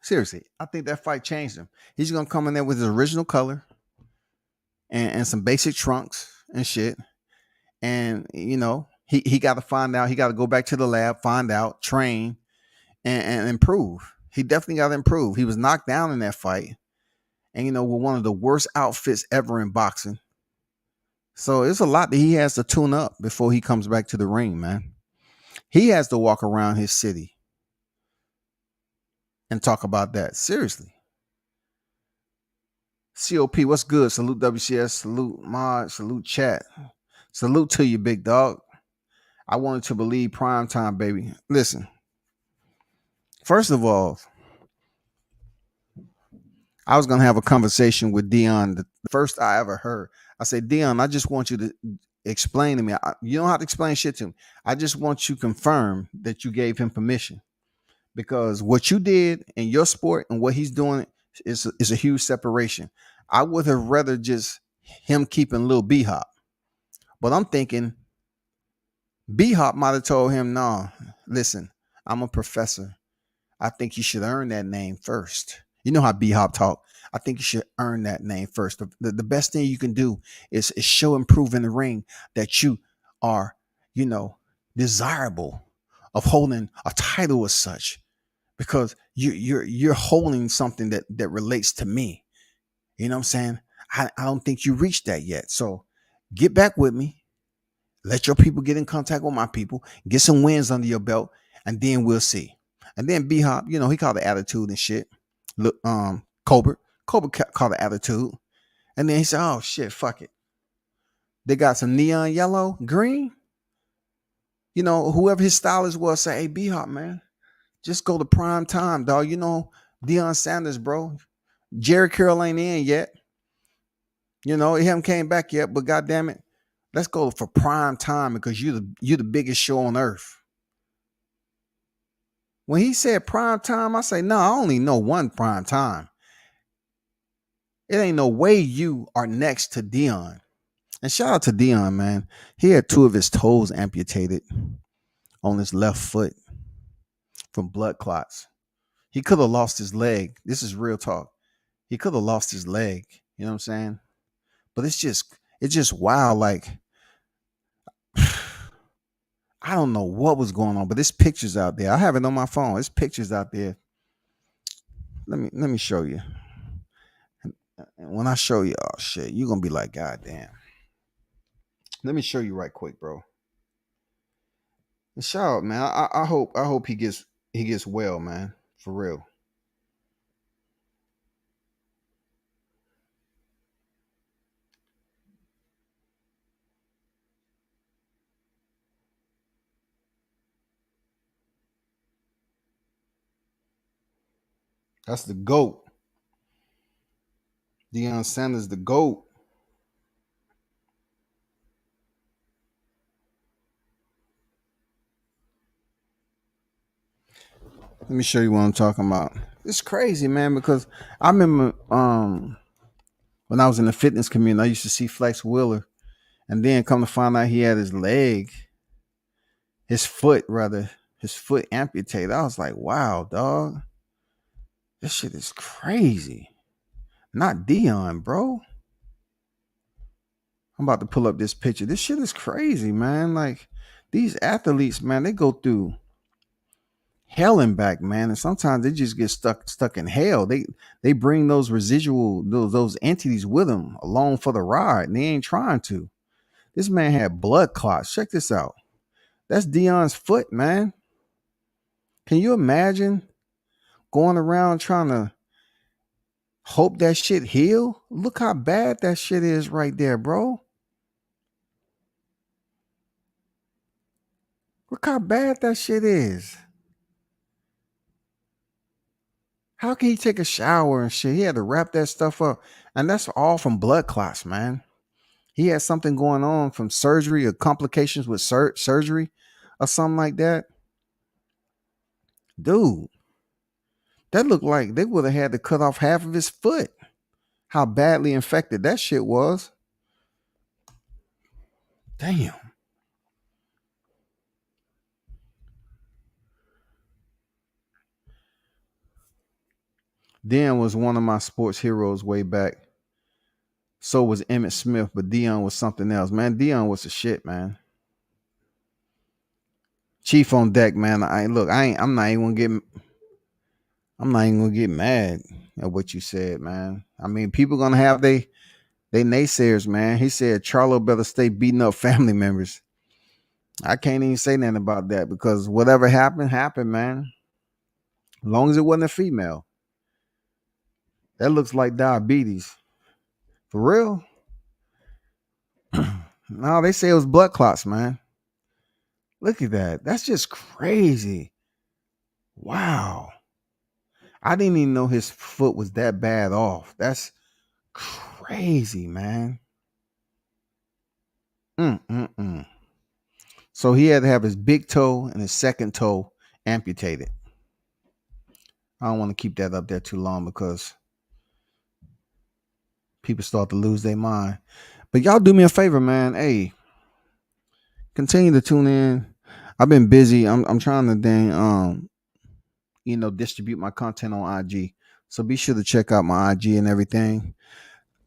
Seriously, I think that fight changed him. He's gonna come in there with his original color and some basic trunks and shit. And you know, he got to find out. He got to go back to the lab, find out, train, and improve. He definitely got to improve. He was knocked down in that fight, and you know, with one of the worst outfits ever in boxing. So it's a lot that he has to tune up before he comes back to the ring, man. He has to walk around his city and talk about that. Seriously. COP, what's good? Salute WCS, salute Mod, salute chat. Salute to you, big dog. I wanted to believe prime time, baby. Listen, first of all, I was gonna have a conversation with Dion, the first I ever heard. I said, Dion, I just want you to explain to me. You don't have to explain shit to me. I just want you to confirm that you gave him permission, because what you did in your sport and what he's doing is a huge separation. I would have rather just him keeping Lil B Hop, but I'm thinking B Hop might have told him, "No, listen, I'm a professor. I think you should earn that name first." You know how B Hop talk. I think you should earn that name first. The best thing you can do is show and prove in the ring that you are, desirable of holding a title as such, because you're holding something that relates to me. You know what I'm saying? I don't think you reached that yet. So get back with me. Let your people get in contact with my people. Get some wins under your belt, and then we'll see. And then B Hop, he called the attitude and shit. Look, Cobra called the attitude, and then he said, "Oh shit, fuck it. They got some neon yellow, green." Whoever his stylist was, say, "Hey, B Hop, man, just go to prime time, dog. Deion Sanders, bro. Jerry Curl ain't in yet. He haven't came back yet, but goddamn it, let's go for prime time, because you're the biggest show on earth." When he said prime time, I say, no, I only know one prime time. It ain't no way you are next to Dion. And shout out to Dion, man. He had 2 of his toes amputated on his left foot from blood clots. He could have lost his leg. This is real talk. He could have lost his leg. You know what I'm saying? But it's just wild. Like, I don't know what was going on, but there's pictures out there. I have it on my phone. There's pictures out there. Let me show you. And when I show you, oh shit, you're gonna be like, God damn. Let me show you right quick, bro. And shout out, man. I hope he gets well, man. For real. That's the GOAT. Deion Sanders, the GOAT. Let me show you what I'm talking about. It's crazy, man, because I remember when I was in the fitness community, I used to see Flex Wheeler, and then come to find out he had his foot amputated. I was like, wow, dog. This shit is crazy. Not Dion, bro. I'm about to pull up this picture. This shit is crazy, man. Like, these athletes, man, they go through hell and back, man, and sometimes they just get stuck in hell. They bring those residual those entities with them along for the ride, and they ain't trying to. This man had blood clots. Check this out. That's Dion's foot, man. Can you imagine going around trying to hope that shit heal? Look how bad that shit is right there, bro. Look how bad that shit is. How can he take a shower and shit? He had to wrap that stuff up. And that's all from blood clots, man. He had something going on from surgery or complications with surgery or something like that. Dude, that looked like they would have had to cut off half of his foot. How badly infected that shit was. Damn. Dion was one of my sports heroes way back. So was Emmitt Smith, but Dion was something else, man. Dion was the shit, man. Chief on deck, man. I'm not even gonna get mad at what you said, man. I mean, people gonna have they naysayers, man. He said Charlo better stay beating up family members. I can't even say nothing about that, because whatever happened, man. As long as it wasn't a female. That looks like diabetes. For real? No, they say it was blood clots, man. Look at that. That's just crazy. Wow. I didn't even know his foot was that bad off. That's crazy, man. Mm-mm-mm. So he had to have his big toe and his second toe amputated. I don't want to keep that up there too long because people start to lose their mind. But y'all do me a favor, man. Hey, continue to tune in. I've been busy. I'm trying to distribute my content on IG. So be sure to check out my IG and everything.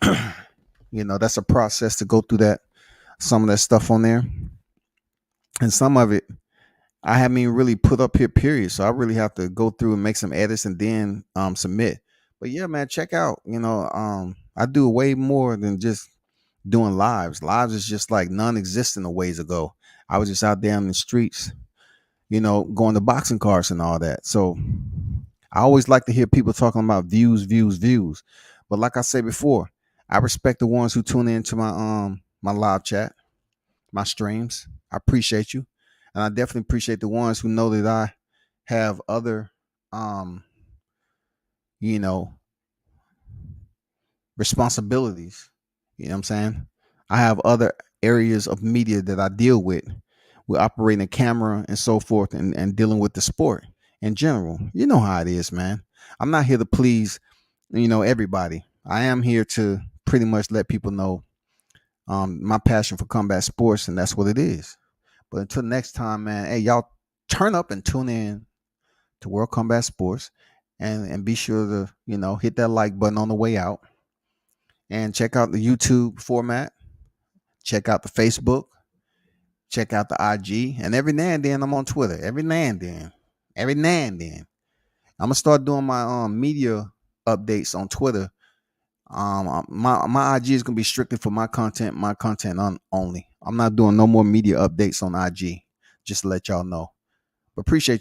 That's a process to go through that, some of that stuff on there. And some of it I haven't even really put up here, period. So I really have to go through and make some edits and then submit. But yeah, man, check out. I do way more than just doing lives. Lives is just like non-existent a ways ago. I was just out there in the streets, going to boxing cards and all that. So I always like to hear people talking about views, views, views. But like I said before, I respect the ones who tune into my live chat, my streams. I appreciate you. And I definitely appreciate the ones who know that I have other you know, responsibilities. You know what I'm saying? I have other areas of media that I deal with. We're operating a camera and so forth and dealing with the sport in general. You know how it is, man. I'm not here to please, everybody. I am here to pretty much let people know my passion for combat sports, and that's what it is. But until next time, man, hey, y'all turn up and tune in to World Combat Sports and be sure to, hit that like button on the way out and check out the YouTube format, check out the Facebook, check out the IG, and every now and then I'm on Twitter. Every now and then. I'm gonna start doing my media updates on Twitter. My IG is gonna be strictly for my content only. I'm not doing no more media updates on IG. Just to let y'all know. But appreciate you.